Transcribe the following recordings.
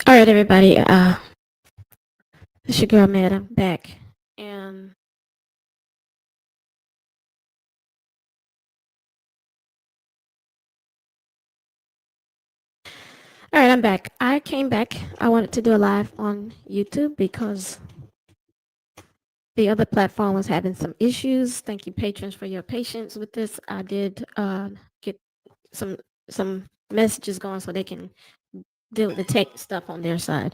All right, everybody. It's your girl, Matt. I'm back. And all right, I'm back. I came back. I wanted to do a live on YouTube because the other platform was having some issues. Thank you, patrons, for your patience with this. I did get some messages going so they can deal with the tech stuff on their side.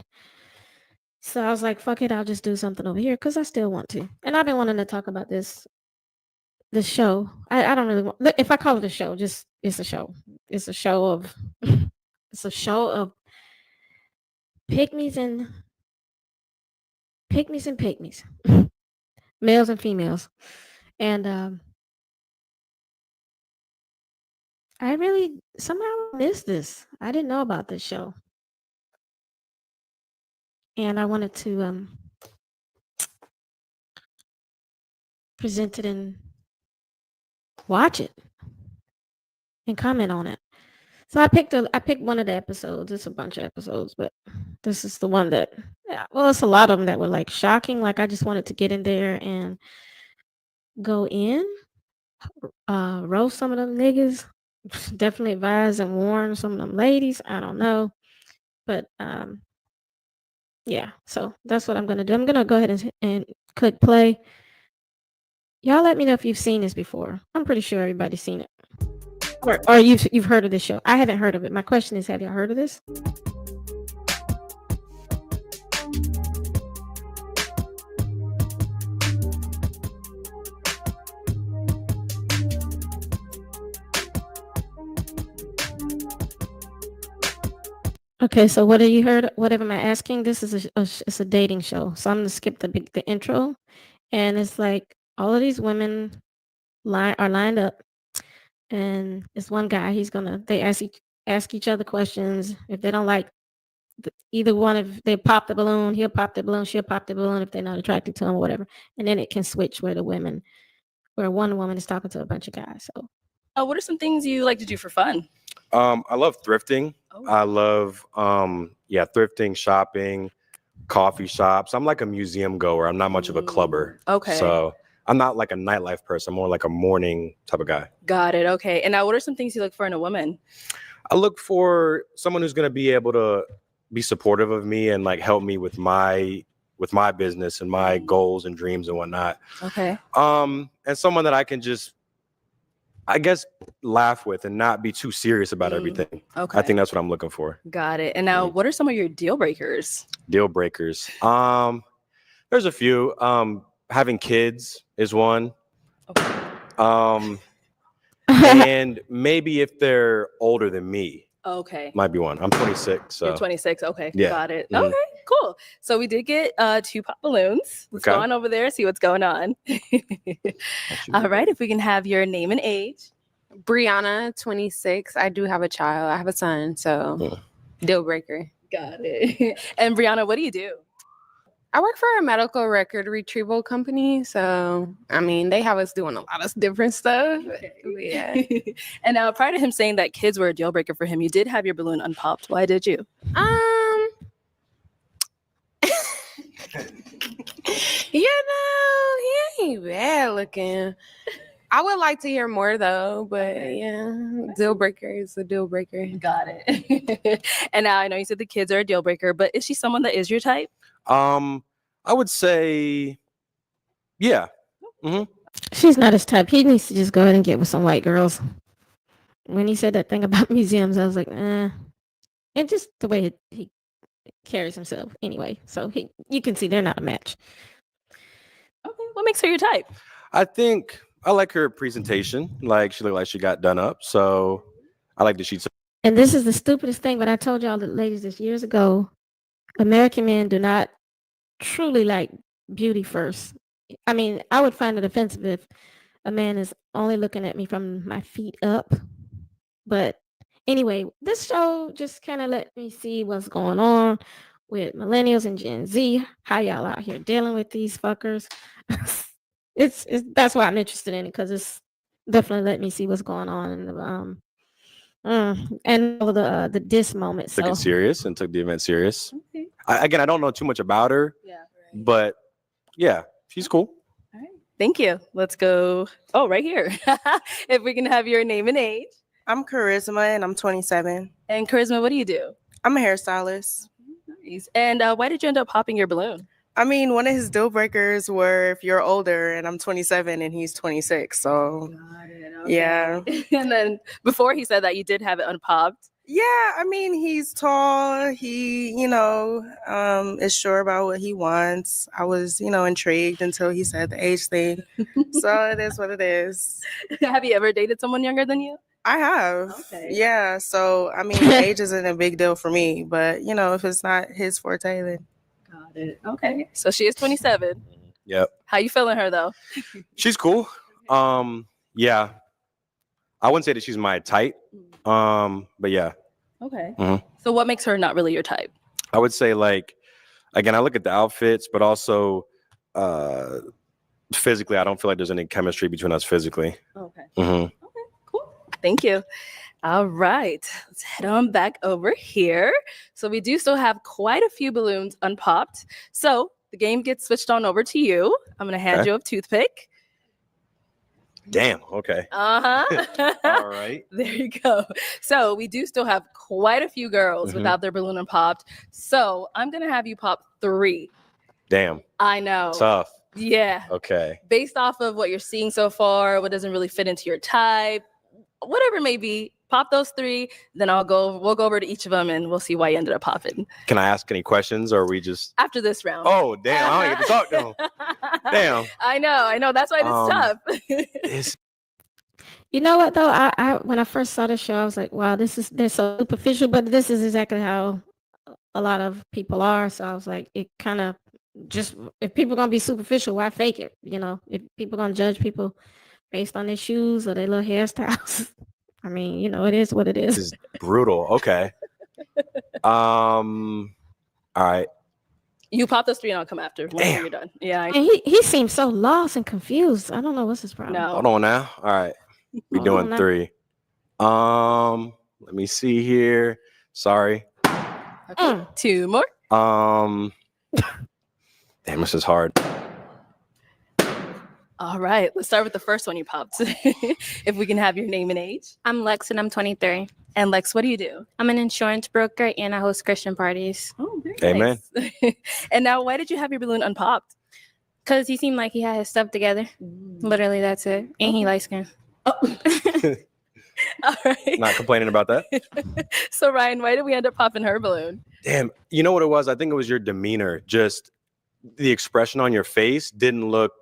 So I was like, fuck it, I'll just do something over here because I still want to. And I've been wanting to talk about this show. I don't really want, if I call it a show, just it's a show. It's a show of it's a show of pygmies and pygmies, males and females. And I really somehow missed this. I didn't know about this show. And I wanted to present it and watch it and comment on it. So I picked one of the episodes. It's a bunch of episodes, but this is the one that, yeah, well, it's a lot of them that were like shocking. Like I just wanted to get in there and go in, roast some of them niggas. Definitely advise and warn some of them ladies. I don't know, but yeah. So that's what I'm gonna do. I'm gonna go ahead and click play. Y'all let me know if you've seen this before. I'm pretty sure everybody's seen it. Or you've heard of this show. I haven't heard of it. My question is, have y'all heard of this? Okay, so what have you heard? What am I asking? This is it's a dating show. So I'm gonna skip the intro, and it's like all of these women are lined up, and it's one guy. They ask each other questions. If they don't like either one, if they pop the balloon, he'll pop the balloon, she'll pop the balloon if they're not attracted to him or whatever. And then it can switch where one woman is talking to a bunch of guys. So, what are some things you like to do for fun? I love thrifting. Oh. I love thrifting, shopping, coffee shops. I'm like a museum goer. I'm not much of a clubber. Okay. So I'm not like a nightlife person. I'm more like a morning type of guy. Got it. Okay. And now what are some things you look for in a woman? I look for someone who's going to be able to be supportive of me and like help me with my business and my goals and dreams and whatnot. Okay. And someone that I can just, I guess, laugh with and not be too serious about everything. Okay. I think that's what I'm looking for. Got it. And now what are some of your deal breakers? Deal breakers. There's a few. Having kids is one. Okay. And maybe if they're older than me. Okay. Might be one. I'm 26. So. You're 26. Okay. Yeah. Got it. Mm-hmm. Okay. Cool. So we did get 2 pop balloons. Let's go on over there, see what's going on. All right. If we can have your name and age. Brianna, 26. I do have a child. I have a son. So deal breaker. Got it. And Brianna, what do you do? I work for a medical record retrieval company. So, I mean, they have us doing a lot of different stuff. Okay. Yeah. And now, prior to him saying that kids were a deal breaker for him, you did have your balloon unpopped. Why did you? You know, he ain't bad looking. I would like to hear more though, but yeah, deal breaker is a deal breaker. Got it. And now I know you said the kids are a deal breaker, but is she someone that is your type? I would say, yeah. She's not his type. He needs to just go ahead and get with some white girls. When he said that thing about museums, I was like, and just the way he carries himself anyway. So you can see they're not a match. Okay, what makes her your type? I think I like her presentation. Like she looked like she got done up. So I like that she took. And this is the stupidest thing, but I told y'all that ladies this years ago, American men do not truly like beauty first. I mean, I would find it offensive if a man is only looking at me from my feet up. But anyway, this show just kind of let me see what's going on with millennials and Gen Z, how y'all out here dealing with these fuckers. it's that's why I'm interested in it, because it's definitely let me see what's going on in the and all the diss moments. Took So it serious and took the event serious. Okay. I don't know too much about her, but yeah, she's cool. All right. Thank you. Let's go. Oh, right here. If we can have your name and age. I'm Charisma and I'm 27. And Charisma, what do you do? I'm a hairstylist. Nice. And why did you end up popping your balloon? I mean, one of his deal breakers were if you're older, and I'm 27 and he's 26. So, Got it. yeah. And then before he said that, you did have it unpopped. Yeah, I mean, he's tall. He, is sure about what he wants. I was, intrigued until he said the age thing. So it is what it is. Have you ever dated someone younger than you? I have. Okay. Yeah. So, I mean, age isn't a big deal for me, but, if it's not his forte, then. Got it. Okay. So she is 27. Yep. How you feeling her though? She's cool. Yeah. I wouldn't say that she's my type. But yeah. Okay. Mhm. So what makes her not really your type? I would say, like, again, I look at the outfits, but also physically, I don't feel like there's any chemistry between us physically. Okay. hmm Okay, cool. Thank you. All right, let's head on back over here. So we do still have quite a few balloons unpopped. So the game gets switched on over to you. I'm going to hand Okay. you a toothpick. Damn. Okay. Uh-huh. All right. There you go. So we do still have quite a few girls Mhm. without their balloon unpopped. So I'm going to have you pop 3. Damn. I know. Tough. Yeah. Okay. Based off of what you're seeing so far, what doesn't really fit into your type, whatever it may be, pop those 3. Then we'll go over to each of them and we'll see why you ended up popping Can I ask any questions, or are we just? after this round. Oh, damn! I don't get to talk to them. Damn. I know. That's why it's tough. It's you know what though? I when I first saw the show, I was like, wow, they're so superficial, but this is exactly how a lot of people are. So I was like, it kind of just, if people gonna be superficial, why fake it? If people gonna judge people based on their shoes or their little hairstyles, I mean, it is what it this is. is brutal. Okay. All right. You pop those 3 and I'll come after whenever Damn. you're done. Yeah. And he seems so lost and confused. I don't know what's his problem. No. Hold on now. All right. We're Hold on doing now. 3. Let me see here. Sorry. Okay. 2 more. Damn, this is hard. All right. Let's start with the first one you popped. If we can have your name and age. I'm Lex and I'm 23. And Lex, what do you do? I'm an insurance broker and I host Christian parties. Oh, very Amen. nice. And now, why did you have your balloon unpopped? Because he seemed like he had his stuff together. Literally, that's it. And he light skinned. Oh. All right. Not complaining about that. So, Ryan, why did we end up popping her balloon? Damn. You know what it was? I think it was your demeanor. Just the expression on your face didn't look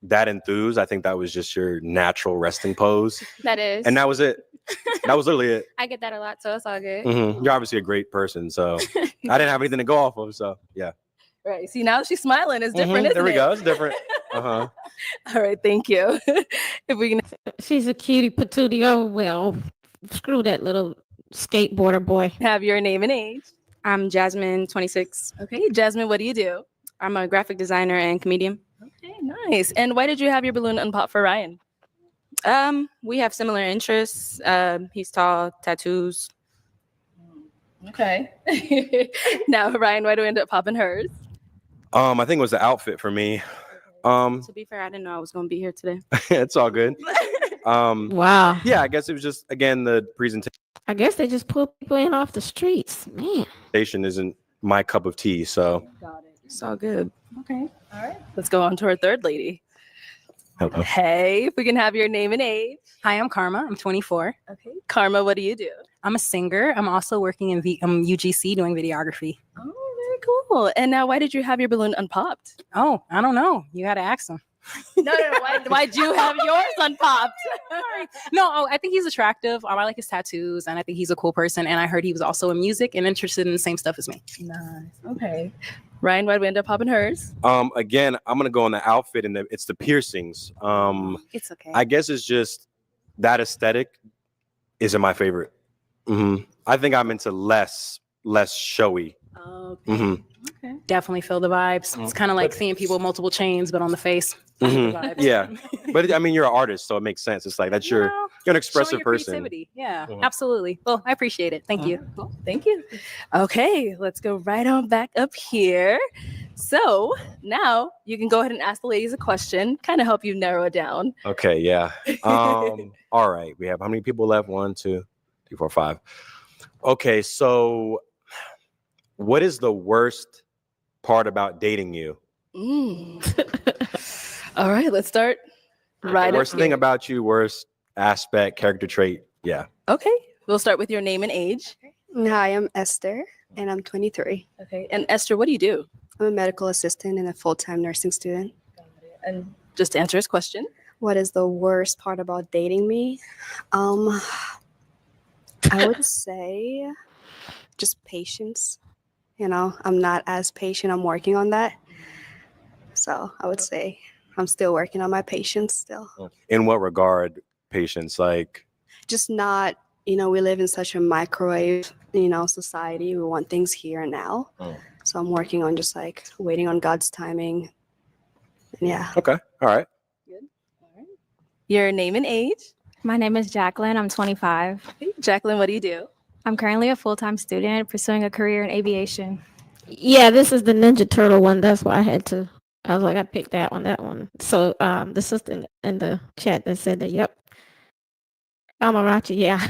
that enthused. I think that was just your natural resting pose. That is. And that was it. That was literally it. I get that a lot, so it's all good. You're obviously a great person. So I didn't have anything to go off of. So yeah. Right. See, now she's smiling. It's different, isn't There we it? go. It's different. Uh-huh. All right. Thank you. If we can She's a cutie patootie. Oh, well, screw that little skateboarder boy. have your name and age. I'm Jasmine, 26. Okay. Jasmine, what do you do? I'm a graphic designer and comedian. Okay. Nice. And why did you have your balloon unpopped for Ryan? We have similar interests. He's tall, tattoos. Okay. Now, Ryan, why do we end up popping hers? I think it was the outfit for me. To be fair, I didn't know I was going to be here today. It's all good. Wow. Yeah, I guess it was just, again, the presentation I guess they just pull people in off the streets. Man. isn't my cup of tea. So Got it. It's all good. Okay. All right. Let's go on to our third lady. Hello. Hey, if we can have your name and age. Hi, I'm Karma. I'm 24. Okay. Karma, what do you do? I'm a singer. I'm also working in UGC doing videography. Oh, very cool. And now, why did you have your balloon unpopped? Oh, I don't know. You got to ask him. No. Why'd you have yours unpopped? No, I think he's attractive. I like his tattoos, and I think he's a cool person. And I heard he was also in music and interested in the same stuff as me. Nice. Okay. Ryan, why'd we end up popping hers? Again, I'm gonna go on the outfit and it's the piercings. It's okay. I guess it's just that aesthetic isn't my favorite. I think I'm into less showy. Okay. Okay. Definitely feel the vibes. It's kind of like seeing people with multiple chains, but on the face. Vibes. Yeah, but I mean, you're an artist, so it makes sense. It's like that's You know, you're an expressive showing your person. creativity. Yeah, Mhm. absolutely. Well, I appreciate it. Thank you. Cool. Thank you. Okay, let's go right on back up here. So now you can go ahead and ask the ladies a question, kind of help you narrow it down. Okay, yeah. All right, we have how many people left? 1, 2, 3, 4, 5. Okay, so what is the worst part about dating you? All right, let's start right up Worst thing here. about you, worst aspect, character trait. Yeah. Okay, we'll start with your name and age. Hi, I'm Esther, and I'm 23. Okay, and Esther, what do you do? I'm a medical assistant and a full-time nursing student. And just to answer his question. What is the worst part about dating me? I would say just patience. You know, I'm not as patient. I'm working on that. So I would say I'm still working on my patience still. In what regard, patience? Like, Just not, we live in such a microwave, society. We want things here and now. So I'm working on just like waiting on God's timing. And yeah. okay, all right. Your name and age. My name is Jacqueline. I'm 25. Okay, Jacqueline, what do you do? I'm currently a full-time student pursuing a career in aviation. Yeah, this is the Ninja Turtle one. That's why I was like, I picked that one. So the sister in the chat that said that, yep. MsARCHDUCHESS, yeah.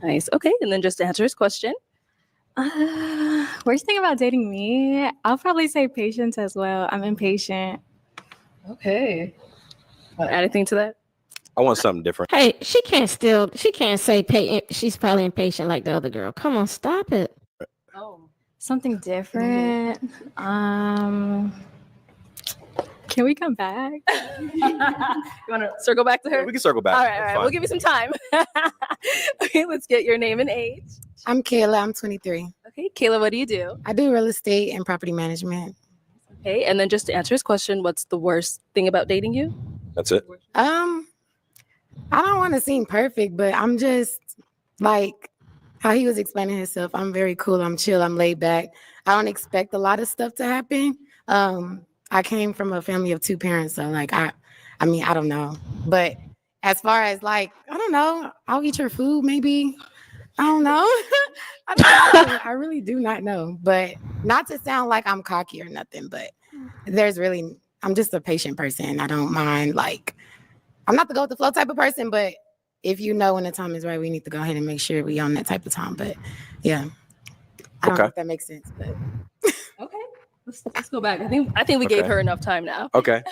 Nice. Okay, and then just to answer his question. Worst thing about dating me, I'll probably say patience as well. I'm impatient. Okay. Want to add anything to that? I want something different. Hey, she can't say she's probably impatient like the other girl. Come on, stop it. Oh. Something different. Can we come back? You want to circle back to her? Yeah, we can circle back. All right, That's all right. fine. We'll give you some time. Okay, let's get your name and age. I'm Kayla. I'm 23. Okay, Kayla, what do you do? I do real estate and property management. Okay, and then just to answer his question, what's the worst thing about dating you? That's it. I don't want to seem perfect, but I'm just like how he was explaining himself. I'm very cool. I'm chill. I'm laid back. I don't expect a lot of stuff to happen. I came from a family of 2 parents, so like I don't know. But as far as like, I don't know, I'll eat your food maybe. I don't know. I don't know. I really do not know. But not to sound like I'm cocky or nothing, but I'm just a patient person. I don't mind, like, I'm not the go with the flow type of person, but if you know when the time is right, we need to go ahead and make sure we on that type of time. But yeah, I don't know if that makes sense. But Okay, let's go back. I think we gave Okay. her enough time now. Okay.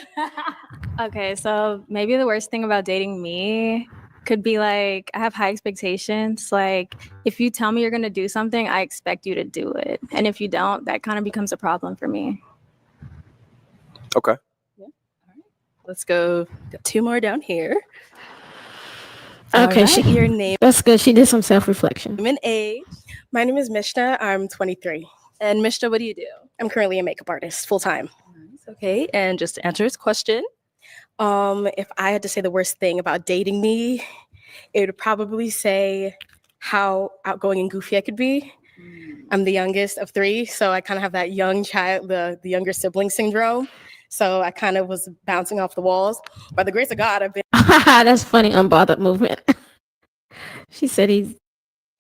Okay, so maybe the worst thing about dating me could be like I have high expectations. Like if you tell me you're gonna do something, I expect you to do it. And if you don't, that kind of becomes a problem for me. Okay. Let's go. Got 2 more down here. Okay, All right, your name that's good. She did some self-reflection. and age. My name is Mishna. I'm 23. And Mishta, what do you do? I'm currently a makeup artist full time. Okay, and just to answer his question. If I had to say the worst thing about dating me, it would probably say how outgoing and goofy I could be. I'm the youngest of 3, so I kind of have that young child, the younger sibling syndrome. So I kind of was bouncing off the walls. By the grace of God, I've been That's funny, unbothered movement. She said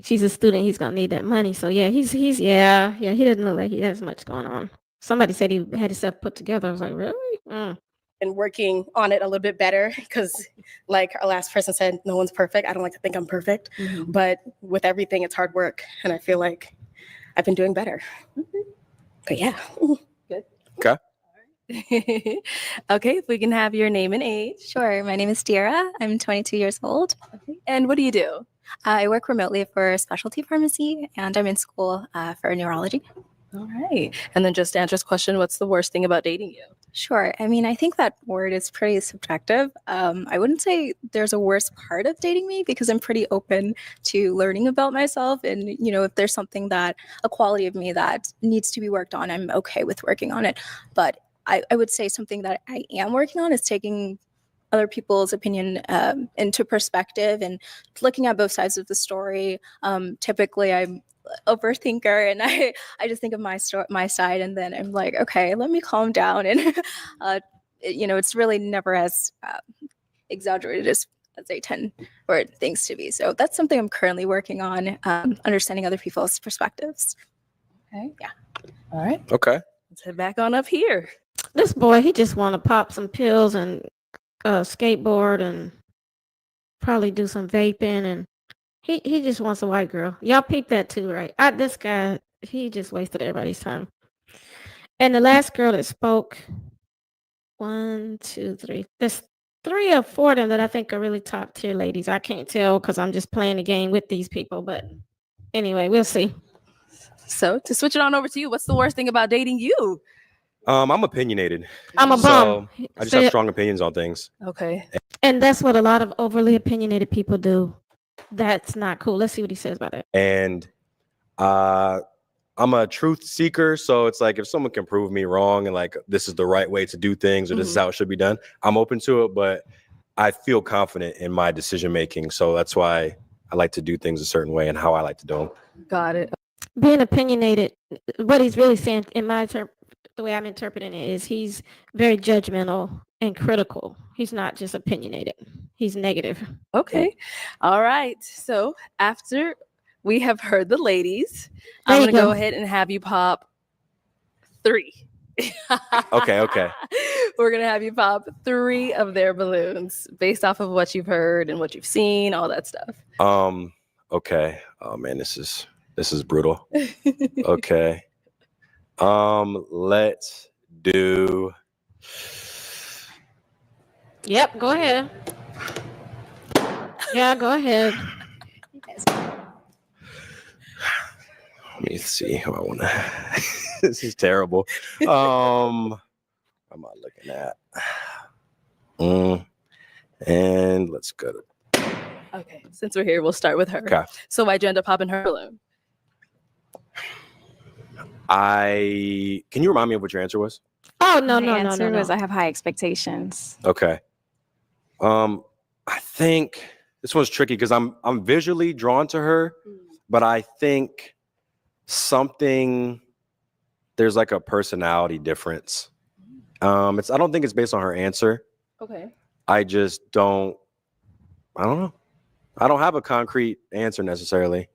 she's a student, he's gonna need that money. So yeah, he's he doesn't look like he has much going on. Somebody said he had himself put together. I was like, really? been working on it a little bit better because, like our last person said, no one's perfect. I don't like to think I'm perfect, but with everything, it's hard work. And I feel like I've been doing better. But yeah. Okay, if we can have your name and age. Sure. My name is Tiara. I'm 22 years old. And what do you do? I work remotely for a specialty pharmacy, and I'm in school for neurology. All right. And then just to answer this question, what's the worst thing about dating you? Sure. I mean, I think that word is pretty subjective. I wouldn't say there's a worst part of dating me because I'm pretty open to learning about myself. And, you know, if there's something that, a quality of me that needs to be worked on, I'm okay with working on it. But I would say something that I am working on is taking other people's opinion into perspective and looking at both sides of the story. Typically, I'm overthinker and I just think of my side, and then I'm like, okay, let me calm down. And you know, it's really never as exaggerated as they tend or things to be. So that's something I'm currently working on, understanding other people's perspectives. Okay. Yeah. All right. Okay. Let's head back on up here. This boy, he just want to pop some pills and skateboard and probably do some vaping, and he just wants a white girl. Y'all peep that too, right? This guy, he just wasted everybody's time. And the last girl that spoke, 1, 2, 3. There's 3 or 4 of them that I think are really top tier ladies. I can't tell because I'm just playing the game with these people. But anyway, we'll see. So to switch it on over to you, what's the worst thing about dating you? I'm opinionated. I'm a bum. So I just So- have strong opinions on things. Okay. And that's what a lot of overly opinionated people do. That's not cool. Let's see what he says about it. And I'm a truth seeker. So it's like if someone can prove me wrong and like this is the right way to do things or this is how it should be done, I'm open to it. But I feel confident in my decision making. So that's why I like to do things a certain way and how I like to do them. Got it. Being opinionated, what he's really saying, in my the way I'm interpreting it, is he's very judgmental and critical. He's not just opinionated. He's negative. Okay. All right. So after we have heard the ladies, There I'm you going to go go. ahead and have you pop 3. Okay. We're going to have you pop 3 of their balloons based off of what you've heard and what you've seen, all that stuff. Okay. Oh man, this is brutal. Okay. Let's do. Yep, go ahead. Yeah, go ahead. Let me see who I want to. This is terrible. What am I looking at? And let's go to. Okay. Since we're here, we'll start with her. Okay. So why'd you end up popping her balloon? Can you remind me of what your answer was? Oh, no, My no, no, answer no, was no. I have high expectations. Okay. I think this one's tricky because I'm visually drawn to her, but I think there's like a personality difference. I don't think it's based on her answer. Okay. I don't know. I don't have a concrete answer necessarily.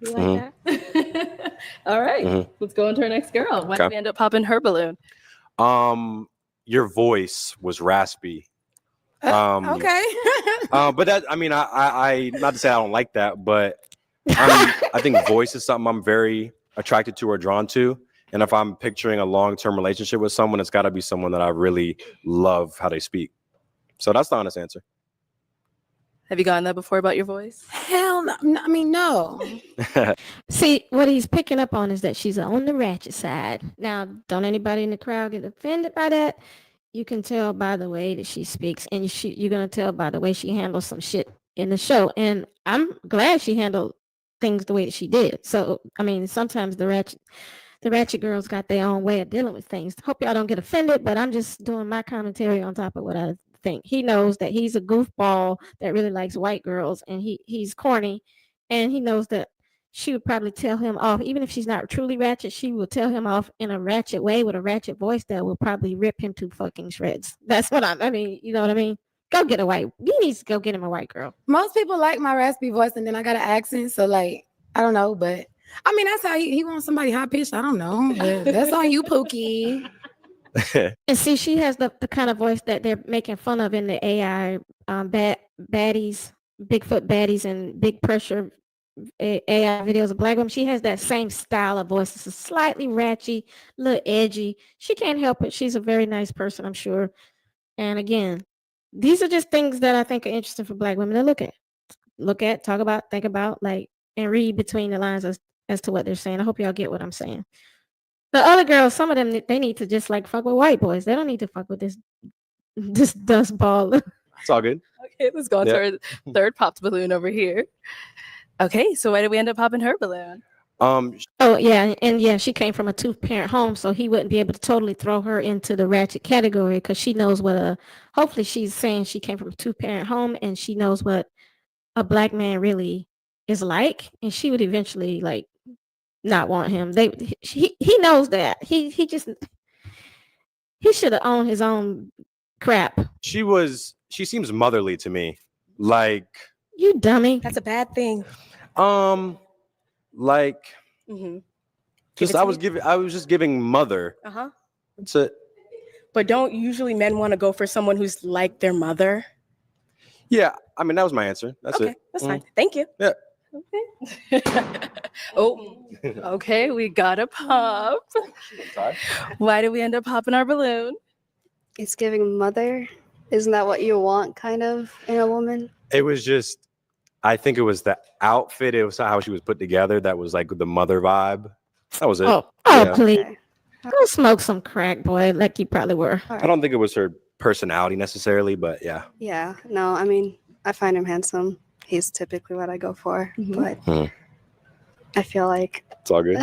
You like that? All right. Let's go into our next girl. Why did we end up popping her balloon? Your voice was raspy. Okay. But that, I mean, I not to say I don't like that, but I think voice is something I'm very attracted to or drawn to. And if I'm picturing a long-term relationship with someone, it's got to be someone that I really love how they speak. So that's the honest answer. Have you gotten that before about your voice? Hell no. I mean, no. See, what he's picking up on is that she's on the ratchet side. Now, don't anybody in the crowd get offended by that. You can tell by the way that she speaks, and you're going to tell by the way she handles some shit in the show. And I'm glad she handled things the way that she did. So, I mean, sometimes the ratchet girls got their own way of dealing with things. Hope y'all don't get offended, but I'm just doing my commentary on top of what I think. He knows that he's a goofball that really likes white girls, and he's corny, and he knows that she would probably tell him off, even if she's not truly ratchet. She will tell him off in a ratchet way with a ratchet voice that will probably rip him to fucking shreds. That's what I mean. You know what I mean? Go get he needs to go get him a white girl. Most people like my raspy voice, and then I got an accent, so like I don't know, but I mean that's how he wants somebody high pitched. I don't know, but that's on you, Pookie. And see, she has the kind of voice that they're making fun of in the AI baddies, Bigfoot baddies, and big pressure AI videos of black women, she has that same style of voice. It's a slightly ratchet, a little edgy. She can't help it. She's a very nice person, I'm sure. And again, these are just things that I think are interesting for black women to look at, talk about, think about, like, and read between the lines as to what they're saying. I hope y'all get what I'm saying. The other girls, some of them, they need to just like fuck with white boys. They don't need to fuck with this dust ball. It's all good. Okay, let's go on to our third popped balloon over here. Okay, so why did we end up popping her balloon? Um, Oh yeah, and yeah, she came from a two-parent home, so he wouldn't be able to totally throw her into the ratchet category because she knows what a. Hopefully, she's saying she came from a two-parent home and she knows what a black man really is like, and she would eventually like not want him. He knows that. He should have owned his own crap. she seems motherly to me. Like, You dummy. That's a bad thing. like Mm-hmm. just I was just giving mother. Uh-huh. That's it. But don't usually men want to go for someone who's like their mother? Yeah, I mean that was my answer. That's Okay, it. that's fine. Thank you. Yeah. Okay. Oh, okay, we got a pop. Why did we end up popping our balloon? It's giving mother. Isn't that what you want, kind of, in a woman? It was just, I think it was the outfit. It was how she was put together. That was like the mother vibe. That was it. Oh, Yeah. please. Okay. Go smoke some crack, boy, like you probably were. All I right. don't think it was her personality necessarily, but yeah. Yeah. No, I mean, I find him handsome. He's typically what I go for, but Hmm. I feel like It's all good.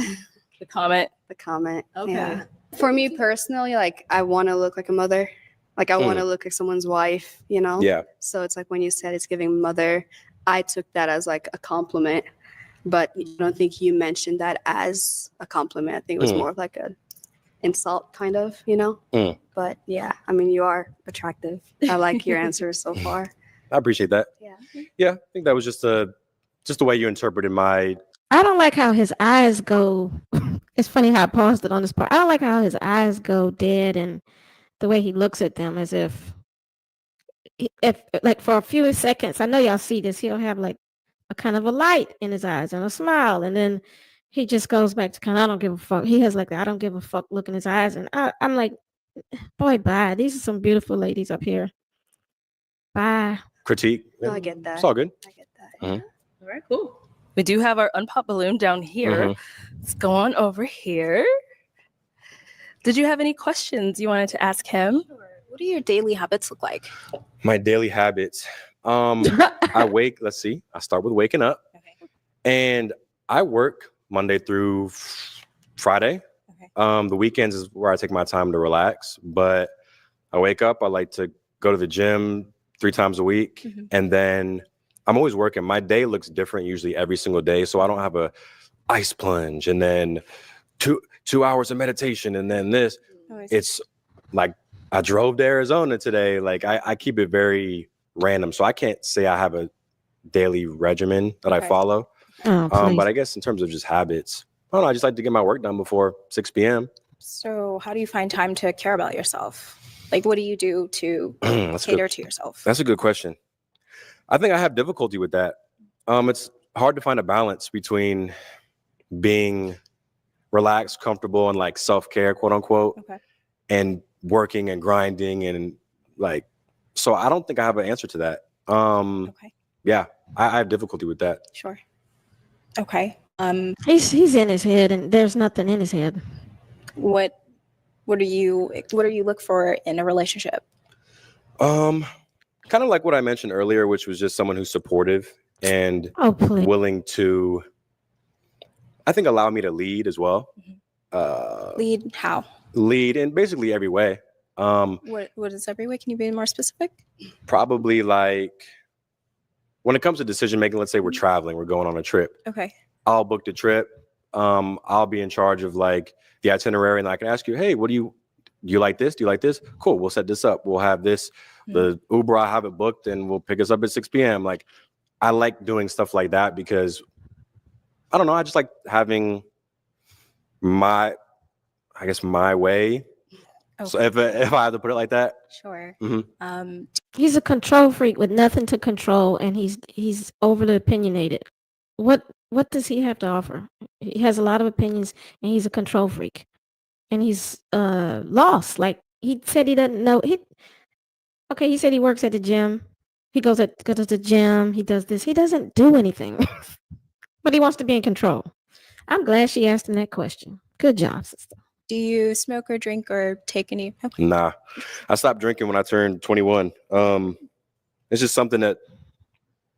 The comment. the comment. Okay. Yeah. For me personally, like I want to look like a mother. Like I want to look like someone's wife, you know? Yeah. So it's like when you said it's giving mother, I took that as like a compliment. But I don't think you mentioned that as a compliment. I think it was more of like a insult kind of, you know? Mm. But yeah, I mean, you are attractive. I like your answers so far. I appreciate that. Yeah. Yeah, I think that was just the way you interpreted my. I don't like how his eyes go. It's funny how I paused it on this part. I don't like how his eyes go dead and the way he looks at them as if like for a few seconds, I know y'all see this, he'll have like a kind of a light in his eyes and a smile. And then he just goes back to kind of, I don't give a fuck. He has like the I don't give a fuck look in his eyes. And I'm like, boy, bye. These are some beautiful ladies up here. Bye. Critique. No, I get that. It's all good. I get that. Mhm. All right, cool. We do have our unpopped balloon down here. Let's go on over here. Did you have any questions you wanted to ask him? What do your daily habits look like? My daily habits. I wake. Let's see. I start with waking up, and I work Monday through Friday. The weekends is where I take my time to relax. But I wake up. I like to go to the gym 3 times a week, and then I'm always working. My day looks different usually every single day, so I don't have a ice plunge and then two hours of meditation and then this. It's like I drove to Arizona today. Like I keep it very random, so I can't say I have a daily regimen that I follow. But I guess in terms of just habits, I don't know. I just like to get my work done before 6 p.m. So how do you find time to care about yourself? Like, what do you do to cater to yourself? That's a good question. I think I have difficulty with that. It's hard to find a balance between being relaxed, comfortable, and like self-care, quote unquote, and working and grinding and like. So I don't think I have an answer to that. Yeah, I have difficulty with that. Sure. Okay. He's in his head, and there's nothing in his head. What do you look for in a relationship? Kind of like what I mentioned earlier, which was just someone who's supportive and willing to, I think, allow me to lead as well. Lead how? Lead in basically every way. What is every way? Can you be more specific? Probably like when it comes to decision making, let's say we're traveling, we're going on a trip. Okay. I'll book the trip. I'll be in charge of like the itinerary, and I can ask you, hey, do you like this? Do you like this? Cool. We'll set this up. We'll have this. The Uber, I have it booked, and we'll pick us up at 6 p.m. Like, I like doing stuff like that because I don't know. I just like having my way. Okay. So if I have to put it like that. Sure. He's a control freak with nothing to control, and he's overly opinionated. What what does he have to offer? He has a lot of opinions, and he's a control freak, and he's lost. Like he said, he doesn't know. He said he works at the gym. He goes to the gym. He does this. He doesn't do anything, but he wants to be in control. I'm glad she asked him that question. Good job, sister. Do you smoke or drink or take any? Okay. Nah, I stopped drinking when I turned 21. It's just something that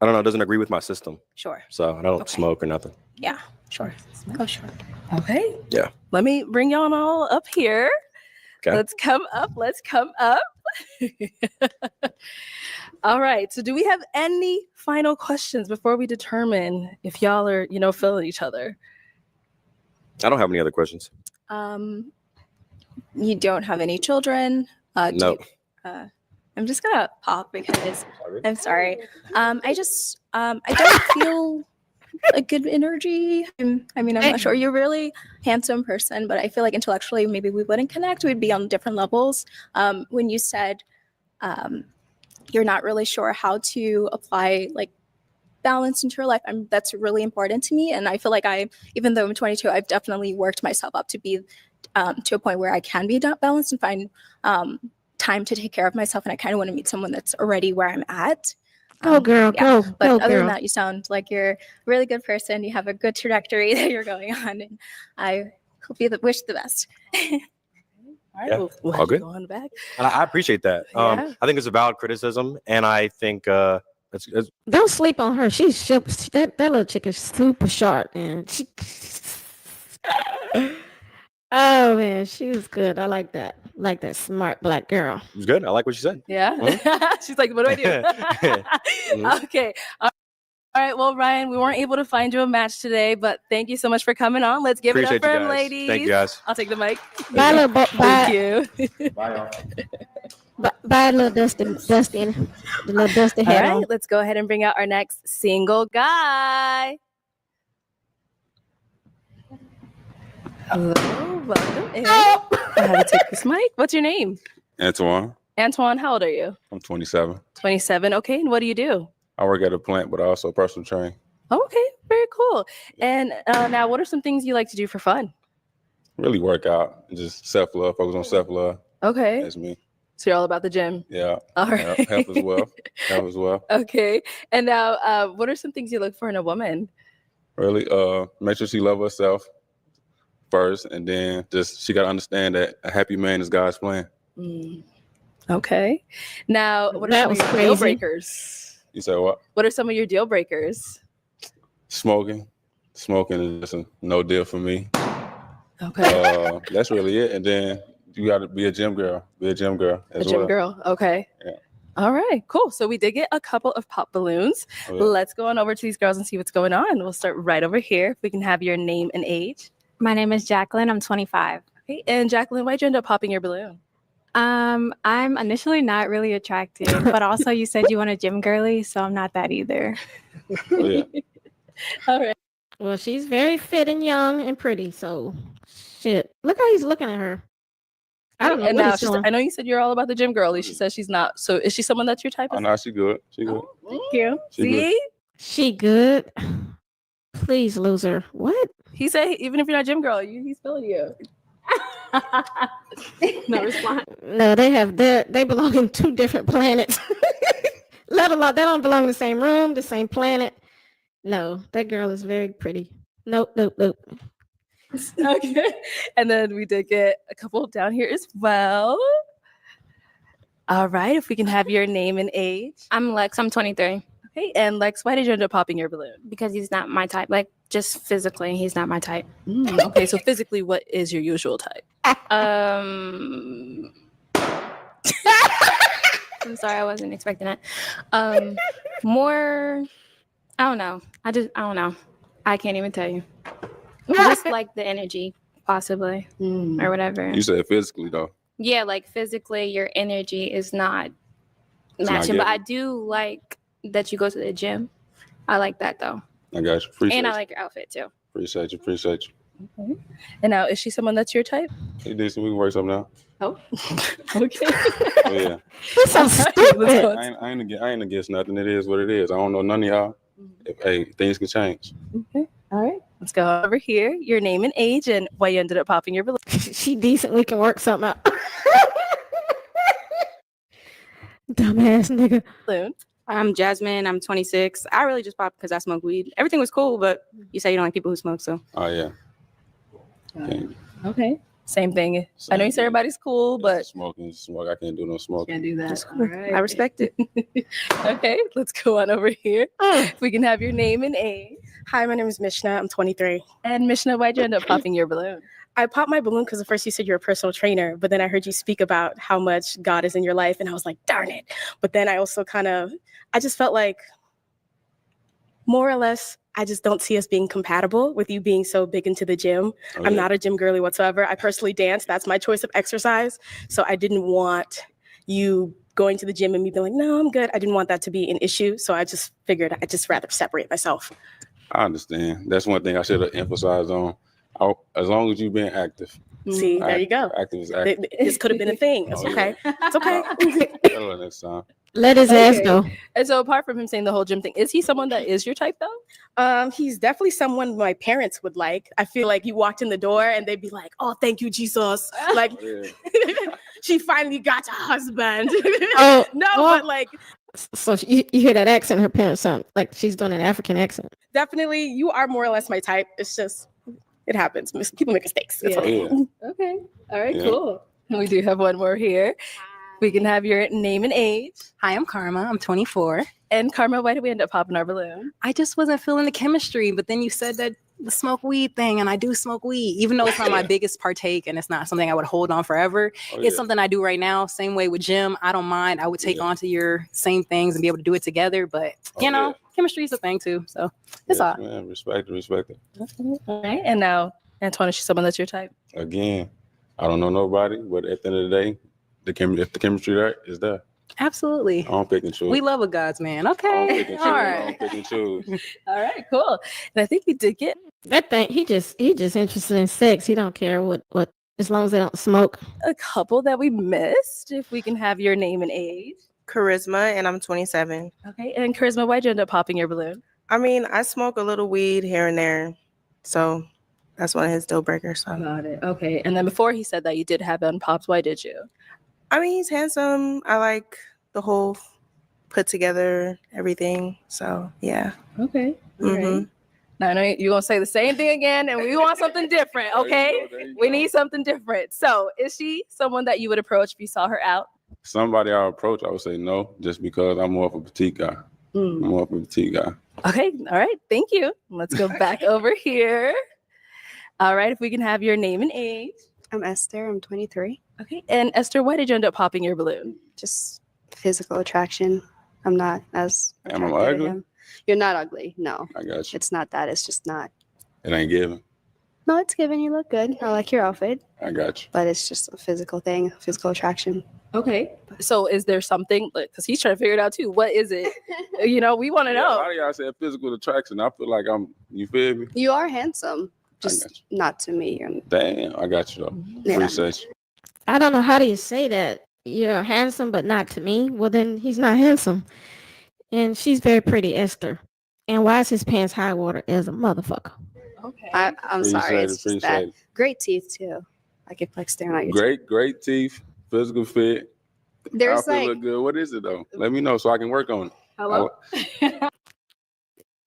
I don't know, doesn't agree with my system. Sure. So I don't smoke or nothing. Yeah, sure. Oh, sure. Okay. Yeah. Let me bring y'all all up here. Okay. Let's come up. All right. So do we have any final questions before we determine if y'all are, feeling each other? I don't have any other questions. You don't have any children? No. I'm just gonna pop because I'm sorry. I don't feel a good energy. I'm not sure. You're a really handsome person, but I feel like intellectually maybe we wouldn't connect. We'd be on different levels. When you said you're not really sure how to apply like balance into your life, that's really important to me. And I feel like even though I'm 22, I've definitely worked myself up to be to a point where I can be balanced and find time to take care of myself. And I kind of want to meet someone that's already where I'm at. Go girl, yeah. go. But go, other girl. than that, you sound like you're a really good person. You have a good trajectory that you're going on. And I hope you wish the best. All right. Yeah, We'll all good. go on back. And I appreciate that. Yeah. I think it's a valid criticism, and I think it's Don't sleep on her. That little chick is super sharp, and oh man, she was good. I like that. Like that smart black girl. good. I like what you said. Yeah. Mhm. She's like, what do I do? Mhm. Okay. All right. Well, Ryan, we weren't able to find you a match today, but thank you so much for coming on. Let's give Appreciate it up for you him, guys. ladies. Thank you, guys. I'll take the mic. Bye, little Thank you. Bye, y'all. Bye, little Dusty, the little Dusty All hat right. on. Let's go ahead and bring out our next single guy. Hello. Welcome in. I'll have you take this mic. What's your name? Antoine. Antoine, how old are you? I'm 27. 27. Okay. And what do you do? I work at a plant, but I also personal train. Okay. Very cool. And now, what are some things you like to do for fun? Really work out and just self-love, focus on self-love. Okay. That's me. So you're all about the gym. Yeah. All right. Yeah, health as well. Health as well. Okay. And now, what are some things you look for in a woman? Really, make sure she love herself first, and then just she gotta understand that a happy man is God's plan. Okay. Now, what are That some of was your deal crazy. breakers? You say what? What are some of your deal breakers? Smoking. Smoking is just a no deal for me. Okay. That's really it. And then you gotta be a gym girl. Be a gym girl A as gym well. girl. Okay. Yeah. All right. Cool. So we did get a couple of pop balloons. Oh, yeah. Let's go on over to these girls and see what's going on. We'll start right over here. If we can have your name and age. My name is Jacqueline. I'm 25. Okay. And Jacqueline, why'd you end up popping your balloon? I'm initially not really attracted, but also you said you want a gym girly, so I'm not that either. Oh, yeah. All right. Well, she's very fit and young and pretty. So, shit. Look how he's looking at her. I don't know And what now he's doing. I know you said you're all about the gym girly. She says she's not. So is she someone that's your type? Oh no, she good. She good. Thank you. She good. See? She good. Please, loser. What? He said even if you're not gym girl, he's feeling you. No response. No, they belong in two different planets. Let alone they don't belong in the same room, the same planet. No, that girl is very pretty. Nope. Okay. And then we did get a couple down here as well. All right. If we can have your name and age. I'm Lex. I'm 23. Okay. And Lex, why did you end up popping your balloon? Because he's not my type. Like, just physically, he's not my type. Okay. So physically, what is your usual type? I'm sorry, I wasn't expecting that. More, I don't know. I don't know. I can't even tell you. Just like the energy, possibly, or whatever. You said physically though. Yeah, like physically, your energy is not It's not matching. But I getting- do like that you go to the gym. I like that though. I got you. Appreciate And I you. like your outfit too. Appreciate you. Appreciate you. Okay. And now, is she someone that's your type? Hey, decent. We can work something out. Oh, okay. Oh yeah. This so stupid. I ain't against nothing. It is what it is. I don't know none of y'all. Hey, things can change. Okay. All right, let's go over here. Your name and age and why you ended up popping your balloon. She decent. We can work something out. Dumbass nigga. Balloon. I'm Jasmine. I'm 26. I really just popped because I smoke weed. Everything was cool, but you say you don't like people who smoke, so. Oh yeah. Okay. Same thing. I know you say everybody's cool, but Smoking, smoke. I can't do no smoking. can't do that. That's cool. I respect it. Okay, let's go on over here. If we can have your name and age. Hi, my name is Mishna. I'm 23. And Mishna, why'd you end up popping your balloon? I popped my balloon because at first you said you're a personal trainer, but then I heard you speak about how much God is in your life, and I was like, darn it. But then I also I just felt like more or less, I just don't see us being compatible with you being so big into the gym. I'm not a gym girly whatsoever. I personally dance. That's my choice of exercise. So I didn't want you going to the gym and me being like, no, I'm good. I didn't want that to be an issue. So I just figured I'd just rather separate myself. I understand. That's one thing I should have emphasized on. As long as you've been active. See, there you go. Active is active. This could have been a thing. It's okay. It's okay. Tell her next time. Let his ass go. And so apart from him saying the whole gym thing, is he someone that is your type though? He's definitely someone my parents would like. I feel like you walked in the door and they'd be like, oh, thank you, Jesus. Like, she finally got a husband. Oh, but like. So you hear that accent, her parents sound like she's doing an African accent. Definitely, you are more or less my type. It's just, it happens. People make mistakes. It's okay. Okay. All right, cool. We do have one more here. We can have your name and age. Hi, I'm Karma. I'm 24. And Karma, why did we end up popping our balloon? I just wasn't feeling the chemistry, but then you said that the smoke weed thing, and I do smoke weed, even though it's not my biggest partake and it's not something I would hold on forever. It's something I do right now. Same way with gym. I don't mind. I would take on to your same things and be able to do it together, but you know, chemistry is a thing too. So it's all. Man, respect it. All right. And now, Antoine, is she someone that's your type? Again, I don't know nobody, but at the end of the day, if the chemistry there is there. Absolutely. I don't pick and choose. We love a God's man. Okay. All right. Pick and choose. All right, cool. And I think we did get that thing. He just interested in sex. He don't care what as long as they don't smoke. A couple that we missed. If we can have your name and age. Charisma, and I'm 27. Okay. And Charisma, why'd you end up popping your balloon? I mean, I smoke a little weed here and there, so that's one of his deal breakers. So. Got it. Okay. And then before he said that you did have unpops, why did you? I mean, he's handsome. I like the whole put together everything. So yeah. Okay. Right. Now I know you're gonna say the same thing again, and we want something different. Okay. We need something different. So is she someone that you would approach if you saw her out? Somebody I approach, I would say no, just because I'm more of a petite guy. I'm more of a petite guy. Okay. All right. Thank you. Let's go back over here. All right. If we can have your name and age. I'm Esther. I'm 23. Okay. And Esther, why did you end up popping your balloon? Just physical attraction. I'm not as. Am I attracted to ugly? him. You're not ugly. No. I got you. It's not that. It's just not. It ain't given. No, it's given. You look good. I like your outfit. I got you. But it's just a physical thing, physical attraction. Okay. So is there something, because he's trying to figure it out too. What is it? We want to A know. lot of y'all said physical attraction. I feel like you feel me? You are handsome. Just not to me. Damn, I got you though. Yeah. Appreciate you. I don't know, how do you say that? You're handsome, but not to me. Well, then he's not handsome. And she's very pretty, Esther. And why is his pants high water as a motherfucker? Okay. I'm sorry. It's just that. Great teeth too. I could like staring at your teeth. Great teeth, physical fit. There's outfit like look good. What is it though? Let me know so I can work on it. Hello.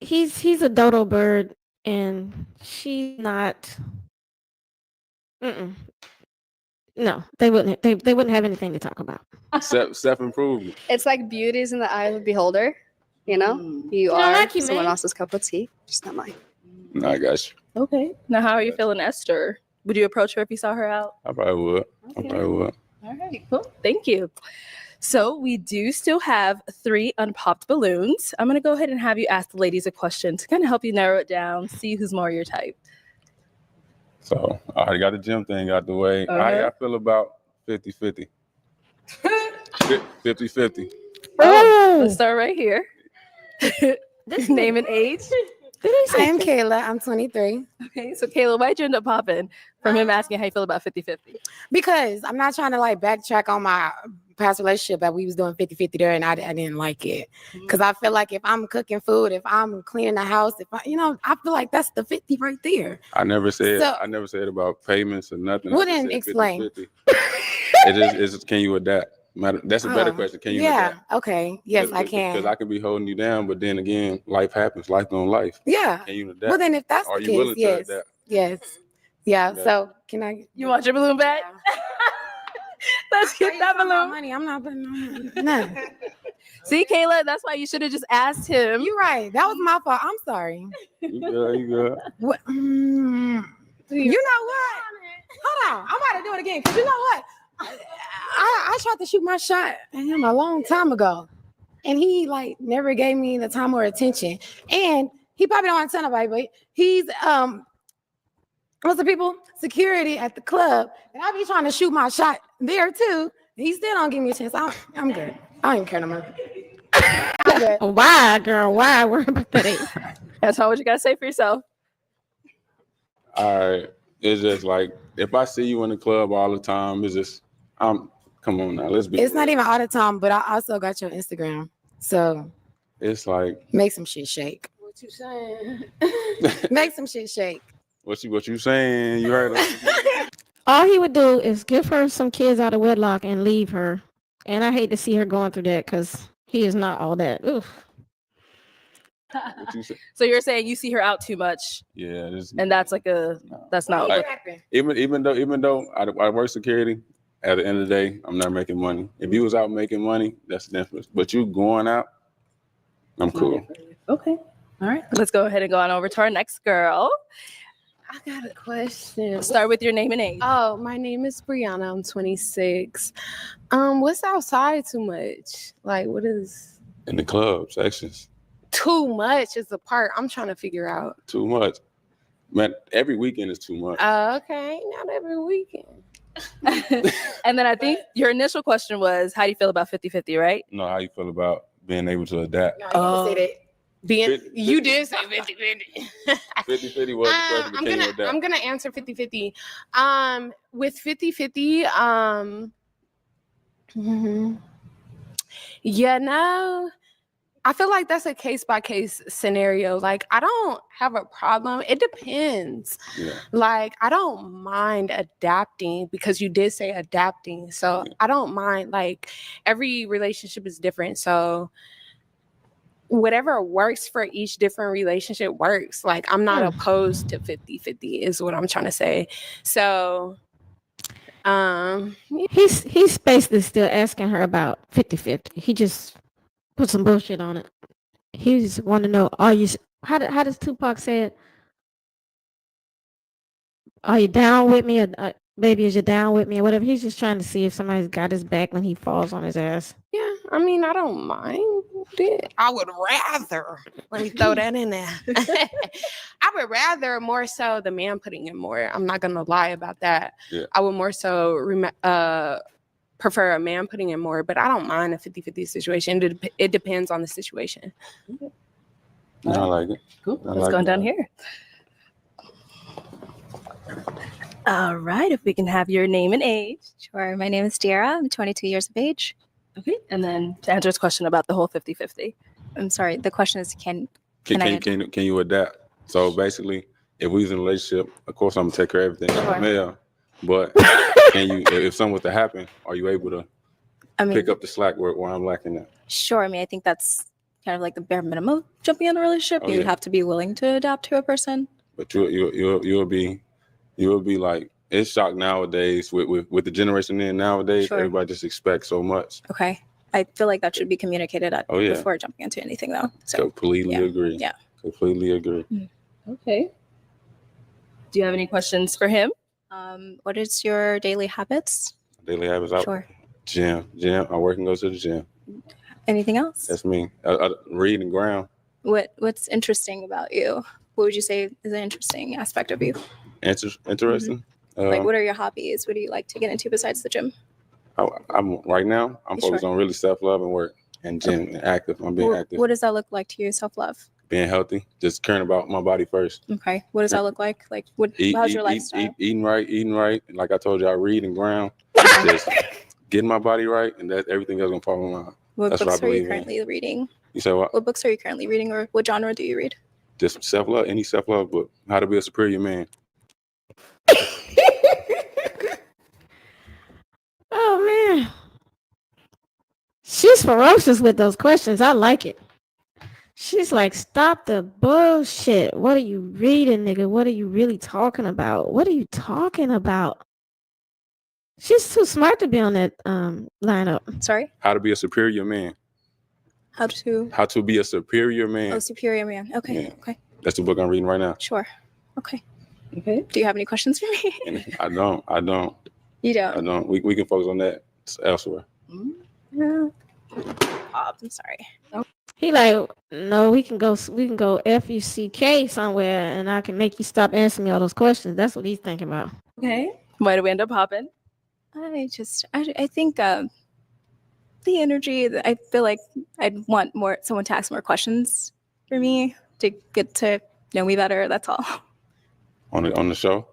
He's a dodo bird, and she's not. No, they wouldn't. They wouldn't have anything to talk about. Self improvement. it's like beauty is in the eye of the beholder. You know, you I are like you, someone man. else's cup of tea, just not mine. No, I got you. Okay. Now, how are you feeling, Esther? Would you approach her if you saw her out? I probably would. All right, cool. Thank you. So we do still have 3 unpopped balloons. I'm going to go ahead and have you ask the ladies a question to kind of help you narrow it down, see who's more your type. So I already got the gym thing out the way. Okay. How y'all feel about 50-50? 50-50. Let's start right here. This name and age. I am Kayla. I'm 23. Okay, so Kayla, why'd you end up popping from him asking how you feel about 50-50? Because I'm not trying to like backtrack on my past relationship that we was doing 50-50 there, and I didn't like it. Because I feel like if I'm cooking food, if I'm cleaning the house, if I, I feel like that's the 50 right there. I never said about payments or nothing. I just Wouldn't said explain. 50-50. It is can you adapt? That's a better question. Can you adapt? Okay. Yes, I can. Because I can be holding you down, but then again, life happens. Life on life. Yeah. Can you adapt? Well, then if that's Are the you case, willing to adapt? Yes. Yeah. So can I? You want your balloon back? Let's get that balloon. Money. I'm not putting on nothing. See, Kayla, that's why you should have just asked him. You're right. That was my fault. I'm sorry. You good. What? You know what? Hold on. I'm about to do it again. Because you know what? I tried to shoot my shot at him a long time ago. And he never gave me the time or attention. And he probably don't want to tell nobody, but he's what's the people? Security at the club. And I be trying to shoot my shot there too. He still don't give me a chance. I'm good. I don't even care no more. I'm good. Why, girl? Why? Worry about that. That's all what you gotta say for yourself. All right. It's just like if I see you in the club all the time, it's just come on now. Let's be. It's not even all the time, but I also got your Instagram. So it's like make some shit shake. What you saying? Make some shit shake. What you saying? You heard us. All he would do is give her some kids out of wedlock and leave her. And I hate to see her going through that because he is not all that. Oof. So you're saying you see her out too much? Yeah. And that's that's not like, even though I work security, at the end of the day, I'm not making money. If you was out making money, that's the difference. But you going out, I'm cool. Okay. All right. Let's go ahead and go on over to our next girl. I got a question. Start with your name and age. Oh, my name is Brianna. I'm 26. What's outside too much? Like, what is in the club sections? Too much is the part I'm trying to figure out. Too much, man. Every weekend is too much. Okay, not every weekend. And then I think your initial question was, how do you feel about 50-50, right? No, how you feel about being able to adapt? No, you say that. You did say 50-50. 50-50 was the question. I'm gonna answer 50-50. With 50-50, I feel like that's a case by case scenario. Like, I don't have a problem. It depends. Yeah. Like, I don't mind adapting because you did say adapting. So I don't mind. Like, every relationship is different. So whatever works for each different relationship works. Like, I'm not opposed to 50-50 is what I'm trying to say. So he's basically still asking her about 50-50. He just put some bullshit on it. He just want to know, how does Tupac say it? Are you down with me? Or, baby, is you down with me? Or whatever. He's just trying to see if somebody's got his back when he falls on his ass. Yeah, I mean, I don't mind it. I would rather, let me throw that in there. I would rather more so the man putting in more. I'm not going to lie about that. Yeah. I would more so prefer a man putting in more, but I don't mind a 50-50 situation. It depends on the situation. I like it. Cool. Let's go down here. All right. If we can have your name and age. Sure. My name is Diara. I'm 22 years of age. Okay. And then to answer his question about the whole 50-50. I'm sorry. The question is, can you adapt? So basically, if we was in a relationship, of course I'm gonna take care of everything. Sure. Male, but can you, if something was to happen, are you able to pick up the slack where I'm lacking at? Sure. I mean, I think that's kind of like the bare minimum of jumping in a relationship. Oh, you would yeah. have to be willing to adapt to a person. But you'll be like, it's shocked nowadays with the generation in nowadays. Sure. Everybody just expects so much. Okay. I feel like that should be communicated before jumping into anything, though. So, Completely agree. Yeah. Completely agree. Okay. Do you have any questions for him? What is your daily habits? Daily habits. Sure. Gym. I work and go to the gym. Anything else? That's me. I read and ground. What's interesting about you? What would you say is an interesting aspect of you? Interesting. Like, what are your hobbies? What do you like to get into besides the gym? I'm right now. I'm focused on really self-love and work and gym and active. I'm being active. What does that look like to you? Self-love. Being healthy, just caring about my body first. Okay. What does that look like? Like, how's your lifestyle? Eating right. Like I told you, I read and ground. Just getting my body right, and that everything else gonna fall in line. What That's books what I are you believe in. currently reading? You say what? What books are you currently reading, or what genre do you read? Just self-love, any self-love book. How to be a superior man. Oh man, she's ferocious with those questions. I like it. She's like, stop the bullshit. What are you reading, nigga? What are you really talking about? What are you talking about? She's too smart to be on that lineup. Sorry? How to be a superior man. How to? How to be a superior man. Oh, superior man. Okay. Yeah. Okay. That's the book I'm reading right now. Sure. Okay. Okay. Do you have any questions for me? And I don't. You don't? I don't. We can focus on that elsewhere. Yeah. Bob, I'm sorry. He like, no, we can go FUCK somewhere, and I can make you stop answering me all those questions. That's what he's thinking about. Okay. Why do we end up hopping? I think the energy, I feel like I'd want someone to ask more questions for me to get to know me better. That's all. On the show?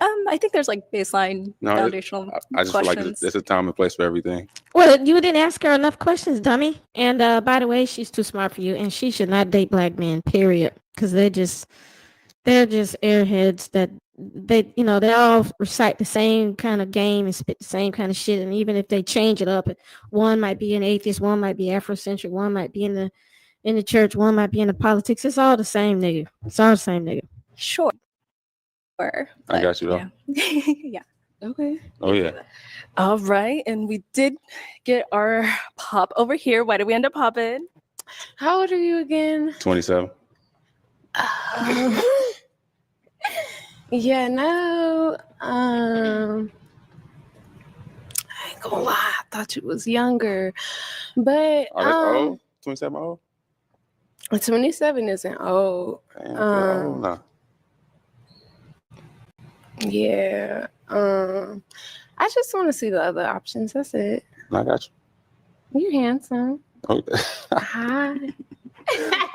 I think there's like baseline foundational I just questions. feel like there's a time and place for everything. Well, you didn't ask her enough questions, dummy. And by the way, she's too smart for you, and she should not date black men. Period. Because they're just airheads that they all recite the same kind of game and spit the same kind of shit. And even if they change it up, one might be an atheist, one might be Afrocentric, one might be in the church, one might be in the politics. It's all the same nigga. It's all the same nigga. Sure. I got you though. Yeah. Okay. Oh yeah. All right. And we did get our pop over here. Why did we end up popping? How old are you again? 27. Yeah, no. I ain't gonna lie, I thought you was younger. But Oh, that's old? 27 old? 27 isn't old. Damn, I old now. Yeah. I just want to see the other options. That's it. I got you. You're handsome. Okay. Hi.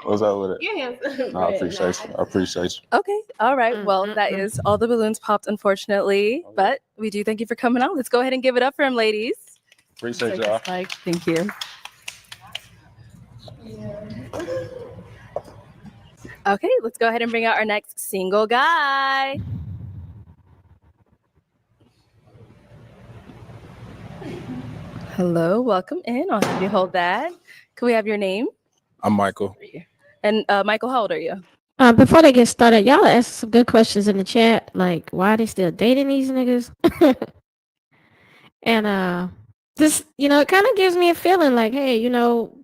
What's up with it? You're handsome. No, I appreciate you. Okay. All right. Well, that is all the balloons popped, unfortunately. But we do thank you for coming out. Let's go ahead and give it up for him, ladies. Appreciate y'all. Thank you. Okay, let's go ahead and bring out our next single guy. Hello, welcome in. I'll have you hold that. Can we have your name? I'm Michael. And Michael, how old are you? Before they get started, y'all ask some good questions in the chat, like why are they still dating these niggas? And this, it kind of gives me a feeling like, hey,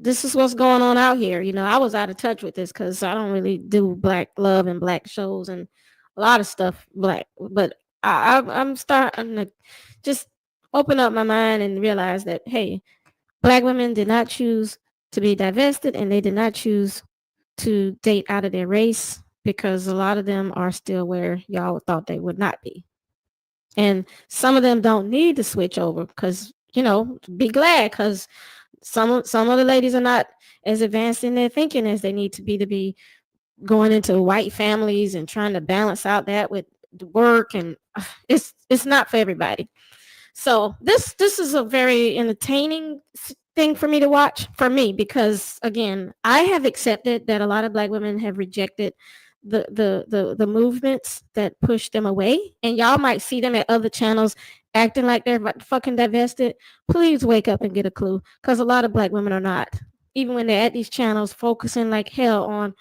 this is what's going on out here. I was out of touch with this because I don't really do black love and black shows and a lot of stuff black, but I'm starting to just open up my mind and realize that, hey, black women did not choose to be divested, and they did not choose to date out of their race, because a lot of them are still where y'all thought they would not be. And some of them don't need to switch over because, be glad, because some of the ladies are not as advanced in their thinking as they need to be going into white families and trying to balance out that with the work, and it's not for everybody. So this is a very entertaining thing for me to watch, for me, because again, I have accepted that a lot of black women have rejected the movements that push them away, and y'all might see them at other channels acting like they're fucking divested. Please wake up and get a clue, because a lot of black women are not. Even when they're at these channels focusing like hell on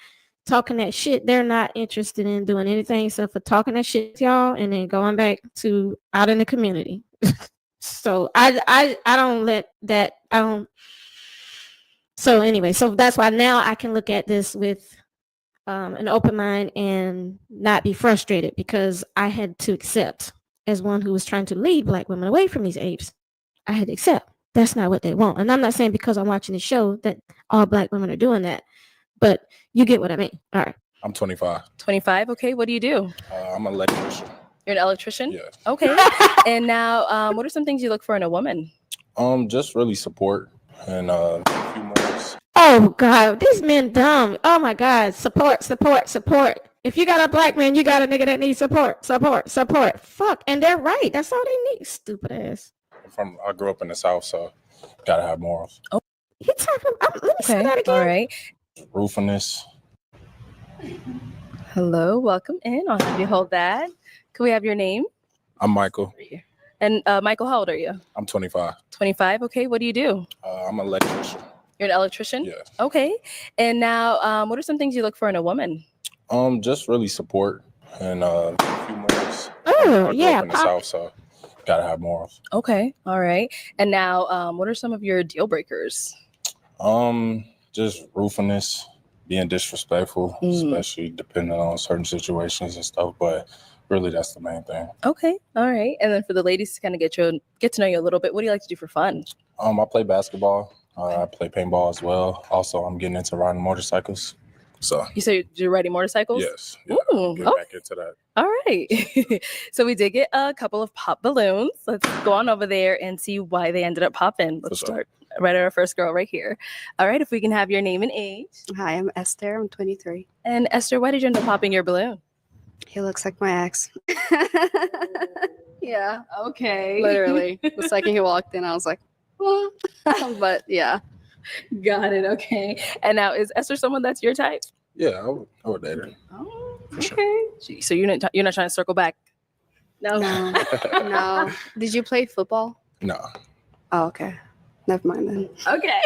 talking that shit, they're not interested in doing anything except for talking that shit, y'all, and then going back to out in the community. So I don't let that, so anyway, so that's why now I can look at this with an open mind and not be frustrated, because I had to accept, as one who was trying to lead black women away from these apes, I had to accept that's not what they want. And I'm not saying because I'm watching the show that all black women are doing that, but you get what I mean. All right. I'm 25. 25. Okay. What do you do? I'm an electrician. You're an electrician? Yes. Okay. And now, what are some things you look for in a woman? Just really support and a few more. Oh God, these men dumb. Oh my God, support. If you got a black man, you got a nigga that needs support. Fuck, and they're right. That's all they need. Stupid ass. I grew up in the South, so gotta have morals. Oh, He talking. Let me say that again. All right. Ruthlessness. Hello, welcome in. I'll have you hold that. Can we have your name? I'm Michael. And Michael, how old are you? I'm 25. 25. Okay. What do you do? I'm an electrician. You're an electrician? Yes. Okay. And now, what are some things you look for in a woman? Just really support and a few morals. Oh, I grew yeah. up in the Pop. South, so gotta have morals. Okay. All right. And now, what are some of your deal breakers? Just ruthlessness, being disrespectful, especially depending on certain situations and stuff. But really, that's the main thing. Okay. All right. And then for the ladies to kind of get to know you a little bit, what do you like to do for fun? I play basketball. I play paintball as well. Also, I'm getting into riding motorcycles. So You say you're riding motorcycles? yes, yeah, Ooh, get okay. back into that. All right. So we did get a couple of pop balloons. Let's go on over there and see why they ended up popping. Let's sure. start right at our first girl right here. All right. If we can have your name and age. Hi, I'm Esther. I'm 23. And Esther, why did you end up popping your balloon? He looks like my ex. Yeah, Okay. literally. The second he walked in, I was like, "What?" But yeah. Got it. Okay. And now, is Esther someone that's your type? Yeah, I would date her. Oh, For sure. okay. Gee, so you're not trying to circle back? No. No. No. Did you play football? No. Oh, okay. Never mind then. Okay.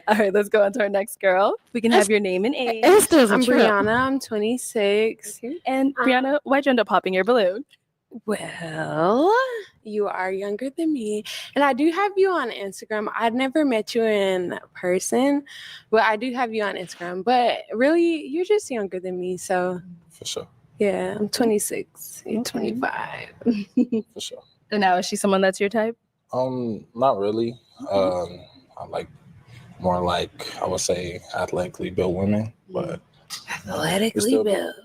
All right. Let's go on to our next girl. We can have your name and age. Esther's a I'm trip. Brianna. I'm 26. And Brianna, why'd you end up popping your balloon? Well, you are younger than me, and I do have you on Instagram. I've never met you in person, but I do have you on Instagram. But really, you're just younger than me, so For sure. yeah, I'm 26. You're 25. For sure. And now, is she someone that's your type? Not really. I like more like I would say athletically built women, but Athletically still built.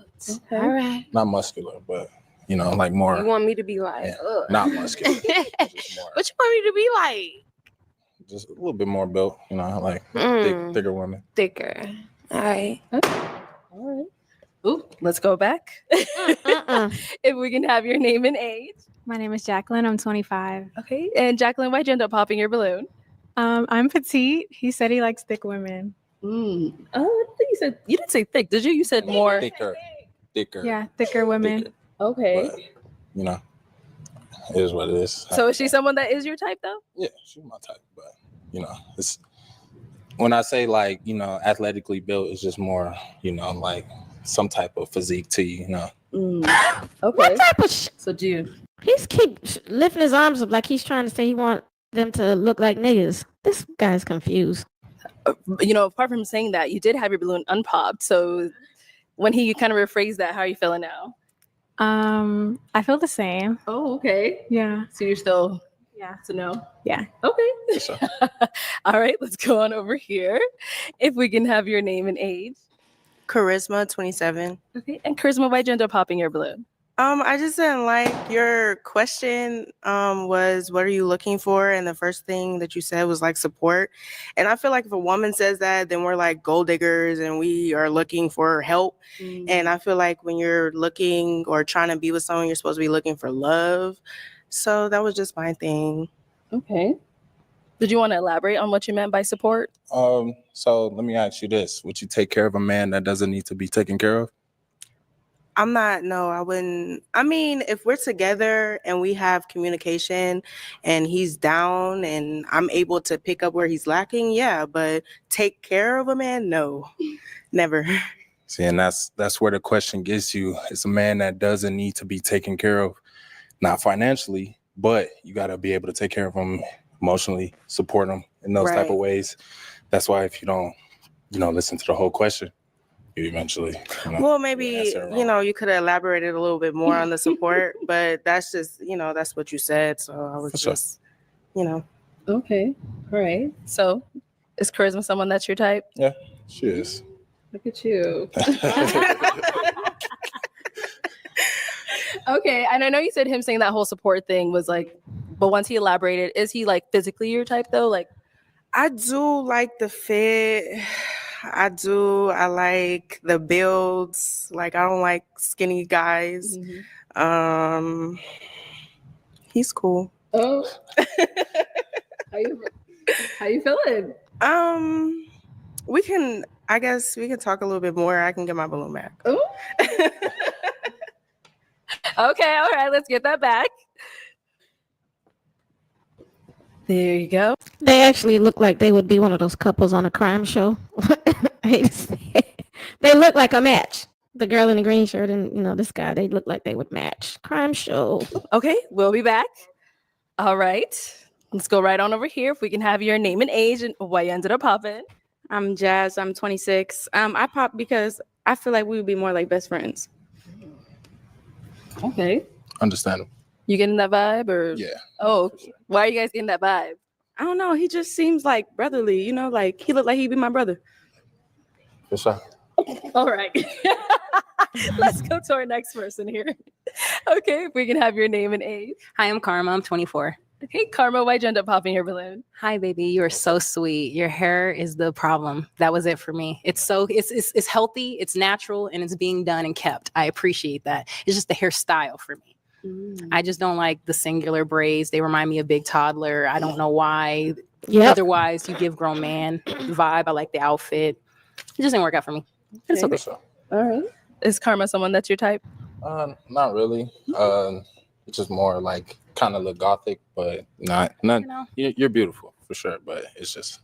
All right. not muscular, but like more You want me to be like, yeah, ugh. not muscular. Just more, What you want me to be like? just a little bit more built, like thicker women. Thicker. All right. All right. Ooh, let's go back. If we can have your name and age. My name is Jacqueline. I'm 25. Okay. And Jacqueline, why'd you end up popping your balloon? I'm petite. He said he likes thick women. Oh, I think you didn't say thick, did you? You said more. Thicker. Yeah, thicker women. Thicker. Okay. But, it is what it is. So is she someone that is your type though? Yeah, she's my type, but it's when I say like athletically built, it's just more like some type of physique to you. Okay. What type of So Jude. He's keep lifting his arms up like he's trying to say he want them to look like niggas. This guy's confused. Apart from saying that, you did have your balloon unpopped. So when he kind of rephrased that, how are you feeling now? I feel the same. Oh, okay. Yeah. So you're still Yeah. to know? Yeah. Okay. So, All right, let's go on over here. If we can have your name and age. Charisma, 27. Okay. And Charisma, why'd you end up popping your balloon? I just didn't like your question. Was what are you looking for? And the first thing that you said was like support. And I feel like if a woman says that, then we're like gold diggers and we are looking for help. And I feel like when you're looking or trying to be with someone, you're supposed to be looking for love. So that was just my thing. Okay. Did you want to elaborate on what you meant by support? So let me ask you this: would you take care of a man that doesn't need to be taken care of? I wouldn't. I mean, if we're together and we have communication and he's down and I'm able to pick up where he's lacking, yeah, but take care of a man, no, never. See, and that's where the question gets you. It's a man that doesn't need to be taken care of, not financially, but you got to be able to take care of him emotionally, support him in those type of ways. That's why if you don't, listen to the whole question, you eventually. Well, maybe, you could have elaborated a little bit more on the support, but that's just, that's what you said. So I was just, Okay. All right. So is Charisma someone that's your type? Yeah, she is. Look at you. Okay. And I know you said him saying that whole support thing was like, but once he elaborated, is he like physically your type though? Like, I do like the fit. I like the builds. Like, I don't like skinny guys. He's cool. Oh. How you feeling? I guess we can talk a little bit more. I can get my balloon back. Ooh. Okay, all right, let's get that back. There you go. They actually look like they would be one of those couples on a crime show. I hate to say it. They look like a match. The girl in the green shirt and this guy, they look like they would match. Crime show. Okay, we'll be back. All right. Let's go right on over here. If we can have your name and age and why you ended up popping. I'm Jazz. I'm 26. I popped because I feel like we would be more like best friends. Okay. Understandable. You getting that vibe or? Yeah. Oh, okay. Why are you guys getting that vibe? I don't know. He just seems like brotherly, like he looked like he'd be my brother. For sure. All right. Let's go to our next person here. Okay, if we can have your name and age. Hi, I'm Karma. I'm 24. Okay, Karma, why'd you end up popping your balloon? Hi, baby. You are so sweet. Your hair is the problem. That was it for me. It's healthy, it's natural, and it's being done and kept. I appreciate that. It's just the hairstyle for me. I just don't like the singular braids. They remind me of Big Toddler. I don't know why. Yep. Otherwise, you give grown man vibe. I like the outfit. It just didn't work out for me. It's okay. All right. Is Karma someone that's your type? Not really. It's just more like kind of look gothic, but not. You're beautiful for sure, but it's just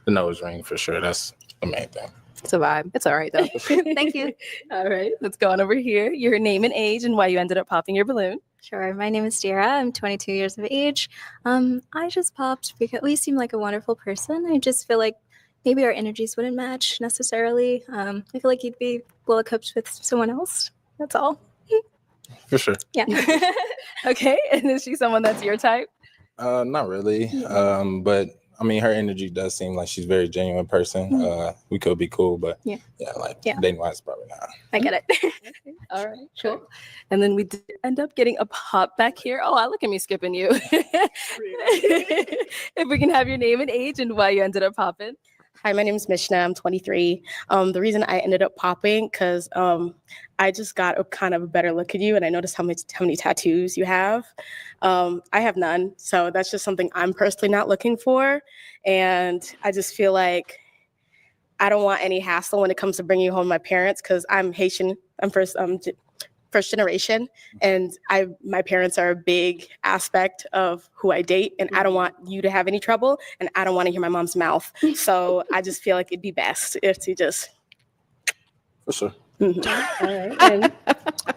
the nose ring for sure. That's the main thing. It's a vibe. It's all right though. Thank you. All right, let's go on over here. Your name and age and why you ended up popping your balloon. Sure. My name is Dira. I'm 22 years of age. I just popped because you seem like a wonderful person. I just feel like maybe our energies wouldn't match necessarily. I feel like you'd be well equipped with someone else. That's all. For sure. Yeah. Okay. And is she someone that's your type? Not really. But I mean, her energy does seem like she's a very genuine person. We could be cool, but dating wise, probably not. I get it. All right, cool. And then we did end up getting a pop back here. Oh, look at me skipping you. If we can have your name and age and why you ended up popping. Hi, my name is Mishna. I'm 23. The reason I ended up popping because I just got a kind of a better look at you, and I noticed how many tattoos you have. I have none, so that's just something I'm personally not looking for, and I just feel like I don't want any hassle when it comes to bringing home my parents because I'm Haitian. I'm first generation, and my parents are a big aspect of who I date, and I don't want you to have any trouble, and I don't want to hear my mom's mouth. So I just feel like it'd be best if to just. For sure. Mm-hmm.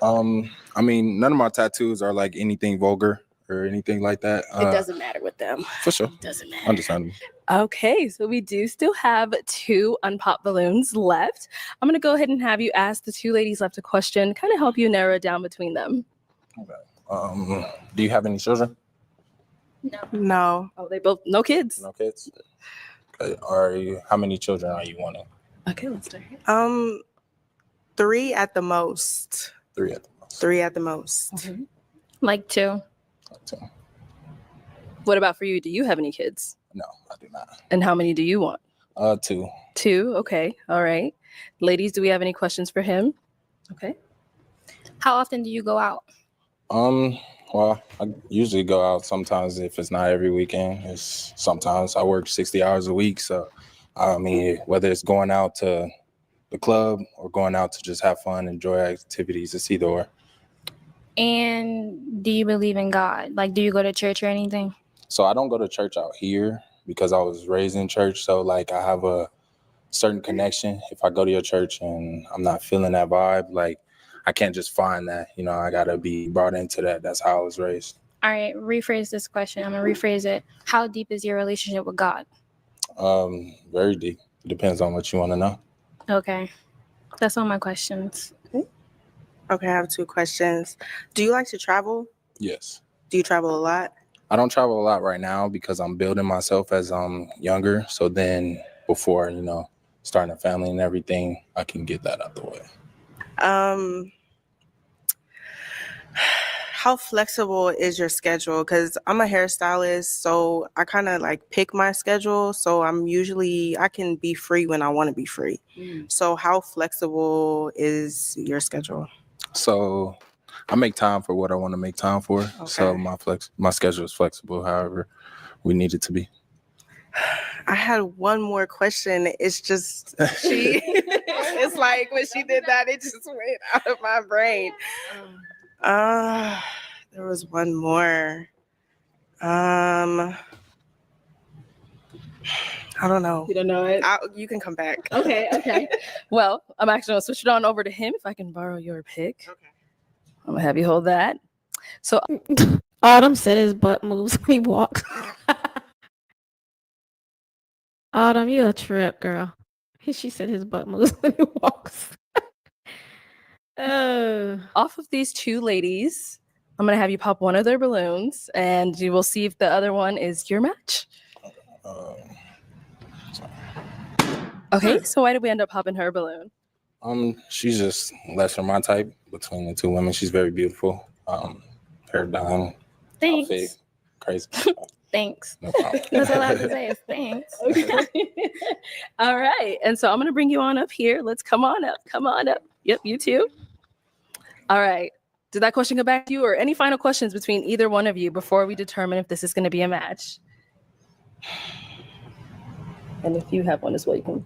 All right. I mean, none of my tattoos are like anything vulgar or anything like that. It doesn't matter with them. For sure. It doesn't matter. Understandable. Okay, so we do still have 2 unpopped balloons left. I'm going to go ahead and have you ask the 2 ladies left a question, kind of help you narrow it down between them. Okay. Do you have any children? No. Oh, they both, no kids. No kids. Okay. How many children are you wanting? Okay, let's start here. 3 at the most. 3 at the most. 3 at the most. Mm-hmm. Like 2. What about for you? Do you have any kids? No, I do not. And how many do you want? 2. 2, okay, all right. Ladies, do we have any questions for him? Okay. How often do you go out? Well, I usually go out sometimes if it's not every weekend. Sometimes I work 60 hours a week. So, I mean, whether it's going out to the club or going out to just have fun, enjoy activities, it's either or. And do you believe in God? Like, do you go to church or anything? So I don't go to church out here because I was raised in church. So like I have a certain connection. If I go to your church and I'm not feeling that vibe, like I can't just find that, I got to be brought into that. That's how I was raised. All right, rephrase this question. I'm going to rephrase it. How deep is your relationship with God? Very deep. It depends on what you want to know. Okay. That's all my questions. Okay, I have 2 questions. Do you like to travel? Yes. Do you travel a lot? I don't travel a lot right now because I'm building myself as I'm younger. So then before, starting a family and everything, I can get that out the way. How flexible is your schedule? Because I'm a hairstylist, so I kind of like pick my schedule. So I can be free when I want to be free. So how flexible is your schedule? So I make time for what I want to make time for. So Okay. my schedule is flexible, however we need it to be. I had one more question. It's just it's like when she did that, it just went out of my brain. There was one more. I don't know. You don't know it? You can come back. Okay. Well, I'm actually gonna switch it on over to him if I can borrow your pick. Okay. I'm gonna have you hold that. So Autumn said his butt moves when he walks. Autumn, you a trip, girl. She said his butt moves when he walks. off of these two ladies, I'm gonna have you pop one of their balloons, and you will see if the other one is your match. Okay, so why did we end up popping her balloon? She's just less than my type between the two women. She's very beautiful. Hair down, Thanks. outfit, crazy. Thanks. No problem. That's all I have to say is thanks. Okay. All right, and so I'm gonna bring you on up here. Let's come on up. Come on up. Yep, you too. All right. Did that question go back to you, or any final questions between either one of you before we determine if this is going to be a match? And if you have one as well, you can.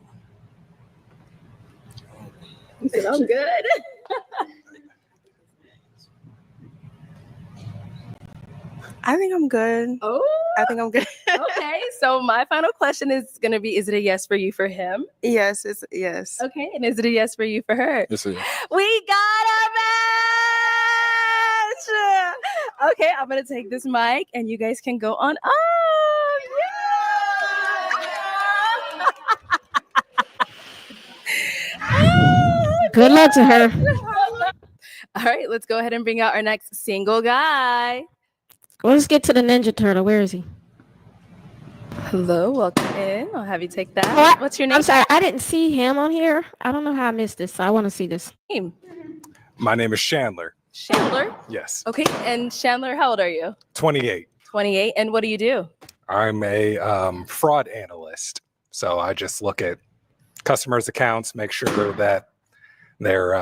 You said, I'm good. I think I'm good. Oh, I think I'm good. Okay, so my final question is going to be, is it a yes for you for him? Yes, it's yes. Okay, and is it a yes for you for her? Yes, it is. We got a match! Okay, I'm going to take this mic and you guys can go on up. Good luck to her. All right, let's go ahead and bring out our next single guy. Well, let's get to the Ninja Turtle. Where is he? Hello, welcome in. I'll have you take that. What's your name? I'm sorry, I didn't see him on here. I don't know how I missed this. So I want to see this. My name is Chandler. Chandler? Yes. Okay, and Chandler, how old are you? 28. 28, and what do you do? I'm a fraud analyst. So I just look at customers' accounts, make sure that their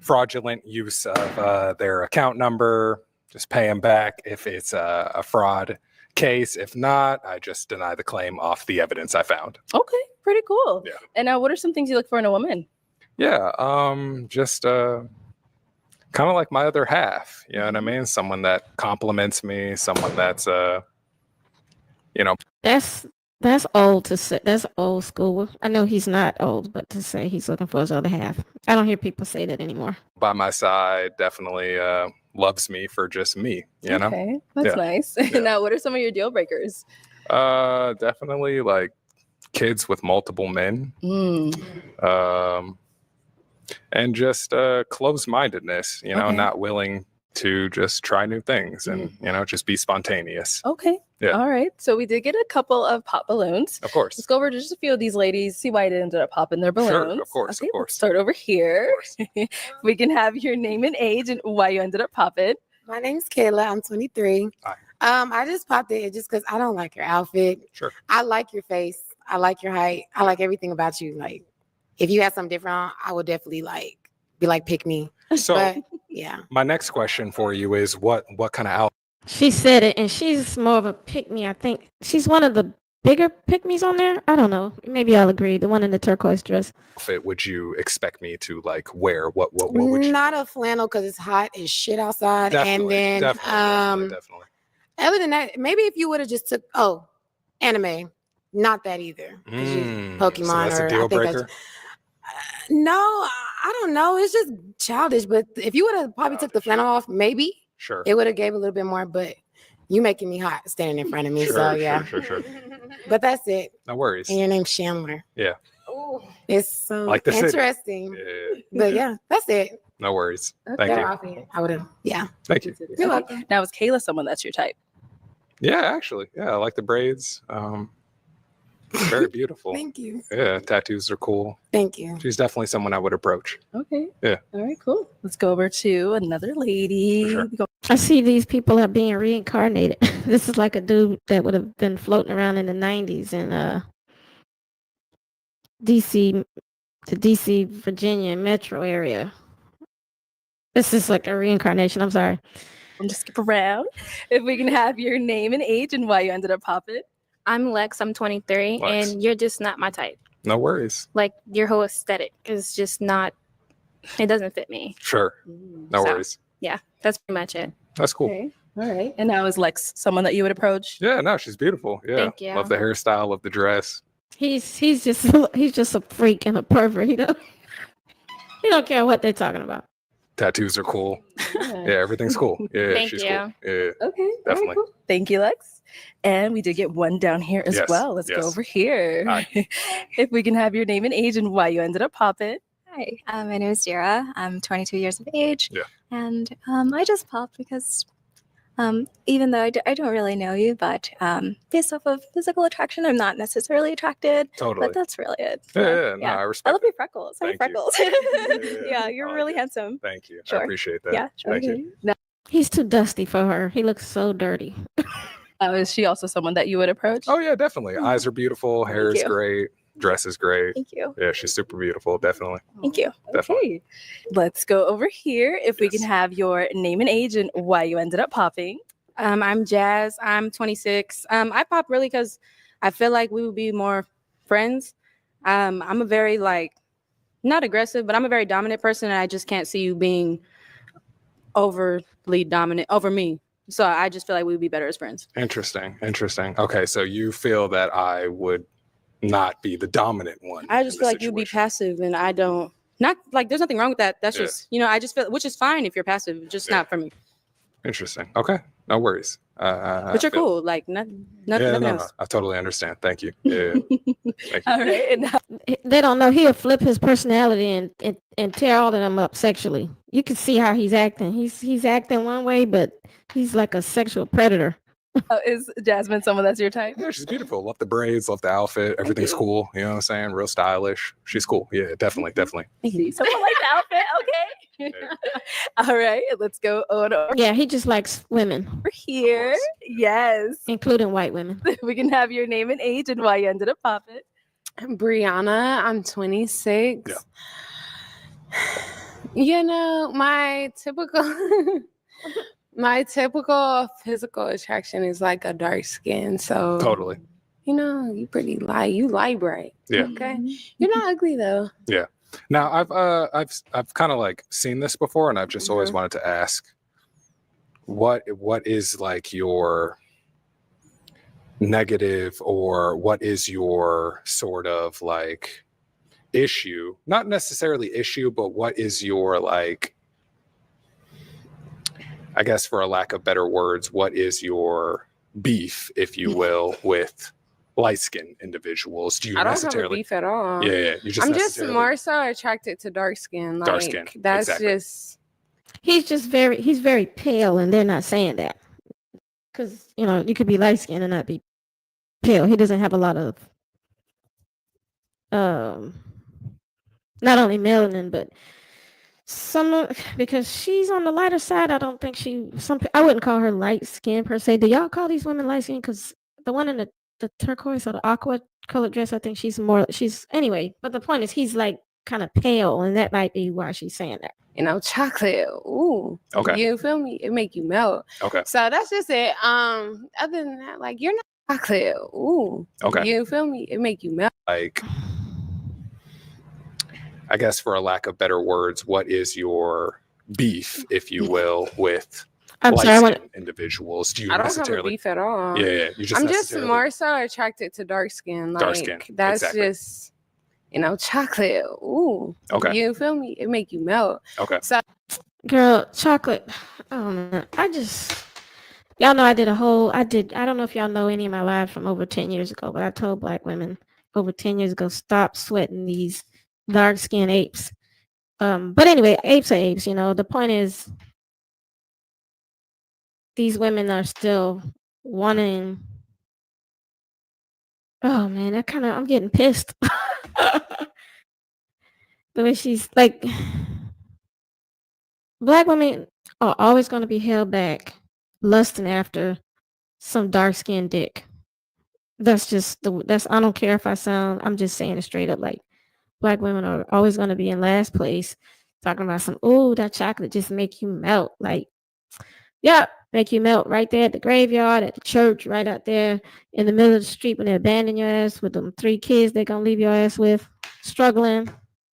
fraudulent use of their account number, just pay them back if it's a fraud case. If not, I just deny the claim off the evidence I found. Okay, pretty cool. Yeah. And what are some things you look for in a woman? Yeah, just kind of like my other half. You know what I mean? Someone that compliments me, someone that's That's old to say. That's old school. I know he's not old, but to say he's looking for his other half, I don't hear people say that anymore. by my side, definitely loves me for just me. You know? Okay, that's Yeah. nice. Yeah. Now, what are some of your deal breakers? Definitely like kids with multiple men. And just close-mindedness, Okay. not willing to just try new things and, just be spontaneous. Okay. Yeah. All right. So we did get a couple of pop balloons. Of course. Let's go over to just a few of these ladies, see why they ended up popping their balloons. Sure, of course, Okay, of course. let's start over here. We can have your name and age and why you ended up popping. My name's Kayla. I'm 23. Hi. I just popped it just because I don't like your outfit. Sure. I like your face. I like your height. I like everything about you. Like, if you had something different on, I would definitely be like, pick me. So But yeah. my next question for you is what kind of She said it, and she's more of a pick-me. I think she's one of the bigger pick-me's on there. I don't know. Maybe I'll agree. The one in the turquoise dress. outfit would you expect me to like wear? What would you? Not a flannel because it's hot as shit outside. Definitely, and then definitely. other than that, maybe if you would have just took anime, not that either. 'Cause you Pokemon so that's or a deal I think that's- breaker. No, I don't know. It's just childish. But if you would have probably took the flannel off, maybe Sure. it would have gave a little bit more. But you making me hot standing in front of me. So yeah. Sure. But that's it. No worries. And your name's Chandler. Yeah. It's so Like the city. interesting. Yeah. But yeah, that's it. No worries. Thank Better you. off it. I would have. Yeah. Thank you. You're welcome. Now, is Kayla someone that's your type? Yeah, actually. Yeah, I like the braids. Very beautiful. Thank you. Yeah, tattoos are cool. Thank you. She's definitely someone I would approach. Okay. Yeah. All right, cool. Let's go over to another lady. Sure. I see these people are being reincarnated. This is like a dude that would have been floating around in the 90s in DC, the DC, Virginia metro area. This is like a reincarnation. I'm sorry. I'm just skip around. If we can have your name and age and why you ended up popping. I'm Lex. I'm 23, Lex. and you're just not my type. No worries. Like your whole aesthetic is just not. It doesn't fit me. Sure. No So, worries. Yeah, that's pretty much it. That's cool. Okay. All right. And now is Lex someone that you would approach? Yeah, no, she's beautiful. Yeah. Thank you. Love the hairstyle, love the dress. He's just a freak and a pervert. He don't care what they're talking about. Tattoos are cool. Yeah, everything's cool. Yeah, Thank she's you. cool. Yeah. Okay. all right, Definitely. cool. Thank you, Lex. And we did get one down here as Yes, well. Let's yes. go over here. Hi. If we can have your name and age and why you ended up popping. Hi, my name is Jira. I'm 22 years of age. Yeah. And I just popped because even though I don't really know you, but based off of physical attraction, I'm not necessarily attracted. Totally. But that's really it. Yeah, no, I respect I love it. your freckles. Hi, Thank you. freckles. Yeah, Yeah, you're I like really it. handsome. Thank you. I Sure. appreciate that. Yeah, sure. Thank you. Now, He's too dusty for her. He looks so dirty. is she also someone that you would approach? Oh yeah, definitely. Eyes are beautiful, hair is you. great, dress is great. Thank you. Yeah, she's super beautiful, definitely. Thank you. Definitely. Okay. Let's go over here. If we can Yes. have your name and age and why you ended up popping. I'm Jazz. I'm 26. I pop really because I feel like we would be more friends. I'm a very not aggressive, but I'm a very dominant person, and I just can't see you being overly dominant over me. So I just feel like we would be better as friends. Interesting. Okay, so you feel that I would not be the dominant one. I in just the feel like you'd be situation. passive, and I don't. Not like there's nothing wrong with that. That's Yeah. just I just feel, which is fine if you're passive, just not for me. Interesting. Okay, no worries. But you're cool. Like nothing else. I totally understand. Thank you. Yeah. Thank you. All right. And now, They don't know he'll flip his personality and tear all of them up sexually. You can see how he's acting. He's acting one way, but he's like a sexual predator. is Jasmine someone that's your type? Yeah, she's beautiful. Love the braids, love the outfit. Everything's cool. You know what I'm saying? Real stylish. She's cool. Yeah, definitely. Someone like the outfit. Okay. All right. Let's go on over Yeah, he just likes women, here. Yes. including white women. We can have your name and age and why you ended up popping. I'm Brianna. I'm 26. You know, my typical physical attraction is like a dark skin. So Totally. you know, you pretty light. You light bright. Yeah. Okay. You're not ugly though. Yeah. Now I've kind of like seen this before, and I've just always wanted to ask, what is like your negative, or what is your sort of like issue? Not necessarily issue, but what is your like, I guess for a lack of better words, what is your beef, if you will, with light-skinned individuals? Do you I don't have a necessarily beef at all. Yeah, you just I'm just necessarily- more so attracted to dark skin. Like Dark skin, that's exactly. just He's very pale, and they're not saying that because you could be light skinned and not be pale. He doesn't have a lot of not only melanin but some, because she's on the lighter side. I don't think I wouldn't call her light skinned per se. Do y'all call these women light skinned? Because the one in the turquoise or the aqua colored dress, I think she's anyway. But the point is, he's like kind of pale, and that might be why she's saying that. chocolate. Ooh. Okay. You feel me? It make you melt. Okay. So that's just it. Other than that, like you're not chocolate. Ooh. Okay. You feel me? It make you melt. Like, I guess for a lack of better words, what is your beef, if you will, with I'm sorry, I light-skinned individuals? Do you I don't have a necessarily? beef at all. Yeah, you just I'm just necessarily- more so attracted to dark skin. Like Dark skin, that's exactly. just chocolate. Ooh. Okay. You feel me? It make you melt. Okay. So Girl, chocolate. Oh man, y'all know I don't know if y'all know any of my lives from over 10 years ago, but I told black women over 10 years ago, stop sweating these dark skinned apes. But anyway, apes are apes, the point is these women are still wanting. Oh man, I'm getting pissed. The way she's like, black women are always going to be held back lusting after some dark skinned dick. That's just I don't care if I'm just saying it straight up. Like, black women are always going to be in last place talking about some, ooh, that chocolate just make you melt. Like, yeah, make you melt right there at the graveyard, at the church, right out there in the middle of the street when they abandon your ass with them 3 kids they're gonna leave your ass with, struggling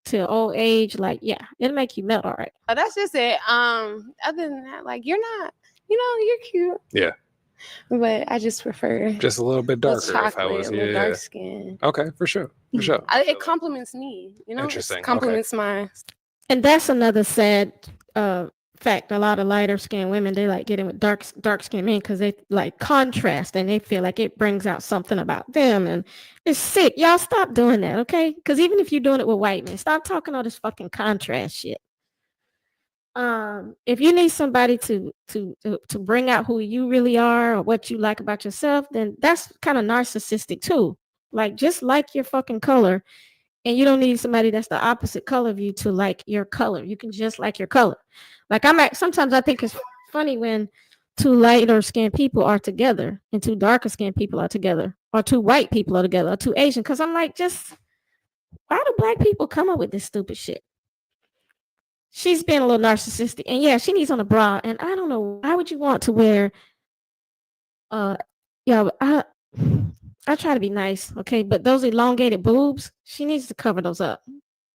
to old age. Like, yeah, it'll make you melt all right. That's just it. Other than that, like you're not, you're cute. Yeah. But I just prefer Just a little bit the darker. If I chocolate, was, a little yeah. dark skin. Okay, for sure. For sure. It compliments me, Interesting. It compliments my. And that's another sad fact. A lot of lighter skinned women, they like getting with dark skinned men because they like contrast and they feel like it brings out something about them, and it's sick. Y'all stop doing that, okay? Because even if you're doing it with white men, stop talking all this fucking contrast shit. If you need somebody to bring out who you really are or what you like about yourself, then that's kind of narcissistic too. Like, just like your fucking color. And you don't need somebody that's the opposite color of you to like your color. You can just like your color. Like, sometimes I think it's funny when 2 lighter skinned people are together and 2 darker skinned people are together, or 2 white people are together, or 2 Asian. Because I'm like, why do black people come up with this stupid shit? She's being a little narcissistic. And yeah, she needs on a bra. And I don't know, why would you want to wear I try to be nice, okay, but those elongated boobs, she needs to cover those up.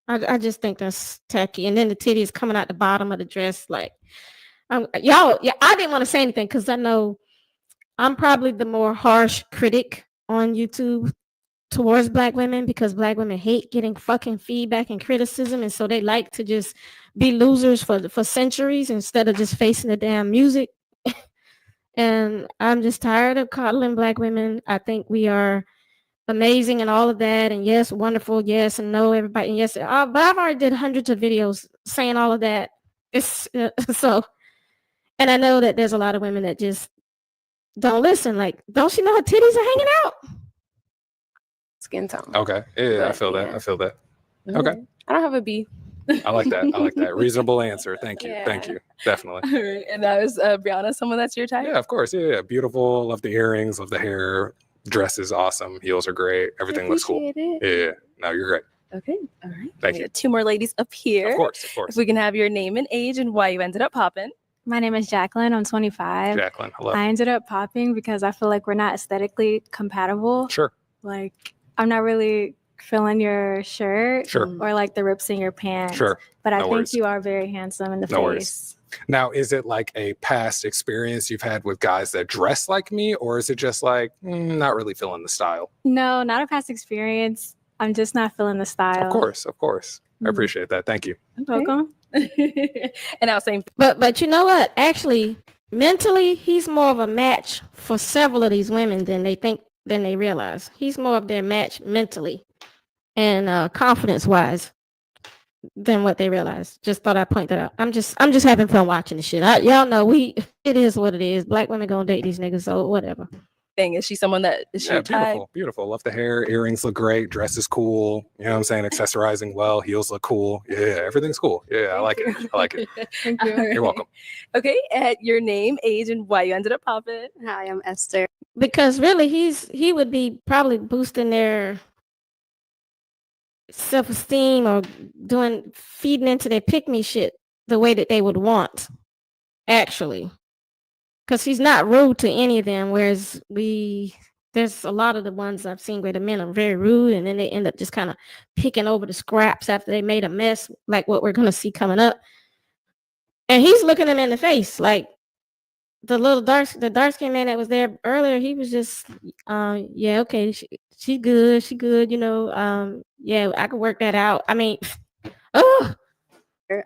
I just think that's tacky. And then the titties coming out the bottom of the dress, like, I didn't want to say anything because I know I'm probably the more harsh critic on YouTube towards black women, because black women hate getting fucking feedback and criticism, and so they like to just be losers for centuries instead of just facing the damn music. And I'm just tired of coddling black women. I think we are amazing and all of that. And yes, wonderful. Yes, and no, everybody. And yes, but I've already did hundreds of videos saying all of that. It's so, and I know that there's a lot of women that just don't listen. Like, don't she know her titties are hanging out? Skin tone. Okay. Yeah, I But, feel that. yeah. I feel that. Okay. I don't have a B. I like that. I like that. Reasonable answer. Thank you. Thank you. Definitely. All right. And that was Brianna, someone that's your type? Yeah, of course. Yeah. Beautiful. Love the earrings. Love the hair. Dress is awesome. Heels are great. Everything looks cool. appreciate it. Yeah. No, you're great. Okay. All right. Thank We you. got 2 more ladies up here. Of course. Of course. If we can have your name and age and why you ended up popping. My name is Jacqueline. I'm 25. Jacqueline, hello. I ended up popping because I feel like we're not aesthetically compatible. Sure. Like, I'm not really feeling your shirt Sure. or like the rips in your pants. Sure. But I No think worries. you are very handsome in the No face. worries. Now, is it like a past experience you've had with guys that dress like me, or is it just like not really feeling the style? No, not a past experience. I'm just not feeling the style. Of course, of course. I appreciate that. Thank you. Welcome. And now same. But you know what? Actually, mentally, he's more of a match for several of these women than they realize. He's more of their match mentally and confidence-wise than what they realize. Just thought I'd point that out. I'm just having fun watching the shit. Y'all know it is what it is. Black women gonna date these niggas, so whatever. Thing is she someone that is Yeah, your type? beautiful, beautiful. Love the hair. Earrings look great. Dress is cool. You know what I'm saying? Accessorizing well. Heels look cool. Yeah, everything's cool. Yeah, I like it. I like it. Thank you. You're welcome. Okay, at your name, age, and why you ended up popping. Hi, I'm Esther. Because really, he would be probably boosting their self-esteem or feeding into their pick-me shit the way that they would want, actually. Because he's not rude to any of them, whereas there's a lot of the ones I've seen where the men are very rude, and then they end up just kind of picking over the scraps after they made a mess, like what we're going to see coming up. And he's looking them in the face, like the dark-skinned man that was there earlier. He was just, yeah, okay, she good, you know, yeah, I can work that out. I mean, oh.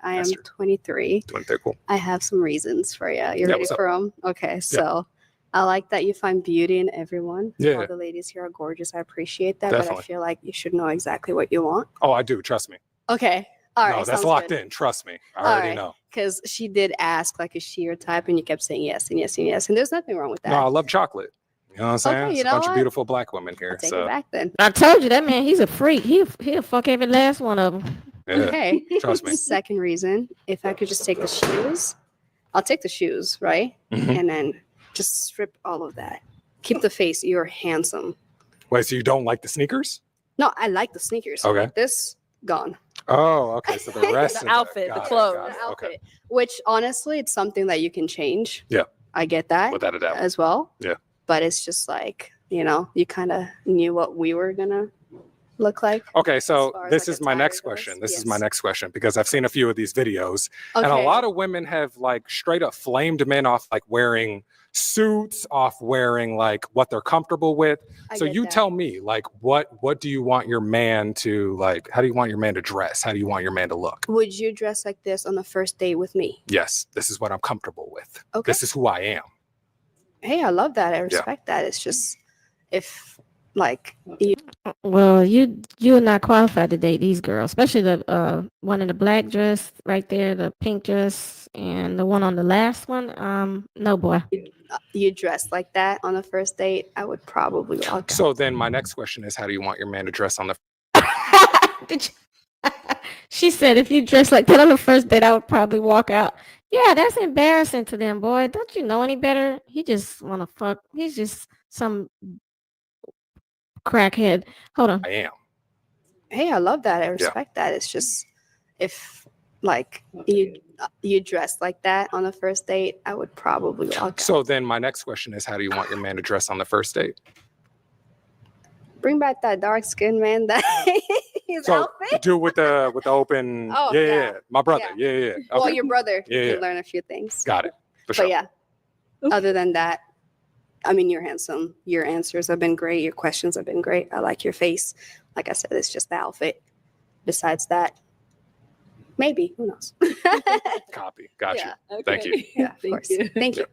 I am 23. 23, cool. I have some reasons for you. You Yeah, ready what's up? for them? Okay, so I like that you find beauty in everyone. Yeah. All the ladies here are gorgeous. I appreciate that, but I Definitely. feel like you should know exactly what you want. Oh, I do. Trust me. Okay. All right. No, that's sounds locked good. in. Trust me. I already know. Because she did ask, like, is she your type? And you kept saying yes and yes and yes. And there's nothing wrong with that. No, I love chocolate. You know what I'm saying? Okay, It's you a know bunch of what? beautiful black women here. Take So it back then. I told you that man, he's a freak. He'll fuck every last one of them. yeah. Okay. Trust me. Second reason, if I could just take the shoes, I'll take the shoes, right? Mhm. And then just strip all of that. Keep the face. You're handsome. Wait, so you don't like the sneakers? No, I like the sneakers. Okay. This, gone. Oh, okay. So the rest The of outfit, the got it, clothes. got it. The Okay. outfit, which honestly, it's something that you can change. Yeah. I get that Without a doubt. as well. Yeah. But it's just like, you kind of knew what we were gonna look like. Okay, as so far as, this like, is my attire next goes. question. This is Yes. my next question because I've seen a few of these videos, and a Okay. lot of women have like straight up flamed men off like wearing suits, off wearing like what they're comfortable with. I So get you that. tell me, like, what do you want your man to like? How do you want your man to dress? How do you want your man to look? Would you dress like this on the first date with me? Yes, this is what I'm comfortable with. Okay. This is who I am. Hey, I love that. I respect that. It's just if like Well, you're not qualified to date these girls, especially the one in the black dress right there, the pink dress, and the one on the last one. No, boy. you dress like that on the first date, I would probably walk out. So then my next question is, how do you want your man to dress on the? She said, if you dress like that on the first date, I would probably walk out. Yeah, that's embarrassing to them, boy. Don't you know any better? He just want to fuck. He's just some crackhead. Hold on. I am. Hey, I love that. I respect that. It's just if like you dress like that on the first date, I would probably walk out. So then my next question is, how do you want your man to dress on the first date? Bring back that dark skinned man that his So outfit. do with the open. Oh, yeah, yeah. yeah. My brother. Yeah, yeah. Okay. Well, your brother Yeah, can learn a few things. Got it. For sure. But yeah, other than that, I mean, you're handsome. Your answers have been great. Your questions have been great. I like your face. Like I said, it's just the outfit. Besides that, maybe, who knows? Copy. Got Yeah. you. Thank you. Yeah, of course. Thank you.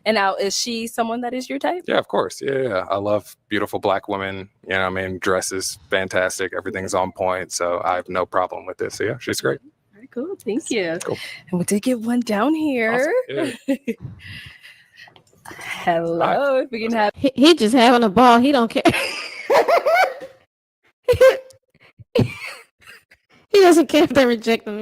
And now, is she someone that is your type? Yeah, of course. Yeah, yeah. I love beautiful black women. You know, what I mean, dresses fantastic. Everything's on point. So I have no problem with this. So yeah, she's great. Very cool. Thank you. Cool. And we did get one down here. Awesome. Yeah. Hello. If we can have. He just having a ball. He don't care. He doesn't care if they reject him.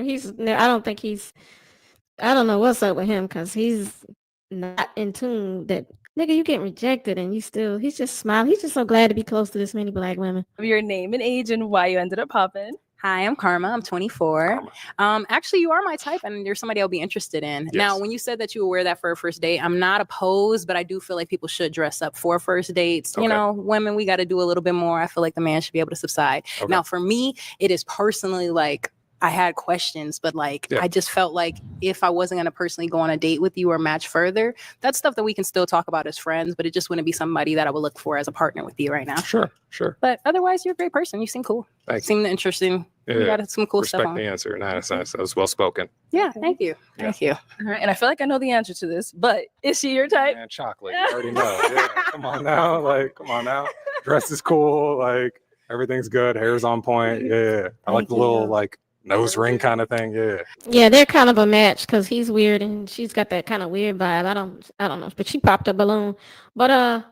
I don't know what's up with him because he's not in tune that nigga, you getting rejected and he's just smiling. He's just so glad to be close to this many black women. Your name and age and why you ended up popping. Hi, I'm Karma. I'm 24. Actually, you are my type, and you're somebody I'll be interested in. Yes. Now, when you said that you would wear that for a first date, I'm not opposed, but I do feel like people should dress up for first dates. Okay. You know, women, we got to do a little bit more. I feel like the man should be able to subside. Okay. Now, for me, it is personally like I had questions, but like Yeah. I just felt like if I wasn't going to personally go on a date with you or match further, that's stuff that we can still talk about as friends, but it just wouldn't be somebody that I would look for as a partner with you right now. Sure, sure. But otherwise, you're a great person. You seem cool. Thanks. Seem interesting. Yeah. You got some cool Respect stuff on. the answer. Nice. That was well spoken. Yeah, thank you. Yeah. Thank you. All right. And I feel like I know the answer to this, but is she your type? Man, chocolate. You already know. Yeah. Come on now. Like, come on now. Dress is cool. Like, everything's good. Hair's on point. Yeah. I like the little like nose ring kind of thing. Yeah. Yeah, they're kind of a match because he's weird and she's got that kind of weird vibe. I don't know, but she popped a balloon. But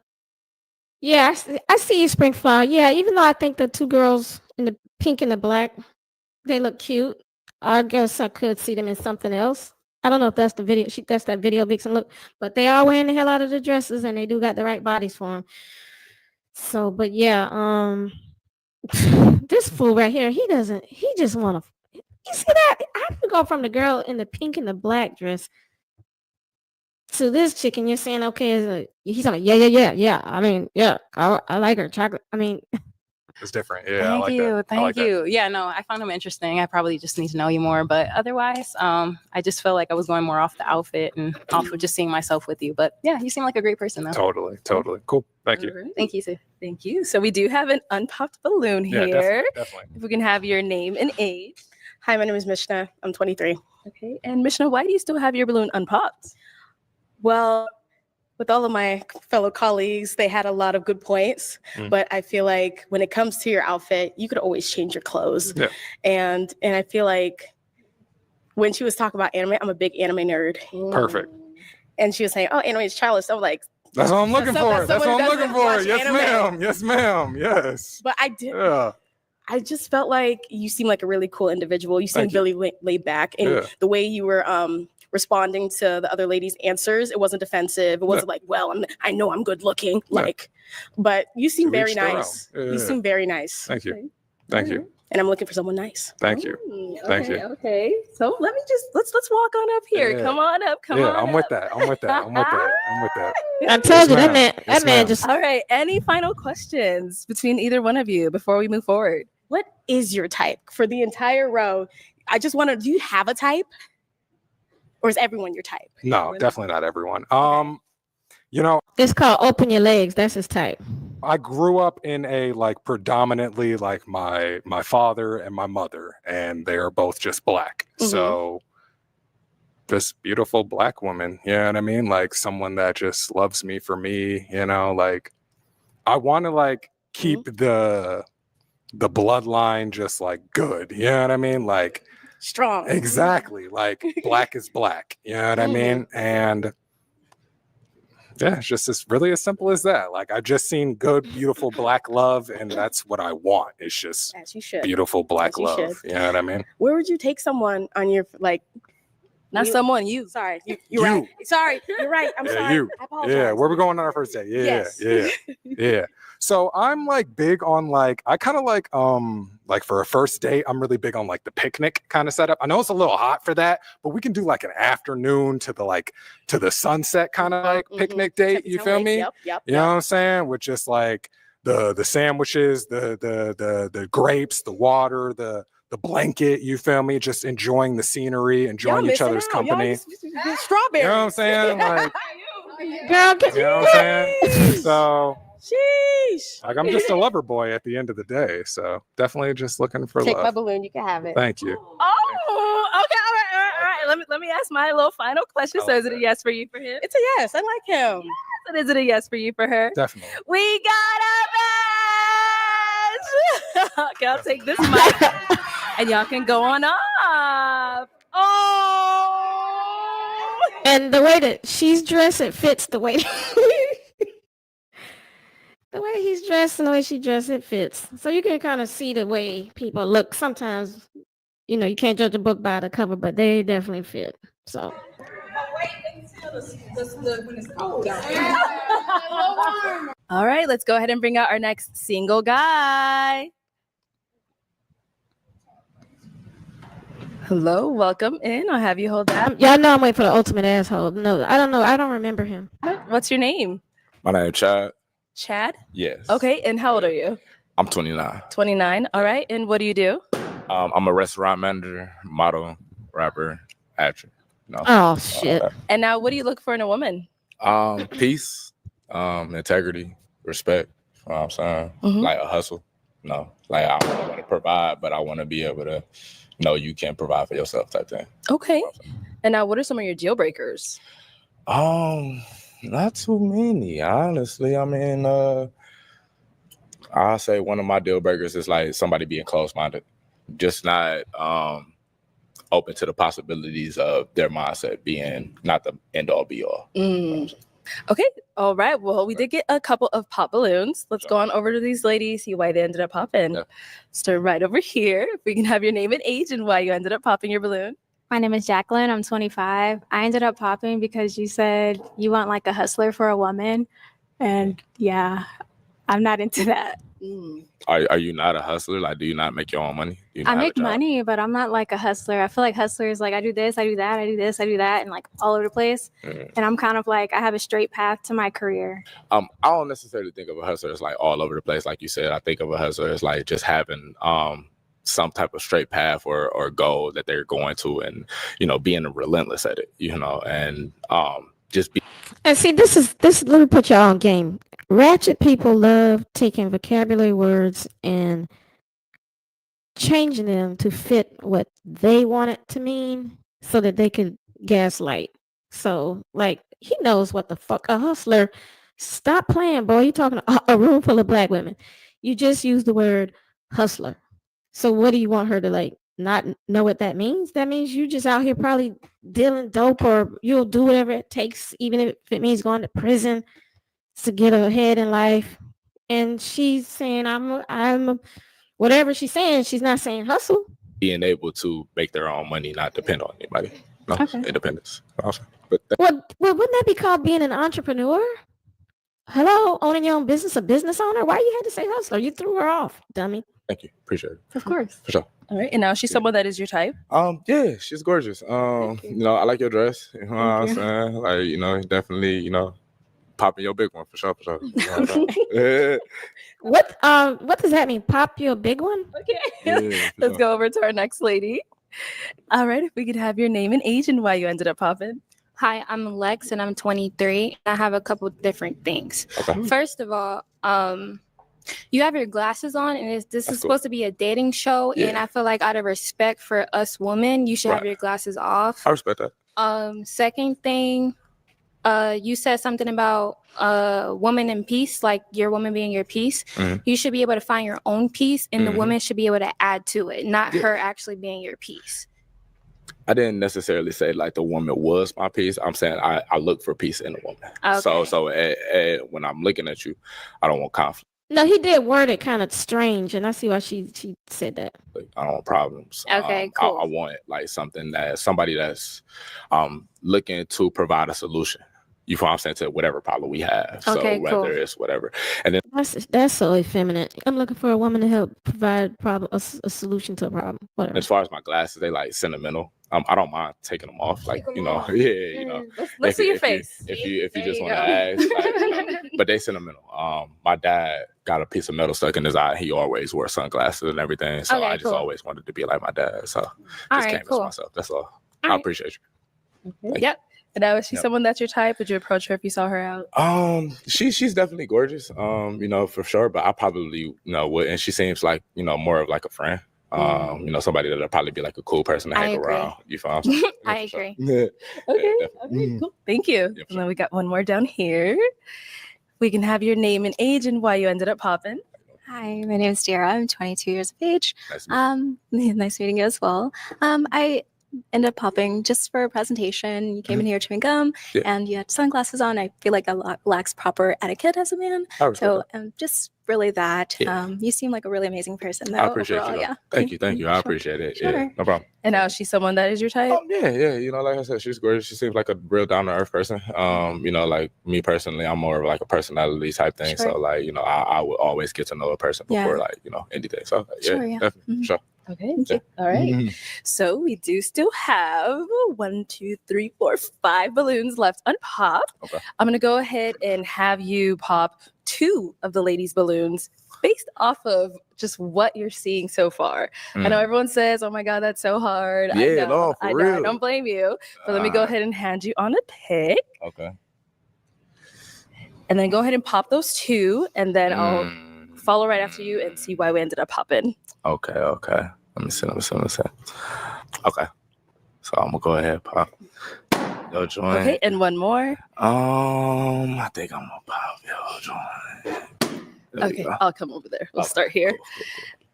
yeah, I see you, Spring Flower. Yeah, even though I think the two girls in the pink and the black, they look cute. I guess I could see them in something else. I don't know if that's the video. That's that video Vixen look, but they are wearing the hell out of the dresses and they do got the right bodies for them. So, but yeah, this fool right here, he just want to. You see that? How do you go from the girl in the pink and the black dress to this chick and you're saying, okay, he's like, yeah. I mean, yeah, I like her chocolate. I mean, It's different. Yeah. I Thank like you. that. I Thank like that. you. Yeah, no, I found him interesting. I probably just need to know you more. But otherwise, I just felt like I was going more off the outfit and off of just seeing myself with you. But yeah, you seem like a great person though. Totally. Cool. Thank you. All right. Thank you, Sue. Thank you. So we do have an unpopped balloon Yeah, here. definitely. If we can have your name and age. Hi, my name is Mishna. I'm 23. Okay. And Mishna, why do you still have your balloon unpopped? Well, with all of my fellow colleagues, they had a lot of good points, but I feel like when it comes to your outfit, you could always change your clothes. Yeah. And I feel like when she was talking about anime, I'm a big anime nerd. Perfect. And she was saying, "Oh, anime is childish." I'm like, That's what I'm looking for. That's what I'm looking for. watch Yes, anime. ma'am. Yes, ma'am. Yes. but I did. Yeah. I just felt like you seem like a really cool individual. You seem Thank you. really laid back, and Yeah. the way you were responding to the other lady's answers, it wasn't defensive. It wasn't like, "Well, I know I'm good looking," like. But you seem To very each their own. nice. Yeah. You seem very nice. Thank you. Thank you. And I'm looking for someone nice. Thank you. Thank you. Okay. So let's walk on up here. Yeah. Come on up. Come Yeah, on. I'm with that. I'm with that. I'm with that. I'm with that. I told you that ma'am. man just. All right. Any final questions between either one of you before we move forward? What is your type for the entire row? I just want to. Do you have a type, or is everyone your type? No, definitely not everyone. You know, It's called open your legs. That's his type. I grew up in a like predominantly like my father and my mother, and they are both just black. So this beautiful black woman, you know what I mean? Like someone that just loves me for me, you know, like I want to like keep the bloodline just like good, you know what I mean? Like Strong. exactly. Like black is black, you know what I mean? And yeah, it's just as really as simple as that. Like I've just seen good, beautiful black love, and that's what I want. It's just As you should. beautiful black As you love. should. You know what I mean? Where would you take someone on your like? Not someone. You. Sorry, you're right. Sorry, you're right. I'm Yeah, sorry. you. I apologize. Yeah, where we going on our first date? Yeah, Yes. yeah. So I'm like big on like I kind of like for a first date, I'm really big on like the picnic kind of setup. I know it's a little hot for that, but we can do like an afternoon to the sunset kind of like picnic date. You feel me? Yep. You know what I'm saying? With just like the sandwiches, the grapes, the water, the blanket, you feel me? Just enjoying the scenery, enjoying each other's company. Strawberries. You know what I'm saying? Like, Girl, you know what I'm saying? So sheesh. like I'm just a lover boy at the end of the day. So definitely just looking for Take love. my balloon. You can have it. Thank you. Oh, okay. All right. Let me ask my little final question. So is it a yes for you for him? It's a yes. I like him. Yes. And is it a yes for you for her? Definitely. We got a match. Okay, I'll take this mic and y'all can go on up. Oh. And the way that she's dressed, it fits the way the way he's dressed and the way she dressed, it fits. So you can kind of see the way people look. Sometimes, you know, you can't judge a book by the cover, but they definitely fit. So. All right, let's go ahead and bring out our next single guy. Hello, welcome in. I'll have you hold that. Y'all know I'm waiting for the ultimate asshole. No, I don't know. I don't remember him. What's your name? My name is Chad. Chad? Yes. Okay, and how old are you? I'm 29. 29. All right, and what do you do? I'm a restaurant manager, model, rapper, actor. No. Oh shit. And now what do you look for in a woman? Peace, integrity, respect. You know what I'm saying? Like a hustle. No. Like I want to provide, but I want to be able to know you can provide for yourself type thing. Okay. And now what are some of your deal breakers? Not too many, honestly. I mean, I'll say one of my deal breakers is like somebody being close-minded, just not open to the possibilities of their mindset being not the end-all be-all. Okay. All right. Well, we did get a couple of pop balloons. Let's go on over to these ladies, see why they ended up popping. Start right over here. If we can have your name and age and why you ended up popping your balloon. My name is Jacqueline. I'm 25. I ended up popping because you said you want like a hustler for a woman. And yeah, I'm not into that. Are you not a hustler? Like, do you not make your own money? Do you not I have a make job? money, but I'm not like a hustler. I feel like hustlers, like I do this, I do that, I do this, I do that, and like all over the place. And I'm kind of like, I have a straight path to my career. I don't necessarily think of a hustler as like all over the place. Like you said, I think of a hustler as like just having some type of straight path or goal that they're going to, and you know, being relentless at it, you know, and just be. And see, this let me put y'all on game. Ratchet people love taking vocabulary words and changing them to fit what they want it to mean so that they could gaslight. So, like, he knows what the fuck a hustler. Stop playing, boy. You're talking to a room full of black women. You just used the word hustler. So what do you want her to, like, not know what that means? That means you just out here probably dealing dope, or you'll do whatever it takes, even if it means going to prison to get ahead in life. And she's saying I'm whatever she's saying. She's not saying hustle. Being able to make their own money, not depend on anybody. No, independence. Awesome. But Well, wouldn't that be called being an entrepreneur? Hello, owning your own business, a business owner? Why you had to say hustler? You threw her off, dummy. Thank you. Appreciate it. Of course. For sure. All right. And now she's someone that is your type. Yeah, she's gorgeous. You know, I like your dress. You know what I'm Thank you. saying? Like, you know, definitely, you know, popping your big one for sure, for sure. What does that mean? Pop your big one? Okay. Let's go over to our next lady. All right. If we could have your name and age and why you ended up popping. Hi, I'm Lex and I'm 23. I have a couple different things. Okay. First of all, you have your glasses on, and this is supposed to be a dating show. Yeah. And I feel like out of respect for us women, you should have Right. your glasses off. I respect that. Second thing, you said something about woman in peace, like your woman being your piece. Mhm. You should be able to find your own piece, and the Mhm. woman should be able to add to it, not Yeah. her actually being your piece. I didn't necessarily say like the woman was my piece. I'm saying I look for peace in a woman. So when I'm looking at you, I don't want conflict. No, he did word it kind of strange, and I see why she said that. I don't want problems. Okay, cool. I want like somebody that's looking to provide a solution. You know what I'm saying, to whatever problem we have. Okay, so whether cool. it's whatever. And then That's so effeminate. I'm looking for a woman to help provide a solution to a problem. Whatever. as far as my glasses, they like sentimental. I don't mind taking them off. Like, you know, yeah, you know. Let's see your face. If you just you want to go. ask, like, you know, but they sentimental. My dad got a piece of metal stuck in his eye. He always wore sunglasses and everything. So Okay, I just cool. always wanted to be like my dad. So All just right, can't cool. miss myself. That's all. All I right. appreciate you. Yep. And now is she Yep. someone that's your type? Would you approach her if you saw her out? She's definitely gorgeous. You know, for sure. But I probably, you know, would. And she seems like, you know, more of like a friend. You know, somebody that'll probably be like a cool person to I hang agree. around. You feel what I'm saying? I agree. Yeah. Okay. Yeah, Okay, cool. Thank you. And then we got one more down here. We can have your name and age and why you ended up popping. Hi, my name is Dara. I'm 22 years of age. Nice to Nice meeting you as well. I ended up popping just for a presentation. You came in here chewing gum, Yeah. and you had sunglasses on. I feel like I lacks proper etiquette as a man. I respect So just really that. Yeah. You seem like a really amazing person, though. I appreciate overall, you. Yeah. Thank you. I appreciate it. Yeah, Sure. no problem. And now is she someone that is your type? Yeah. You know, like I said, she's gorgeous. She seems like a real down to earth person. You know, like me personally, I'm more of like a personality type thing. Sure. So like, you know, I would always get to know a person Yeah. before like, you know, anything. So Sure, yeah. definitely. Mhm. Sure. Okay. All right. So we do still have 1, 2, 3, 4, 5 balloons left unpopped. Okay. I'm going to go ahead and have you pop 2 of the ladies' balloons based off of just what you're seeing so far. I know everyone says, oh my God, that's so hard. I Yeah, know, no, for I know. I real. don't blame you. But let me go ahead and hand you on a pick. Okay. And then go ahead and pop those 2. And then I'll follow right after you and see why we ended up popping. Okay. Let me see. Okay. So I'm gonna go ahead, pop. Yo, joint. Okay. And one more. I think I'm gonna pop yo joint. There we Okay. go. I'll come over there. We'll start here.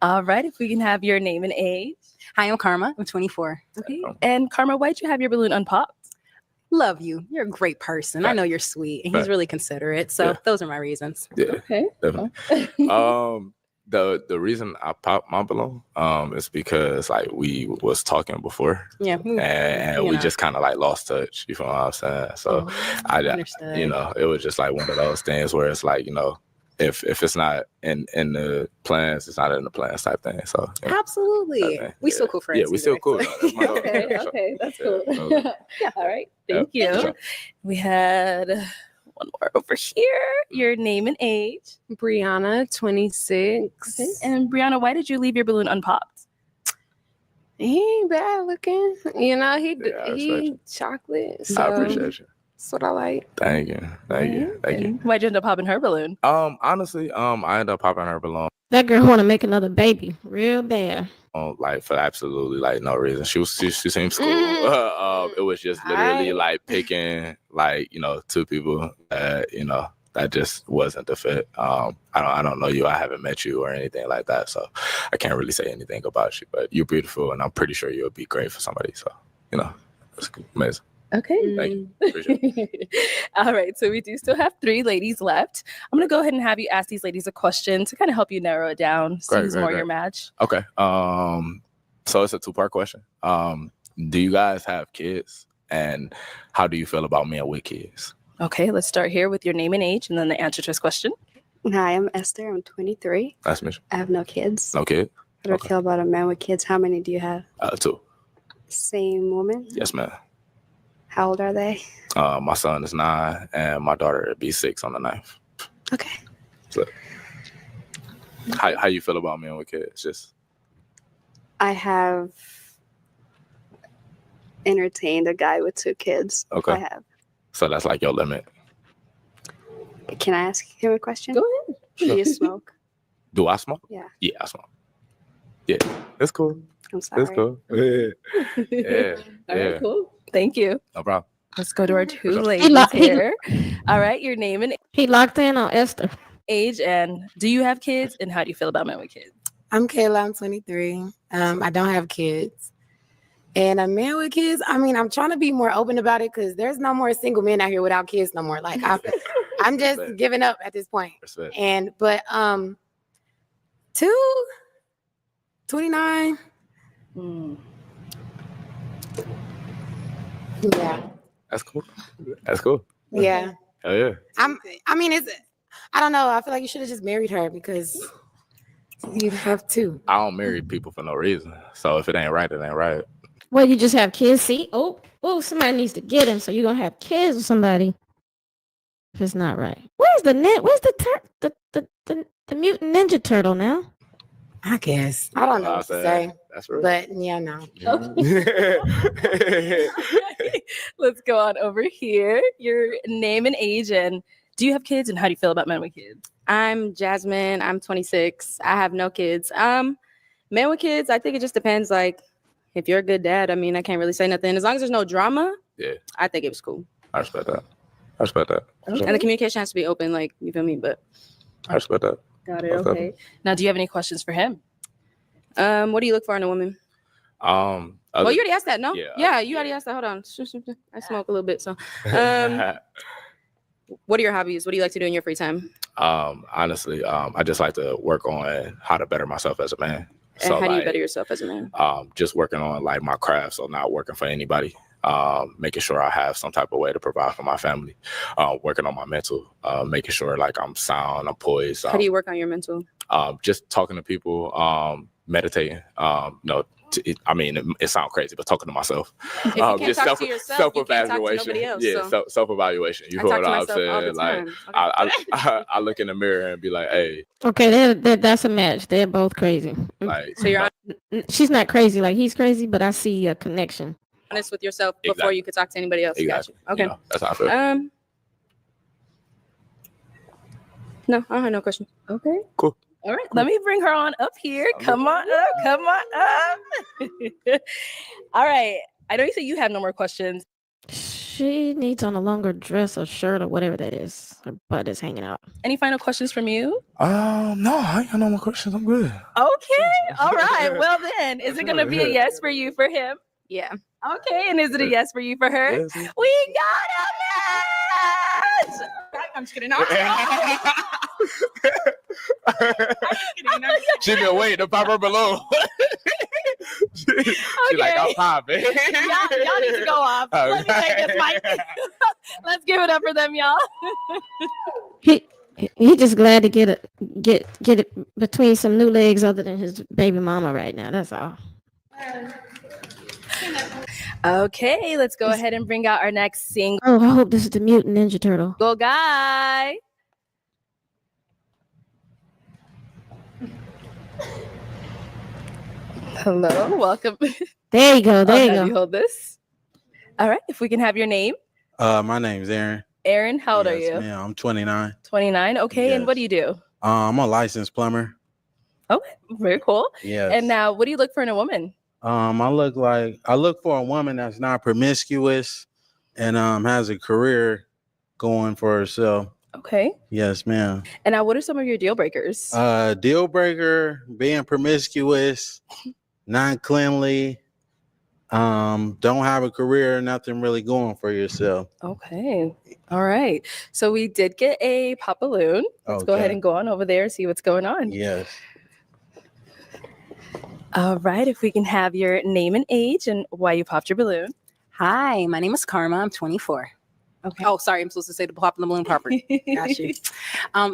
All right. If we can have your name and age. Hi, I'm Karma. I'm 24. Okay. And Karma, why'd you have your balloon unpopped? Love you. You're a great person. I know you're sweet, and he's Fact. really considerate. So Yeah. those are my reasons. Yeah. Okay. Definitely. The reason I popped my balloon is because like we was talking before. Yeah. And You we know. just kind of like lost touch. You feel what I'm saying? So Understood. you know, it was just like one of those things where it's like, you know, if it's not in the plans, it's not in the plans type thing. So yeah. Absolutely. Okay. We still cool friends. Yeah, we still either, cool. so- though. That's my dog. Okay. For sure. Okay. That's Yeah, cool. okay. Yeah. All right. Yeah, Thank you. for sure. We had one more over here. Your name and age. Brianna, 26. Okay. And Brianna, why did you leave your balloon unpopped? He ain't bad looking. You know, Yeah, I respect he chocolate. So I appreciate you. that's what I like. Thank you. Why'd you end up popping her balloon? Honestly, I ended up popping her balloon. That girl want to make another baby real bad. Like for absolutely like no reason. She seems cool. It was just literally like picking like, you know, 2 people that, you know, that just wasn't the fit. I don't know you. I haven't met you or anything like that. So I can't really say anything about you, but you're beautiful and I'm pretty sure you'll be great for somebody. So, you know, it's amazing. Okay. Thank you. Appreciate it. All right. So we do still have 3 ladies left. I'm going to go ahead and have you ask these ladies a question to kind of help you narrow it down. See who's more your match. Okay. So it's a 2-part question. Do you guys have kids? And how do you feel about men with kids? Okay. Let's start here with your name and age and then the answer to this question. Hi, I'm Esther. I'm 23. Nice to meet you. I have no kids. No kid? How do I feel about a man with kids? How many do you have? 2. Same woman? Yes, ma'am. How old are they? My son is 9, and my daughter will be 6 on the 9th. Okay. So, how you feel about men with kids? Just I have entertained a guy with 2 kids. okay. I have. So that's like your limit. Can I ask him a question? Go ahead. Do you smoke? Do I smoke? Yeah. Yeah, I smoke. Yeah, that's cool. I'm sorry. That's cool. Yeah. All right, cool. Thank you. No problem. Let's go to our 2 He ladies lo- he- here. All right, your name and He locked in on Esther. age, and do you have kids, and how do you feel about men with kids? I'm Kayla. I'm 23. I don't have kids. And a man with kids, I mean, I'm trying to be more open about it because there's no more single men out here without kids no more. Like I'm just giving up at this point. Respect. But 29. Yeah. That's cool. That's cool. Yeah. Hell yeah. I don't know. I feel like you should have just married her because you have 2. I don't marry people for no reason. So if it ain't right, it ain't right. Well, you just have kids. See, somebody needs to get him. So you're gonna have kids with somebody. If it's not right. Where's the mutant ninja turtle now? I guess. I don't know what to say. That's right. But yeah, no. Let's go on over here. Your name and age, and do you have kids, and how do you feel about men with kids? I'm Jasmine. I'm 26. I have no kids. Men with kids, I think it just depends. Like, if you're a good dad, I mean, I can't really say nothing. As long as there's no drama, Yeah. I think it was cool. I respect that. I respect that. And the communication has to be open, like, you feel me? But I respect that. Got it. Most Okay. Now, do you have any questions for him? what do you look for in a woman? Well, you already asked that, no? Yeah, You already asked that. Hold on. I smoke a little bit, so. What are your hobbies? What do you like to do in your free time? Honestly, I just like to work on how to better myself as a man. And how do you better yourself as a man? Just working on like my craft, so not working for anybody. Making sure I have some type of way to provide for my family. Working on my mental, making sure like I'm sound, I'm poised. How do you work on your mental? Just talking to people, meditating. It sounds crazy, but talking to myself. If you can't talk to yourself, you can't talk to nobody else, Yeah, so. self-evaluation. You I feel talk what to I'm myself all the saying? Like, time. I look in the mirror and be like, hey, Okay, that's a match. They're both crazy. like, So you're She's not crazy like he's crazy, but I see a connection. honest with yourself before Exactly. you could talk to anybody else. Exactly. Got you. Okay. You know, that's how I feel. No, I don't have no questions. Okay. Cool. All right, let me bring her on up here. Come on up. Come on up. All right. I know you said you have no more questions. She needs on a longer dress or shirt or whatever that is. Her butt is hanging out. Any final questions from you? No, I ain't got no more questions. I'm good. Okay. All right. Well then, is it gonna be a yes for you for him? Yeah. Okay. And is it a yes for you for her? Yes. We got a match. I'm just kidding. No. She been waiting to pop her balloon. She like, I'm popping. Y'all need to go off. Let me take this mic. Let's give it up for them, y'all. He just glad to get it between some new legs other than his baby mama right now. That's all. Okay, let's go ahead and bring out our next single. Oh, I hope this is the mutant ninja turtle. Go guy. Hello, welcome. There you go. There I'll you have go. you hold this. All right, if we can have your name. My name's Aaron. Aaron, how old are Yes, you? ma'am, I'm 29. 29. Okay, and Yes. what do you do? I'm a licensed plumber. Okay, very cool. Yes. And now, what do you look for in a woman? I look for a woman that's not promiscuous and has a career going for herself. Okay. Yes, ma'am. And now, what are some of your deal breakers? Deal breaker, being promiscuous, not cleanly, don't have a career, nothing really going for yourself. Okay. All right. So we did get a pop balloon. Let's go ahead Okay. and go on over there and see what's going on. Yes. All right. If we can have your name and age and why you popped your balloon. Hi, my name is Karma. I'm 24. Okay. Oh, sorry. I'm supposed to say the pop in the balloon property. Got you.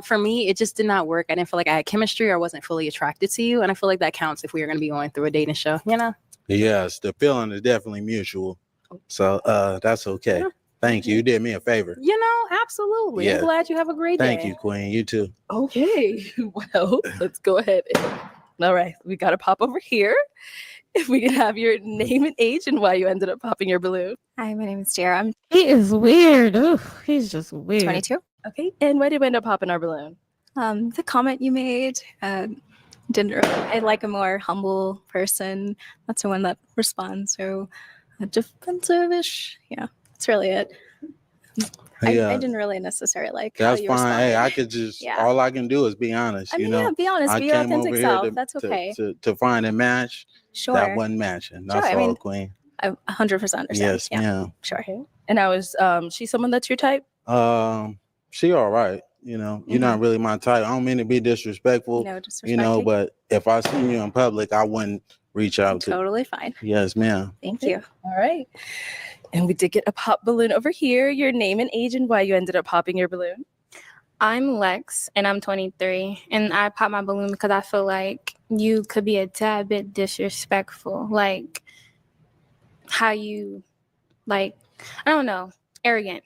For me, it just did not work. I didn't feel like I had chemistry or wasn't fully attracted to you. And I feel like that counts if we are going to be going through a dating show, you know? Yes, the feeling is definitely mutual. So that's okay. Yeah. Thank you. You did me a favor. You know, absolutely. Yeah. I'm glad you have a great day. Thank you, Queen. You too. Okay, well, let's go ahead. All right, we got to pop over here. If we can have your name and age and why you ended up popping your balloon. Hi, my name is Jara. I'm He is weird. Ooh, he's just weird. 22. Okay, and why did we end up popping our balloon? The comment you made didn't really. I like a more humble person, not someone that responds so defensive-ish. Yeah, that's really it. I didn't really necessarily like That's how you fine. responded. Hey, I could just Yeah. all I can do is be honest. I mean, you know, yeah, be honest, I be your came authentic over self. here That's okay. to find a match. Sure. That wasn't matching. That's Sure, I all, mean, Queen. I 100% understand. Yes, yeah. ma'am. Sure. And now is she someone that's your type? She all right. You know, you're not really my type. I don't mean to be disrespectful. No You know, disrespecting. but if I see you in public, I wouldn't reach out to. Totally fine. Yes, ma'am. Thank you. All right. And we did get a pop balloon over here. Your name and age and why you ended up popping your balloon. I'm Lex and I'm 23 and I popped my balloon because I feel like you could be a tad bit disrespectful. Like how you I don't know, arrogant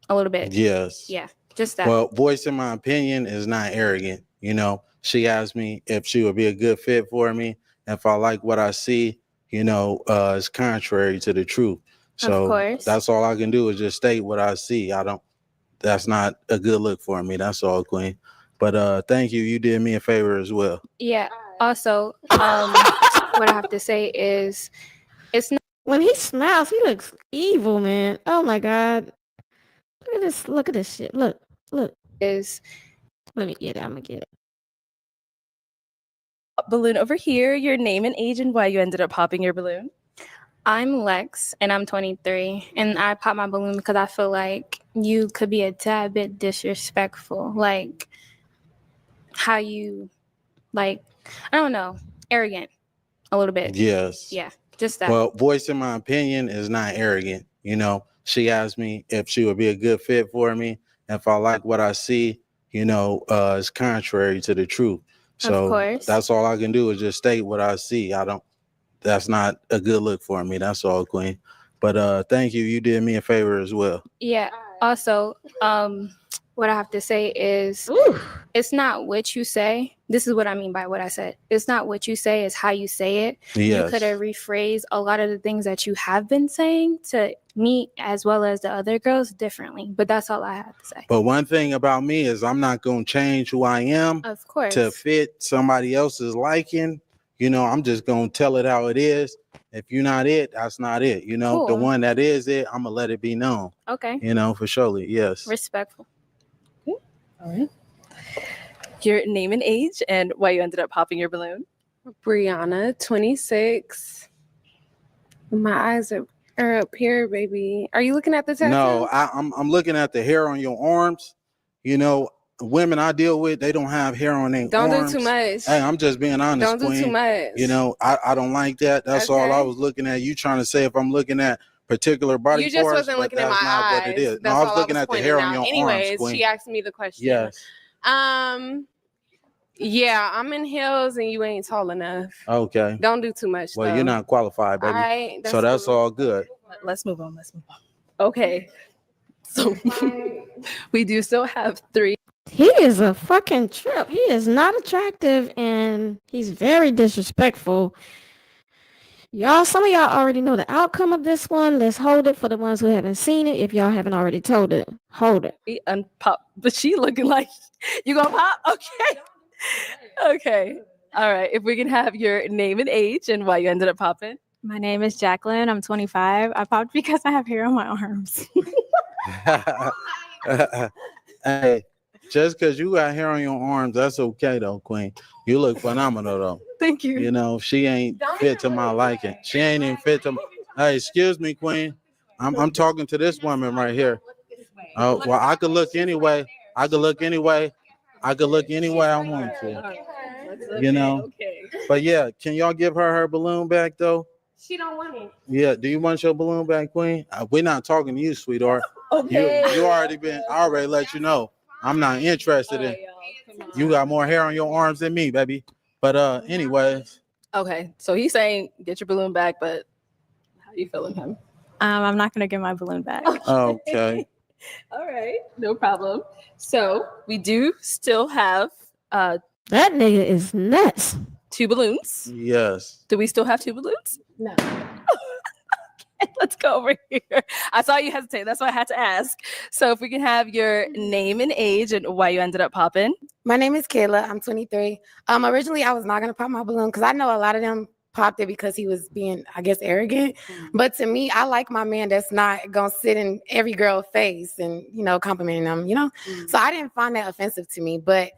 a little bit. Yes. Yeah, just that. Well, voicing my opinion is not arrogant. You know, she asked me if she would be a good fit for me. If I like what I see, you know, it's contrary to the truth. So Of course. that's all I can do is just state what I see. That's not a good look for me. That's all, Queen. But thank you. You did me a favor as well. Yeah. Also, what I have to say is it's not When he smiles, he looks evil, man. Oh my God. Look at this. Look at this shit. Look. Let me get it. I'm gonna get it. Balloon over here. Your name and age and why you ended up popping your balloon. I'm Lex and I'm 23 and I popped my balloon because I feel like you could be a tad bit disrespectful. Like how you I don't know, arrogant a little bit. Yes. Yeah, just that. Well, voicing my opinion is not arrogant. You know, she asked me if she would be a good fit for me. If I like what I see, you know, it's contrary to the truth. So Of course. that's all I can do is just state what I see. That's not a good look for me. That's all, Queen. But thank you. You did me a favor as well. Yeah. Also, what I have to say is it's not what you say. This is what I mean by what I said. It's not what you say, it's how you say it. Yes. You could have rephrased a lot of the things that you have been saying to me as well as the other girls differently. But that's all I have to say. But one thing about me is I'm not going to change who I am Of course. to fit somebody else's liking. You know, I'm just going to tell it how it is. If you're not it, that's not it. You know, the Cool. one that is it, I'm going to let it be known. Okay. You know, for surely. Yes. Respectful. All right. Your name and age and why you ended up popping your balloon. Brianna, 26. My eyes are up here, baby. Are you looking at the tattoo? No, I'm looking at the hair on your arms. You know, women I deal with, they don't have hair on their Don't arms. do too much. Hey, I'm just being honest, Don't do Queen. too much. You know, I don't like that. That's all I Okay. was looking at. You trying to say if I'm looking at particular body You just parts, wasn't but looking at that's my not eyes. what it is. That's No, I was all looking at the pointing hair on out. your Anyways, arms, Queen. she asked me the question. Yes. Yeah, I'm in heels and you ain't tall enough. Okay. Don't do too much. Well, though. you're not qualified, baby. All right, So that's all good. Let's move on. Okay. So we do still have 3. He is a fucking trip. He is not attractive and he's very disrespectful. Y'all, some of y'all already know the outcome of this one. Let's hold it for the ones who haven't seen it. If y'all haven't already told it, hold it. He unpop, but she looking like you gonna pop? Okay. Okay. All right. If we can have your name and age and why you ended up popping. My name is Jacqueline. I'm 25. I popped because I have hair on my arms. Hey, just because you got hair on your arms, that's okay though, Queen. You look phenomenal though. Thank you. You know, she ain't fit to my liking. She ain't even fit to. Hey, excuse me, Queen. I'm talking to this woman right here. Oh, well, I could look anyway. I could look anyway. I could look any way I want to. You know. But yeah, can y'all give her balloon back though? She don't want it. Yeah, do you want your balloon back, Queen? We're not talking to you, sweetheart. Okay. You already been. I already let you know. I'm not interested in. You got more hair on your arms than me, baby. But anyways. Okay, so he's saying get your balloon back, but how you feeling him? I'm not gonna get my balloon back. Okay. All right, no problem. So we do still have That nigga is nuts. 2 balloons. Yes. Do we still have 2 balloons? No. Let's go over here. I saw you hesitate. That's why I had to ask. So if we can have your name and age and why you ended up popping. My name is Kayla. I'm 23. Originally, I was not gonna pop my balloon because I know a lot of them popped it because he was being, I guess, arrogant. But to me, I like my man that's not gonna sit in every girl's face and complimenting them. So I didn't find that offensive to me. But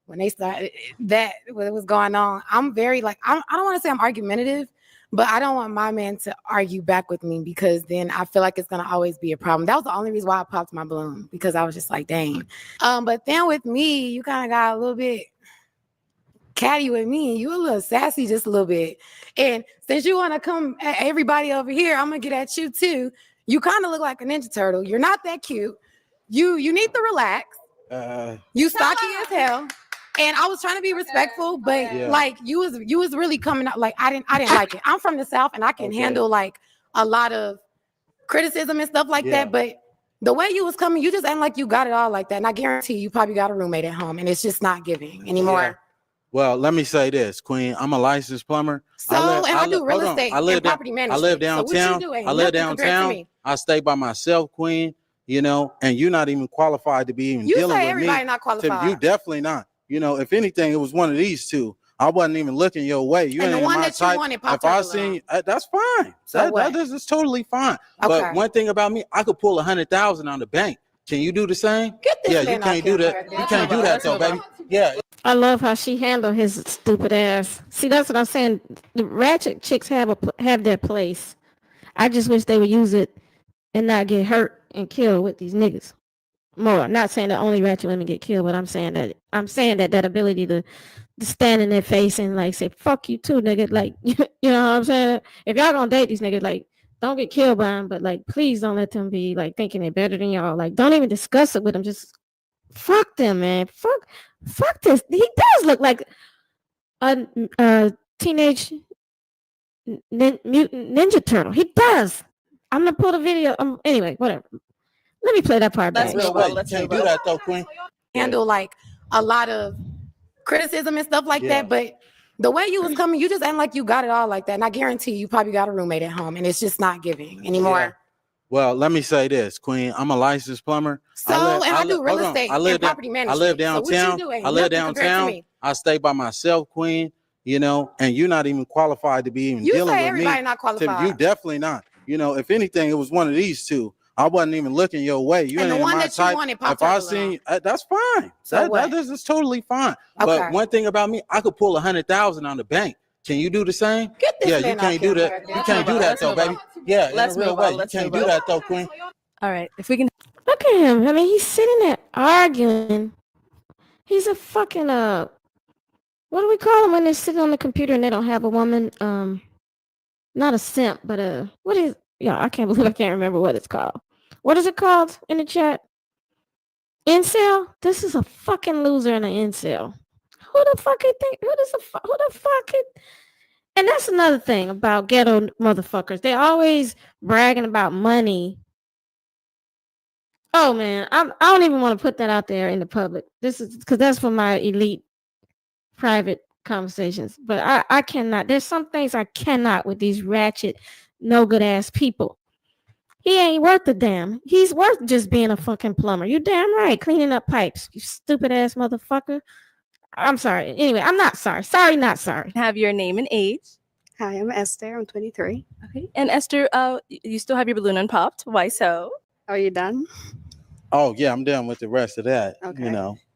when they started that, what was going on, I'm very I don't want to say I'm argumentative, but I don't want my man to argue back with me because then I feel like it's gonna always be a problem. That was the only reason why I popped my balloon because I was just like, dang. But then with me, you kind of got a little bit catty with me and you a little sassy just a little bit. And since you want to come at everybody over here, I'm gonna get at you too. You kind of look like a Ninja Turtle. You're not that cute. You need to relax. You stocky as hell. And I was trying to be respectful, but you was really coming out I didn't like it. I'm from the South and I can handle a lot of criticism and stuff like that. But the way you was coming, you just ain't like you got it all like that. And I guarantee you probably got a roommate at home and it's just not giving anymore. Yeah. Well, let me say this, Queen. I'm a licensed plumber. I do real estate and property management. I live downtown. I live downtown. I stay by myself, Queen. And you're not even qualified to be even dealing with me. You say everybody not qualified. You definitely not. If anything, it was one of these 2. I wasn't even looking your way. You and ain't the one my that type. you wanted popped If I up seen, that's fine. So that is totally fine. But one thing about me, I could pull 100,000 on the bank. Can you do the same? Get this you can't do that. You can't do that though, baby. Yeah. I love how she handled his stupid ass. See, that's what I'm saying. The ratchet chicks have their place. I just wish they would use it and not get hurt and killed with these niggas. More. I'm not saying that only ratchet women get killed, but I'm saying that ability to stand in their face and say fuck you too, nigga. You know what I'm saying? If y'all gonna date these niggas, don't get killed by them, but please don't let them be thinking they're better than y'all. Don't even discuss it with them. Just fuck them, man. Fuck this. He does look like a teenage mutant ninja turtle. He does. I'm gonna pull the video. Anyway, whatever. Let me play that part back. You can't do that though, Queen. Handle a lot of criticism and stuff like that, but the way you was coming, you just ain't like you got it all like that. And I guarantee you probably got a roommate at home and it's just not giving anymore. Yeah. Well, let me say this, Queen. I'm a licensed plumber. I do real estate and property management. I live downtown. I live downtown. I stay by myself, Queen. And you're not even qualified to be even dealing with me. Everybody not qualified. You definitely not. If anything, it was one of these 2. I wasn't even looking your way. You ain't my type. If I seen, that's fine. That is totally fine. Okay. But one thing about me, I could pull 100,000 on the bank. Can you do the same? You can't do that. You can't do that though, baby. Yeah, in a real way. You can't do that though, Queen. All right, if we can look at him. I mean, he's sitting there arguing. He's a fucking what do we call them when they're sitting on the computer and they don't have a woman? Not a simp, but what is? Yeah, I can't believe I can't remember what it's called. What is it called in the chat? Incel? This is a fucking loser and an incel. Who the fuck you think? Who the fuck it? And that's another thing about ghetto motherfuckers. They always bragging about money. Oh man, I don't even want to put that out there in the public. This is because that's for my elite private conversations. But I cannot. There's some things I cannot with these ratchet, no good ass people. He ain't worth a damn. He's worth just being a fucking plumber. You damn right. Cleaning up pipes. You stupid ass motherfucker. I'm sorry. Anyway, I'm not sorry. Sorry, not sorry. Have your name and age. Hi, I'm Esther. I'm 23. Okay. And Esther, you still have your balloon unpopped. Why so? Are you done? Oh yeah, I'm done with the rest of that. Okay.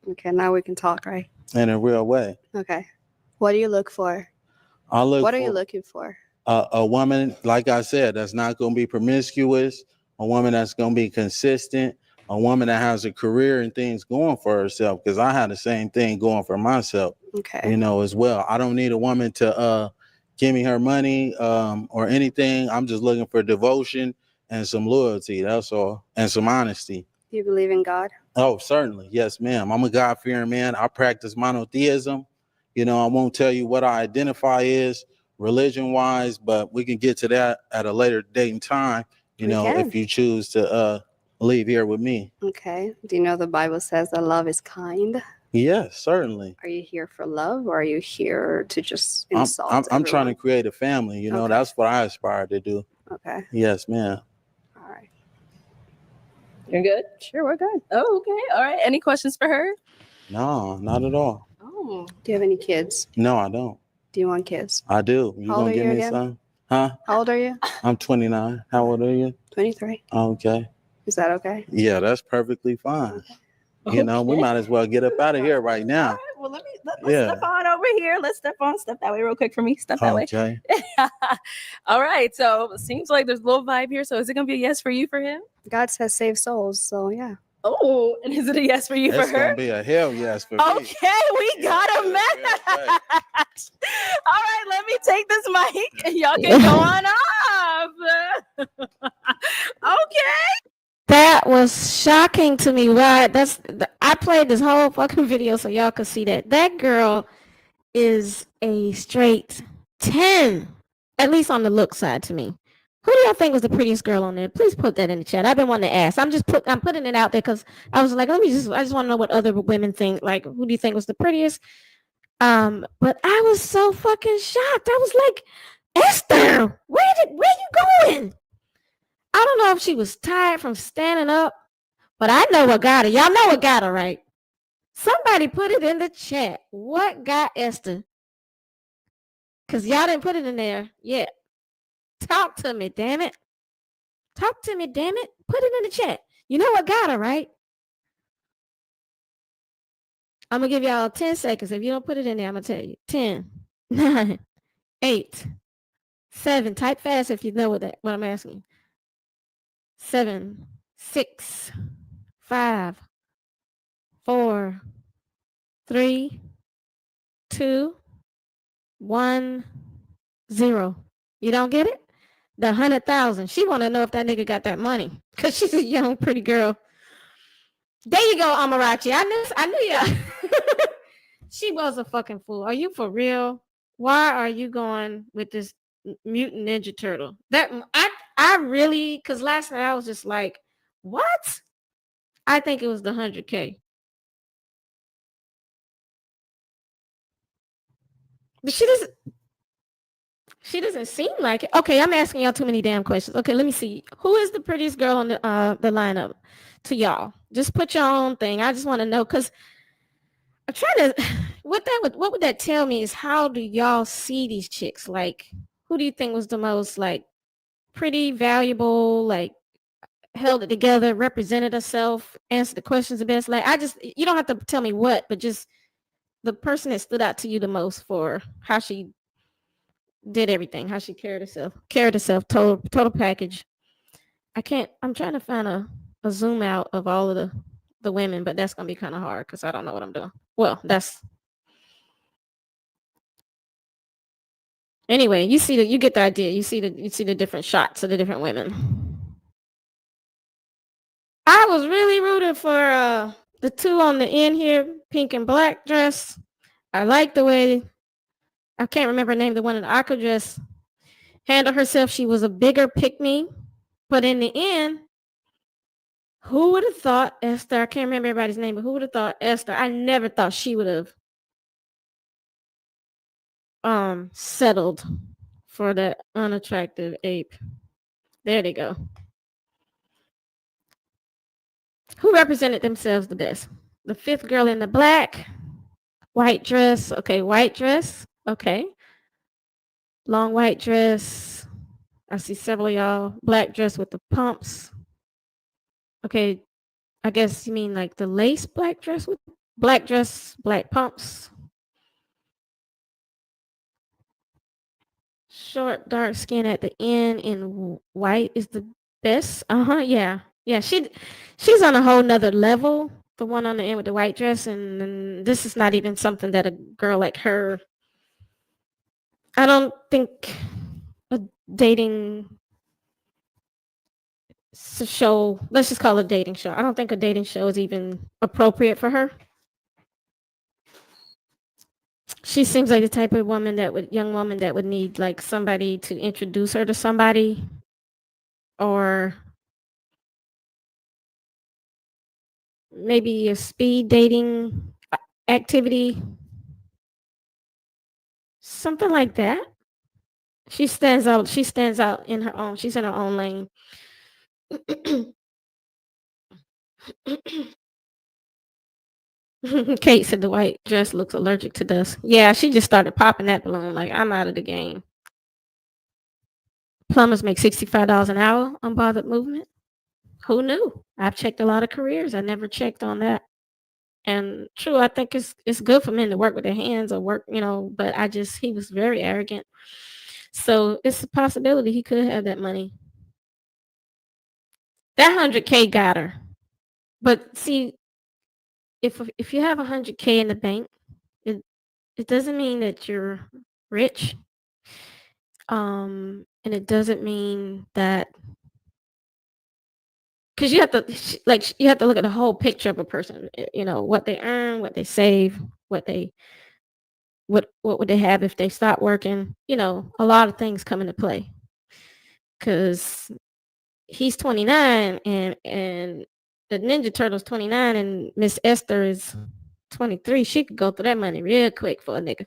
Okay, now we can talk, right? In a real way. Okay. What do you look for? What are you looking for? A woman, like I said, that's not going to be promiscuous, a woman that's going to be consistent, a woman that has a career and things going for herself, because I had the same thing going for myself, okay, as well. I don't need a woman to give me her money or anything. I'm just looking for devotion and some loyalty. That's all, and some honesty. Do you believe in God? Oh, certainly. Yes, ma'am. I'm a God-fearing man. I practice monotheism. You know, I won't tell you what I identify as religion-wise, but we can get to that at a later date and time, you We know, can. if you choose to leave here with me. Okay. Do you know the Bible says that love is kind? Yes, certainly. Are you here for love, or are you here to just I'm, insult I'm, I'm trying to everyone? create a family, you know, Okay. that's what I aspire to do. Okay. Yes, ma'am. All right. You're good? Sure, we're good. Oh, okay. All right. Any questions for her? No, not at all. Oh. Do you have any kids? No, I don't. Do you want kids? I do. You How old gonna are give you me again? some? Huh? How old are you? I'm 29. How old are you? 23. Okay. Is that okay? Yeah, that's perfectly fine. You know, we Okay. might as well get up out of here right now. Well, let's Yeah. step on over here. Let's step that way real quick for me. Step that way. Okay. All right. So it seems like there's a little vibe here. So is it gonna be a yes for you for him? God says save souls, so yeah. Oh, and is it a yes for you It's for her? gonna be a hell yes for me. Okay, we got a match. All right, let me take this mic and y'all can go on off. Okay. That was shocking to me. Right? I played this whole fucking video so y'all could see that. That girl is a straight 10, at least on the look side to me. Who do y'all think was the prettiest girl on there? Please put that in the chat. I've been wanting to ask. I'm putting it out there because I was like, I just want to know what other women think. Like, who do you think was the prettiest? But I was so fucking shocked. I was like, Esther, where you going? I don't know if she was tired from standing up, but I know what got her. Y'all know what got her, right? Somebody put it in the chat. What got Esther? Because y'all didn't put it in there yet. Talk to me, damn it. Talk to me, damn it. Put it in the chat. You know what got her, right? I'm going to give y'all 10 seconds. If you don't put it in there, I'm going to tell you. 10, 9, 8, 7. Type fast if you know what I'm asking. 7, 6, 5, 4, 3, 2, 1, 0. You don't get it? The 100,000. She want to know if that nigga got that money because she's a young, pretty girl. There you go, MsARCHDUCHESS. I knew ya. She was a fucking fool. Are you for real? Why are you going with this mutant Ninja Turtle? That I really, because last night I was just like, what? I think it was the 100K. But she doesn't seem like it. Okay, I'm asking y'all too many damn questions. Okay, let me see. Who is the prettiest girl on the lineup to y'all? Just put your own thing. I just want to know because I'm trying to. What would that tell me is how do y'all see these chicks? Like, who do you think was the most like pretty, valuable, like held it together, represented herself, answered the questions the best? Like, you don't have to tell me what, but just the person that stood out to you the most for how she did everything, how she carried herself, total package. I'm trying to find a zoom out of all of the women, but that's gonna be kind of hard because I don't know what I'm doing. Well, anyway, you get the idea. You see the different shots of the different women. I was really rooting for the two on the end here, pink and black dress. I like the way, I can't remember her name, the one in the aqua dress handled herself. She was a bigger pick-me, but in the end, who would have thought Esther? I can't remember everybody's name, but who would have thought Esther? I never thought she would have settled for that unattractive ape. There they go. Who represented themselves the best? The fifth girl in the black, white dress. Okay, white dress. Okay. Long white dress. I see several of y'all. Black dress with the pumps. Okay, I guess you mean like the lace black dress with black dress, black pumps. Short, dark skin at the end in white is the best. Yeah. Yeah, she's on a whole nother level. The one on the end with the white dress, and this is not even something that a girl like her I don't think a dating show, let's just call it a dating show. I don't think a dating show is even appropriate for her. She seems like the type of young woman that would need like somebody to introduce her to somebody, or maybe a speed dating activity, something like that. She stands out. She stands out in her own. She's in her own lane. Kate said the white dress looks allergic to dust. Yeah, she just started popping that balloon. Like, I'm out of the game. Plumbers make $65 an hour on Bothered Movement. Who knew? I've checked a lot of careers. I never checked on that. And true, I think it's good for men to work with their hands or work, but he was very arrogant. So it's a possibility he could have that money. That 100K got her. But see, if you have 100K in the bank, it doesn't mean that you're rich. And it doesn't mean that, because you have to look at the whole picture of a person, what they earn, what they save, what would they have if they stop working. A lot of things come into play, because he's 29 and the Ninja Turtle's 29 and Miss Esther is 23. She could go through that money real quick for a nigga.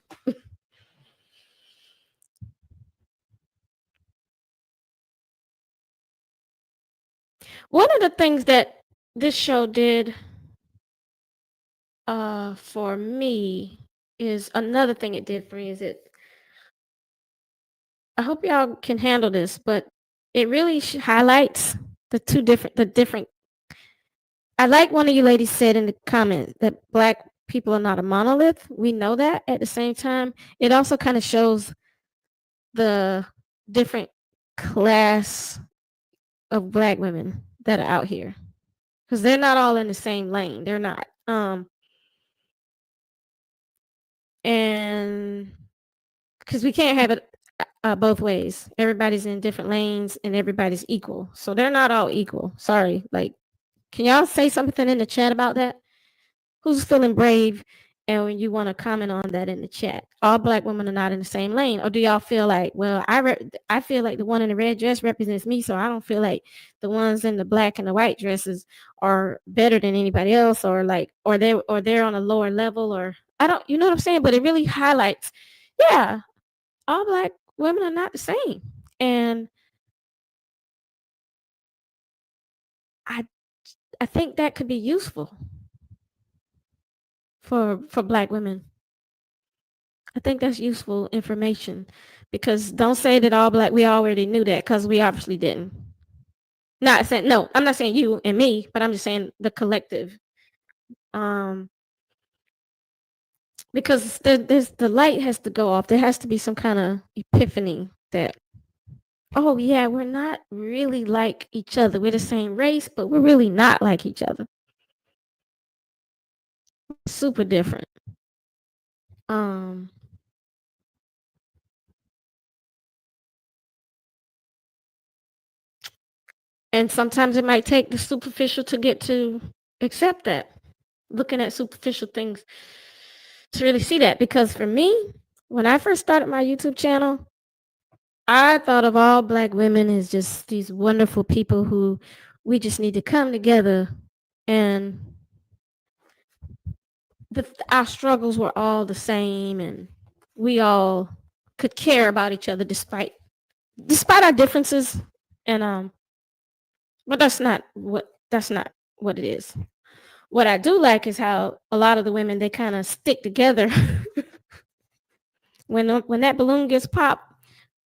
One of the things that this show did for me is another thing it did for me is I hope y'all can handle this, but it really highlights the different. I like one of you ladies said in the comments that Black people are not a monolith. We know that. At the same time, it also kind of shows the different class of Black women that are out here, because they're not all in the same lane. They're not. And because we can't have it both ways. Everybody's in different lanes and everybody's equal. So they're not all equal. Sorry. Like, can y'all say something in the chat about that? Who's feeling brave? And when you want to comment on that in the chat, all Black women are not in the same lane. Or do y'all feel like, well, I feel like the one in the red dress represents me, so I don't feel like the ones in the black and the white dresses are better than anybody else, or they're on a lower level, or I don't, you know what I'm saying? But it really highlights, yeah, all Black women are not the same. And I think that could be useful for Black women. I think that's useful information, because don't say that all Black, we already knew that, because we obviously didn't. No, I'm not saying you and me, but I'm just saying the collective. Because the light has to go off. There has to be some kind of epiphany that, oh yeah, we're not really like each other. We're the same race, but we're really not like each other. Super different. And sometimes it might take the superficial to get to accept that. Looking at superficial things to really see that. Because for me, when I first started my YouTube channel, I thought of all Black women as just these wonderful people who we just need to come together, and our struggles were all the same, and we all could care about each other despite our differences. And but that's not what it is. What I do like is how a lot of the women, they kind of stick together. When that balloon gets popped,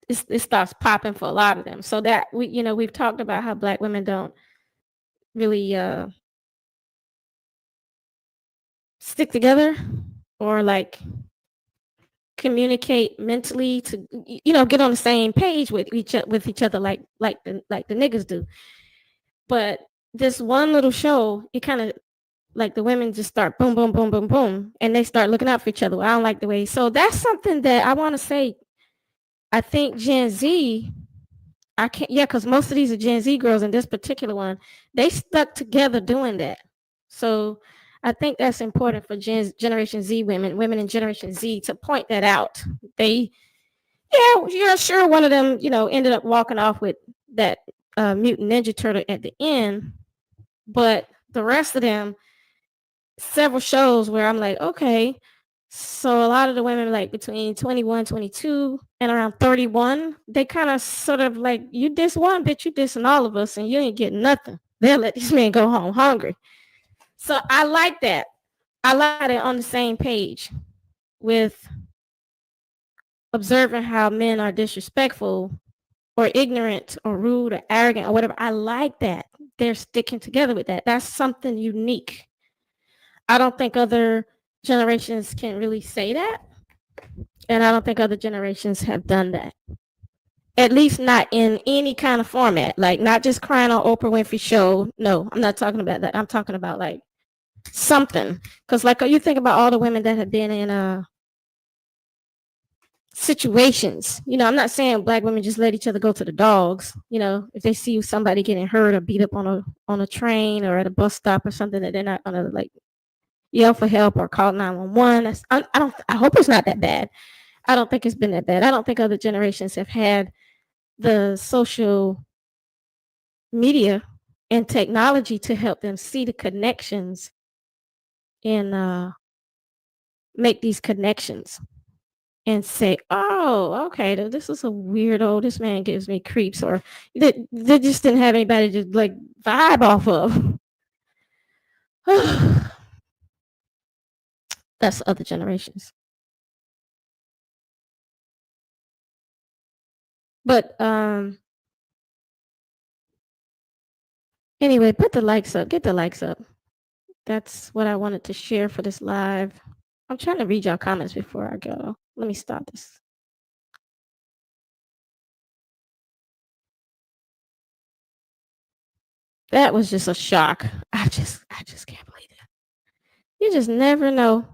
it starts popping for a lot of them. So that we've talked about how Black women don't really stick together or like communicate mentally to get on the same page with each other like the niggas do. But this one little show, it kind of like the women just start boom, boom, boom, boom, boom, and they start looking out for each other. Well, I don't like the way. So that's something that I want to say. I think Gen Z, I can't, yeah, because most of these are Gen Z girls, and this particular one, they stuck together doing that. So I think that's important for Generation Z women in Generation Z to point that out. They, yeah, sure, one of them, ended up walking off with that mutant Ninja Turtle at the end, but the rest of them, several shows where I'm like, okay, so a lot of the women like between 21, 22, and around 31, they kind of sort of like, you diss one, bitch, you dissing all of us, and you ain't getting nothing. They'll let these men go home hungry. So I like that. I like it on the same page with observing how men are disrespectful or ignorant or rude or arrogant or whatever. I like that. They're sticking together with that. That's something unique. I don't think other generations can really say that. And I don't think other generations have done that. At least not in any kind of format. Like not just crying on Oprah Winfrey show. No, I'm not talking about that. I'm talking about like something. Because like you think about all the women that have been in situations. I'm not saying black women just let each other go to the dogs. If they see somebody getting hurt or beat up on a train or at a bus stop or something, that they're not gonna like yell for help or call 911. I hope it's not that bad. I don't think it's been that bad. I don't think other generations have had the social media and technology to help them see the connections and make these connections and say, oh, okay, this is a weirdo. This man gives me creeps, or they just didn't have anybody to like vibe off of. That's other generations. But anyway, put the likes up. Get the likes up. That's what I wanted to share for this live. I'm trying to read y'all comments before I go. Let me stop this. That was just a shock. I just can't believe it. You just never know.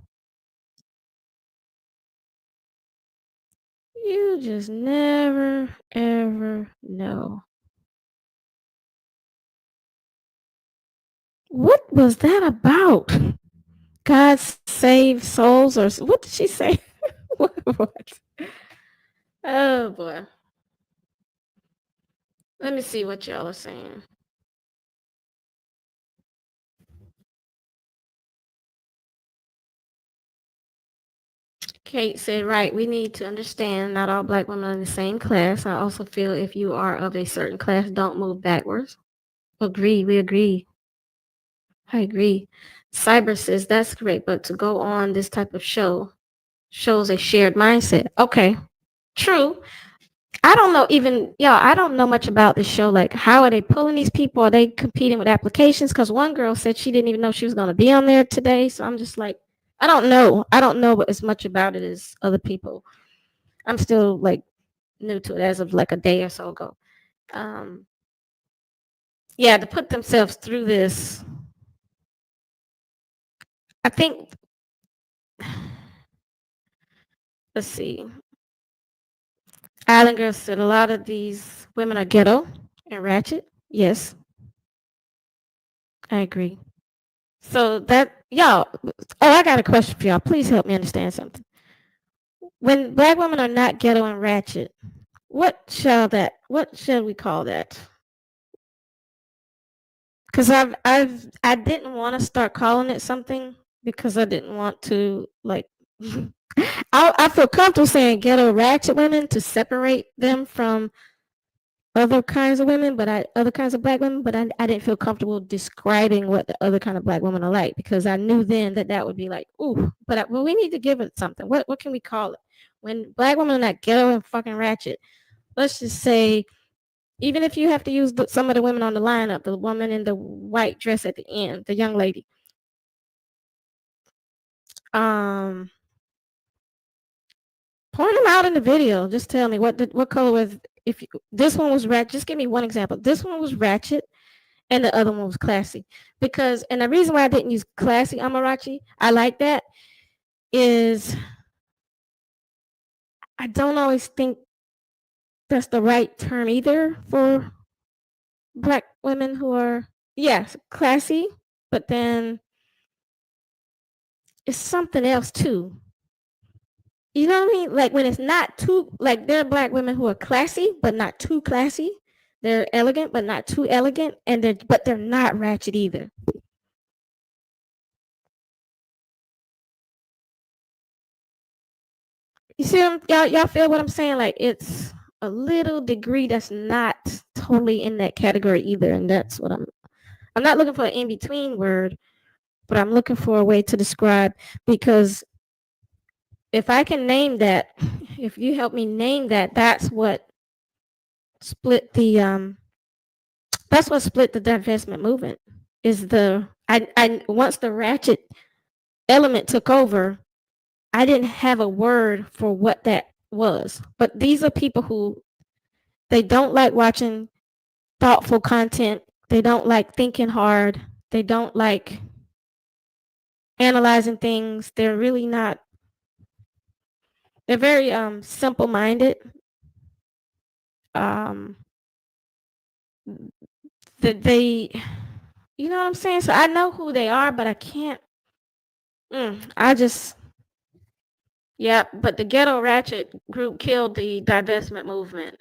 You just never, ever know. What was that about? God save souls, or what did she say? What? Oh boy. Let me see what y'all are saying. Kate said, right, we need to understand not all black women are in the same class. I also feel if you are of a certain class, don't move backwards. Agree, we agree. I agree. Cyber says that's great, but to go on this type of show shows a shared mindset. Okay, true. I don't know I don't know much about this show. Like, how are they pulling these people? Are they competing with applications? Because one girl said she didn't even know she was going to be on there today. So I'm just like, I don't know. I don't know as much about it as other people. I'm still like new to it as of like a day or so ago. Yeah, to put themselves through this, I think, let's see. Island Girl said a lot of these women are ghetto and ratchet. Yes, I agree. So y'all, I got a question for y'all. Please help me understand something. When black women are not ghetto and ratchet, what shall we call that? Because I didn't want to start calling it something because I didn't want to like. I feel comfortable saying ghetto ratchet women to separate them from other kinds of women, other kinds of black women, but I didn't feel comfortable describing what the other kind of black women are like because I knew then that would be like, ooh, but we need to give it something. What can we call it? When black women are not ghetto and fucking ratchet, let's just say, even if you have to use some of the women on the lineup, the woman in the white dress at the end, the young lady. Point them out in the video. Just tell me what color was. This one was ratchet, just give me one example. This one was ratchet, and the other one was classy. And the reason why I didn't use classy MsARCHD, I like that, is I don't always think that's the right term either for black women who are, yes, classy, but then it's something else too. You know what I mean? Like when it's not too, like there are black women who are classy, but not too classy. They're elegant, but not too elegant, and they're not ratchet either. You see, y'all feel what I'm saying? Like it's a little degree that's not totally in that category either, and that's what I'm not looking for an in between word, but I'm looking for a way to describe, because if I can name that, if you help me name that, split the that's what split the divestment movement. Is the I once the ratchet element took over, I didn't have a word for what that was. But these are people who they don't like watching thoughtful content. They don't like thinking hard. They don't like analyzing things. They're really not. They're very simple-minded. Um, that they, you know what I'm saying? So I know who they are, but I can't. I just, yeah. But the ghetto ratchet group killed the divestment movement.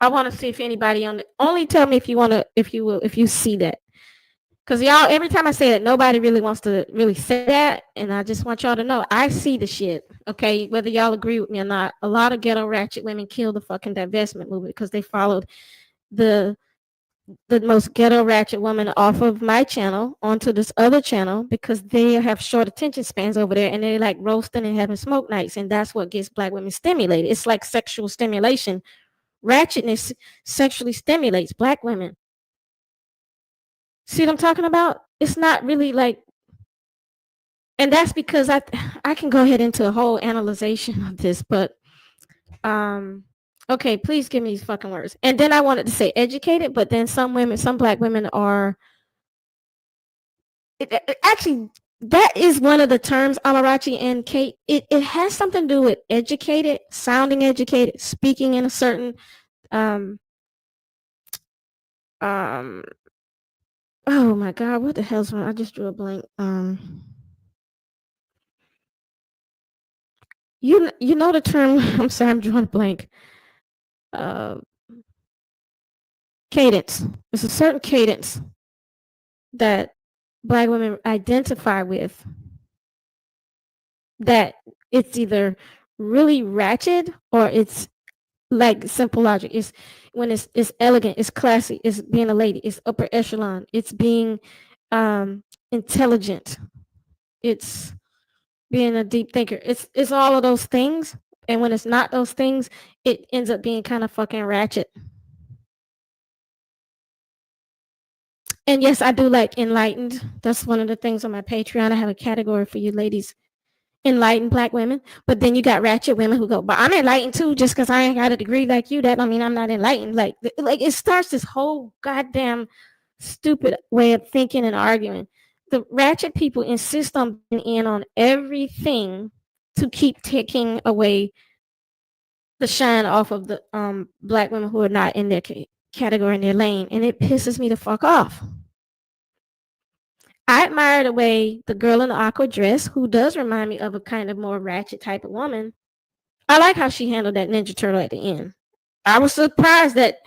I want to see if anybody on the, only tell me if you want to, if you will, if you see that. Because y'all, every time I say that, nobody really wants to really say that. And I just want y'all to know, I see the shit. Okay, whether y'all agree with me or not, a lot of ghetto ratchet women killed the fucking divestment movement because they followed the most ghetto ratchet woman off of my channel onto this other channel because they have short attention spans over there and they like roasting and having smoke nights, and that's what gets black women stimulated. It's like sexual stimulation. Ratchetness sexually stimulates black women. See what I'm talking about? It's not really like, and that's because I can go ahead into a whole analyzation of this, but okay, please give me these fucking words. And then I wanted to say educated, but then some black women are actually, that is one of the terms, Amarachi and Kate. It has something to do with educated, sounding educated, speaking in a certain oh my god, what the hell's wrong? I just drew a blank. You know the term, I'm sorry, I'm drawing a blank. Cadence. There's a certain cadence that black women identify with, that it's either really ratchet or it's like simple logic. It's when it's elegant, it's classy, it's being a lady, it's upper echelon, it's being intelligent, it's being a deep thinker. It's all of those things. And when it's not those things, it ends up being kind of fucking ratchet. And yes, I do like enlightened. That's one of the things on my Patreon. I have a category for you ladies, enlightened black women. But then you got ratchet women who go, but I'm enlightened too, just because I ain't got a degree like you. That don't mean I'm not enlightened. Like it starts this whole goddamn stupid way of thinking and arguing. The ratchet people insist on being in on everything to keep taking away the shine off of the black women who are not in their category, in their lane, and it pisses me the fuck off. I admire the way the girl in the aqua dress, who does remind me of a kind of more ratchet type of woman. I like how she handled that Ninja Turtle at the end. I was surprised that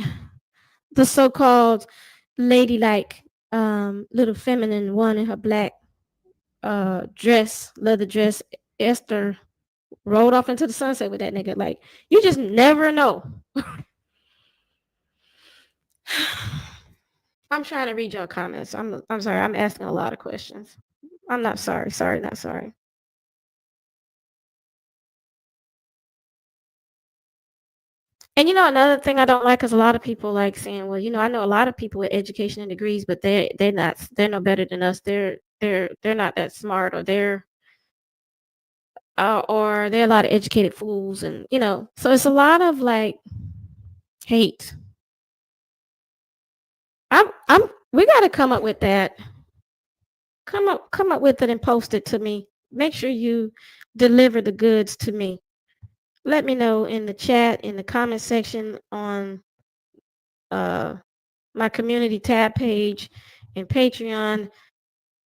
the so-called ladylike little feminine one in her black dress, leather dress, Esther, rolled off into the sunset with that nigga. Like, you just never know. I'm trying to read your comments. I'm sorry. I'm asking a lot of questions. I'm not sorry. Sorry, not sorry. And you know, another thing I don't like is a lot of people like saying, well, you know, I know a lot of people with education and degrees, but they're no better than us. They're not that smart, or they're a lot of educated fools, and you know, so it's a lot of like hate. We got to come up with that. Come up with it and post it to me. Make sure you deliver the goods to me. let me know in the chat, in the comment section on my community tab page and Patreon,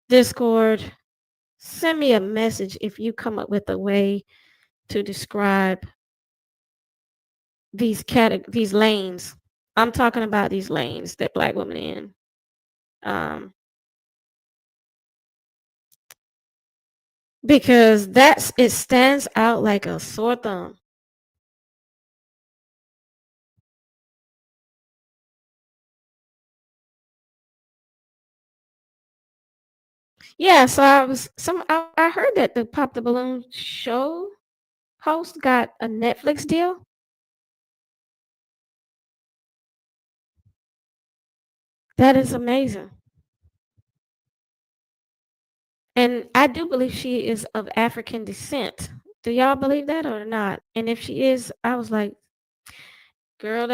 Discord. Send me a message if you come up with a way to describe these lanes. I'm talking about these lanes that Black women in. Because it stands out like a sore thumb. Yeah, so I heard that the Pop the Balloon show host got a Netflix deal. That is amazing. And I do believe she is of African descent. Do y'all believe that or not? And if she is, I was like, girl,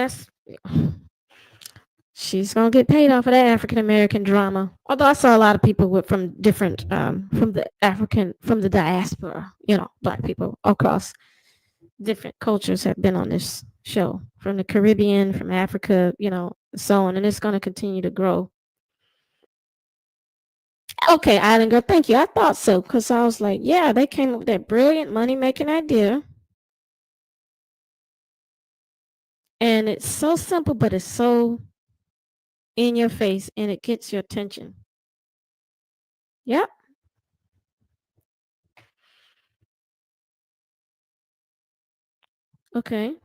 she's gonna get paid off of that African American drama. Although I saw a lot of people from different from the diaspora, Black people across different cultures have been on this show, from the Caribbean, from Africa, so on, and it's gonna continue to grow. Okay, Island Girl, thank you. I thought so, because I was like, yeah, they came up with that brilliant money-making idea. And it's so simple, but it's so in your face, and it gets your attention. Yep. Okay.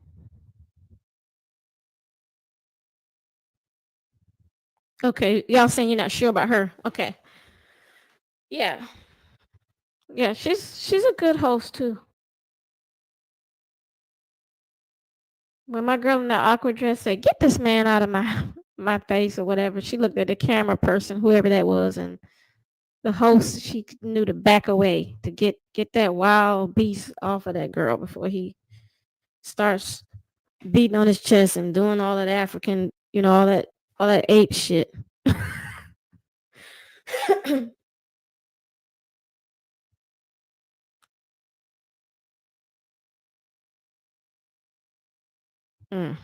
Okay, y'all saying you're not sure about her. Okay. Yeah. Yeah, she's a good host too. When my girl in that awkward dress said, "Get this man out of my face," or whatever, she looked at the camera person, whoever that was, and the host, she knew to back away to get that wild beast off of that girl before he starts beating on his chest and doing all that African, all that ape shit. Mm.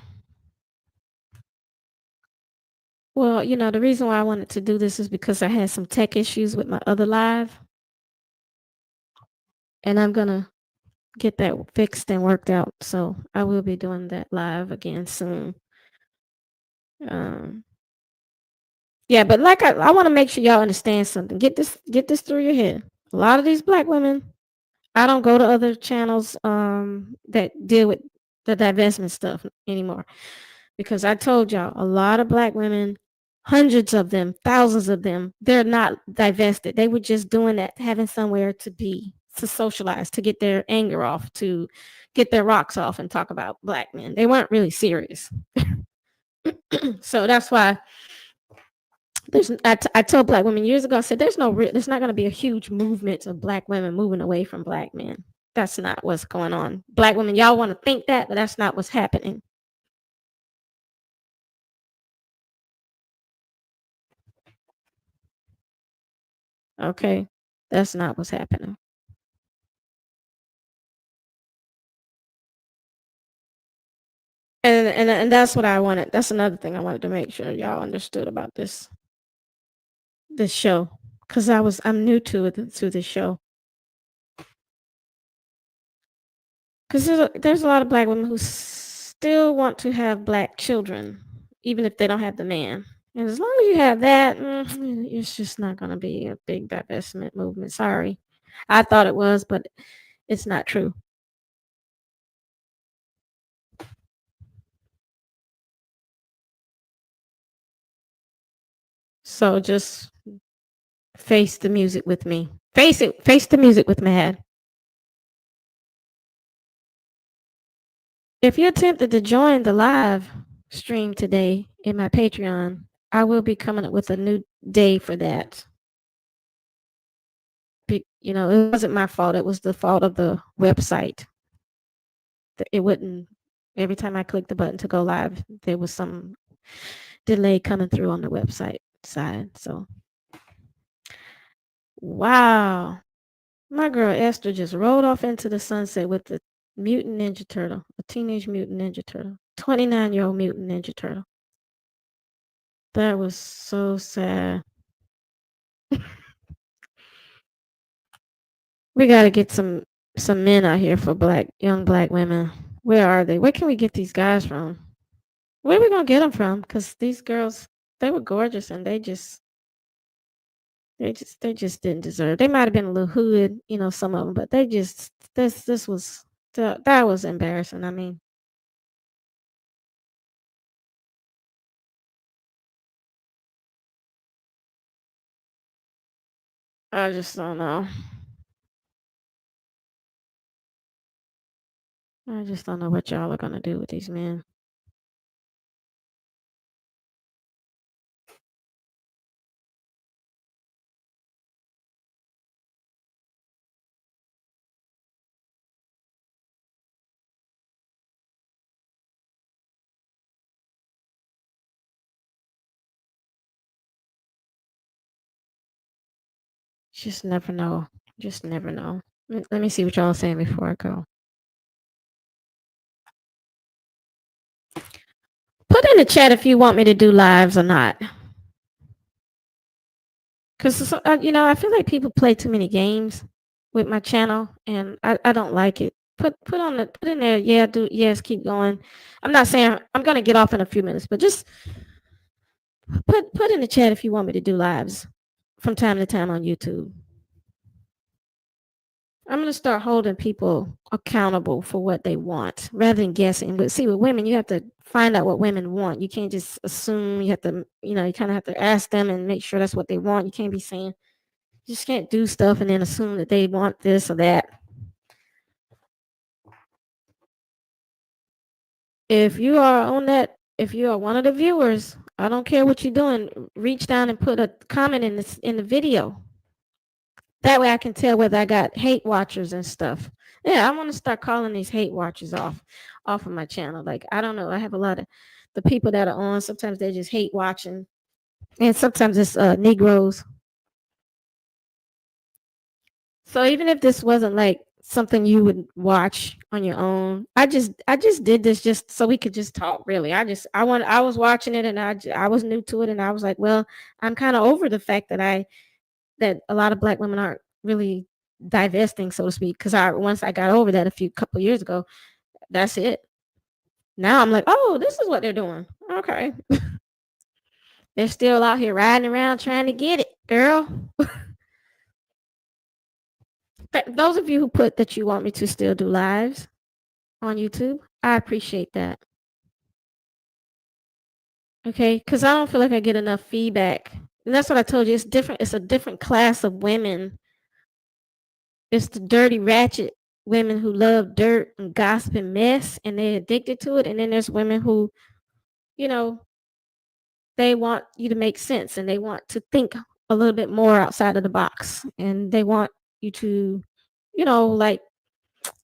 Well, the reason why I wanted to do this is because I had some tech issues with my other live, and I'm gonna get that fixed and worked out. So I will be doing that live again soon. Yeah, but like I want to make sure y'all understand something. Get this through your head. A lot of these Black women, I don't go to other channels that deal with the divestment stuff anymore, because I told y'all a lot of Black women, hundreds of them, thousands of them, they're not divested. They were just doing that, having somewhere to be, to socialize, to get their anger off, to get their rocks off and talk about Black men. They weren't really serious. So that's why I told Black women years ago, I said, there's not going to be a huge movement of Black women moving away from Black men. That's not what's going on. Black women, y'all want to think that, but that's not what's happening. Okay, that's not what's happening. And that's what I wanted. That's another thing I wanted to make sure y'all understood about this show, because I'm new to this show. Because there's a lot of Black women who still want to have Black children, even if they don't have the man. And as long as you have that, it's just not going to be a big divestment movement. Sorry. I thought it was, but it's not true. So just face the music with me. Face it. Face the music with my head. If you're tempted to join the live stream today in my Patreon, I will be coming up with a new day for that. It wasn't my fault. It was the fault of the website. It wouldn't, every time I clicked the button to go live, there was some delay coming through on the website side. So, wow. My girl Esther just rolled off into the sunset with the Mutant Ninja Turtle. A Teenage Mutant Ninja Turtle. 29-year-old Mutant Ninja Turtle. That was so sad. We gotta get some men out here for young black women. Where are they? Where can we get these guys from? Where are we gonna get them from? Because these girls, they were gorgeous, and they just didn't deserve. They might have been a little hood, some of them, but they just this was that was embarrassing. I mean, I just don't know. I just don't know what y'all are gonna do with these men. Just never know. Just never know. Let me see what y'all are saying before I go. Put in the chat if you want me to do lives or not. Because, I feel like people play too many games with my channel, and I don't like it. Put in there, yes, keep going. I'm not saying I'm gonna get off in a few minutes, but just put in the chat if you want me to do lives from time to time on YouTube. I'm gonna start holding people accountable for what they want rather than guessing. But see, with women, you have to find out what women want. You can't just assume. You have to, you kind of have to ask them and make sure that's what they want. You can't be saying, you just can't do stuff and then assume that they want this or that. If you are one of the viewers, I don't care what you're doing, reach down and put a comment in the video. That way I can tell whether I got hate watchers and stuff. Yeah, I want to start calling these hate watchers off of my channel. Like, I don't know. I have a lot of the people that are on. Sometimes they just hate watching. And sometimes it's Negroes. So even if this wasn't like something you would watch on your own, I just did this just so we could just talk, really. I was watching it and I was new to it, and I was like, well, I'm kind of over the fact that a lot of black women aren't really divesting, so to speak, because once I got over that couple years ago, that's it. Now I'm like, oh, this is what they're doing. Okay. They're still out here riding around trying to get it, girl. Those of you who put that you want me to still do lives on YouTube, I appreciate that. Okay, because I don't feel like I get enough feedback. And that's what I told you. It's different. It's a different class of women. It's the dirty, ratchet women who love dirt and gossip and mess, and they're addicted to it. And then there's women who, they want you to make sense, and they want to think a little bit more outside of the box. And they want you to, like,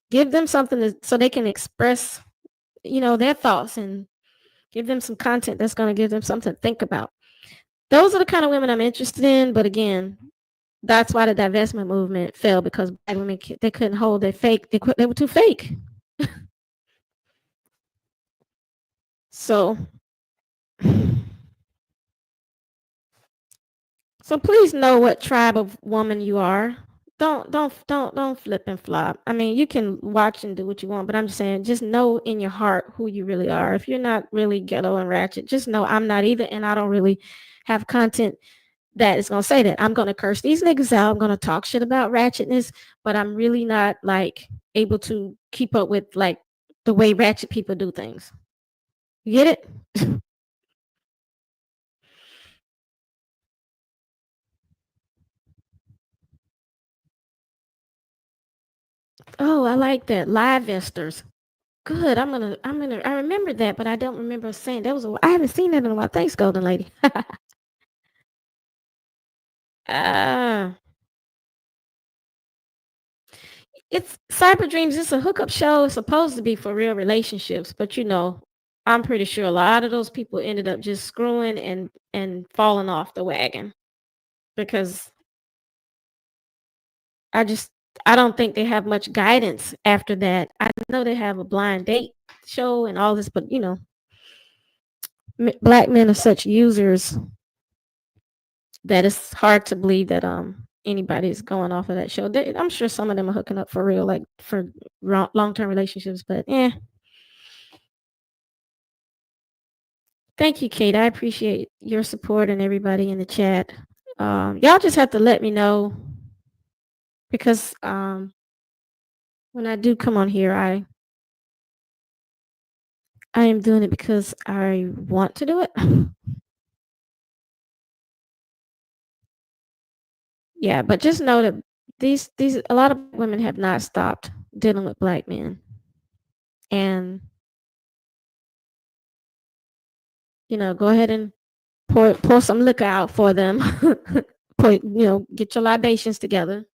give them something so they can express, their thoughts, and give them some content that's going to give them something to think about. Those are the kind of women I'm interested in. But again, that's why the divestment movement fell, because black women, they couldn't hold their fake. They were too fake. So please know what tribe of woman you are. Don't flip and flop. I mean, you can watch and do what you want, but I'm just saying, just know in your heart who you really are. If you're not really ghetto and ratchet, just know I'm not either, and I don't really have content that is gonna say that. I'm gonna curse these niggas out. I'm gonna talk shit about ratchetness, but I'm really not like able to keep up with like the way ratchet people do things. You get it? Oh, I like that. Live investors. Good. I remember that, but I don't remember saying that I haven't seen that in a while. Thanks, Golden Lady. It's Cyber Dreams. It's a hookup show. It's supposed to be for real relationships, but I'm pretty sure a lot of those people ended up just screwing and falling off the wagon, because I don't think they have much guidance after that. I know they have a blind date show and all this, but you know, black men are such users that it's hard to believe that anybody is going off of that show. I'm sure some of them are hooking up for real, like for long-term relationships, but yeah. Thank you, Kate. I appreciate your support and everybody in the chat. Y'all just have to let me know because when I do come on here, I am doing it because I want to do it. Yeah, but just know that these a lot of women have not stopped dealing with black men. And you know, go ahead and pour some liquor out for them. Get your libations together.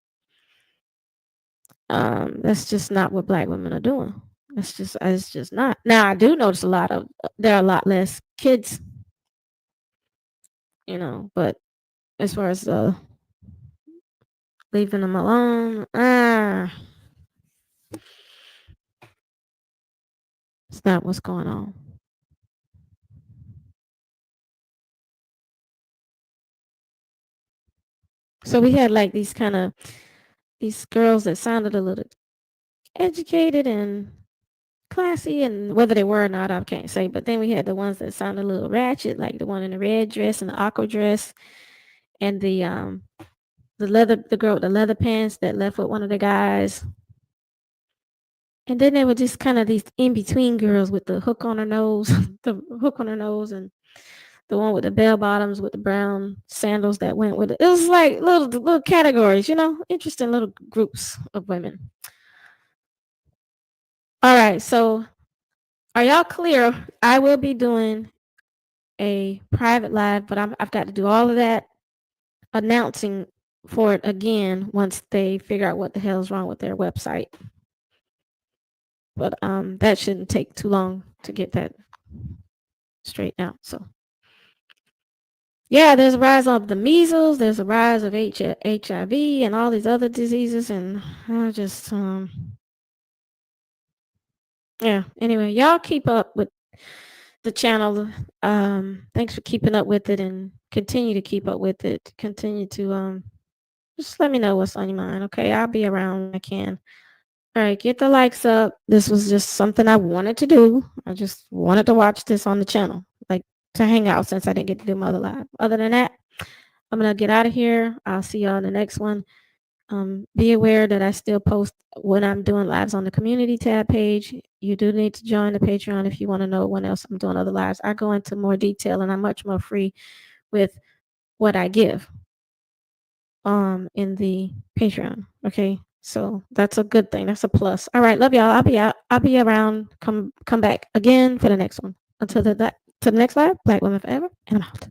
That's just not what black women are doing. It's just not. Now I do notice there are a lot less kids, you know, but as far as leaving them alone, it's not what's going on. So we had like these girls that sounded a little educated and classy, and whether they were or not, I can't say. But then we had the ones that sounded a little ratchet, like the one in the red dress and the aqua dress, and the girl with the leather pants that left with one of the guys. And then there were just kind of these in between girls with the hook on her nose, and the one with the bell bottoms with the brown sandals that went with it. It was like little categories, you know, interesting little groups of women. All right, so are y'all clear? I will be doing a private live, but I've got to do all of that announcing for it again once they figure out what the hell is wrong with their website. But that shouldn't take too long to get that straightened out. So yeah, there's a rise of the measles, there's a rise of HIV and all these other diseases, and I just yeah, anyway, y'all keep up with the channel. Thanks for keeping up with it and continue to keep up with it. Continue to just let me know what's on your mind. Okay, I'll be around when I can. All right, get the likes up. This was just something I wanted to do. I just wanted to watch this on the channel, like to hang out since I didn't get to do my other live. Other than that, I'm gonna get out of here. I'll see y'all in the next one. Be aware that I still post when I'm doing lives on the community tab page. You do need to join the Patreon if you want to know when else I'm doing other lives. I go into more detail and I'm much more free with what I give in the Patreon. Okay, so that's a good thing. That's a plus. All right, love y'all. I'll be out. I'll be around. Come back again for the next one. Until the next live, Black Women Forever, and I'm out.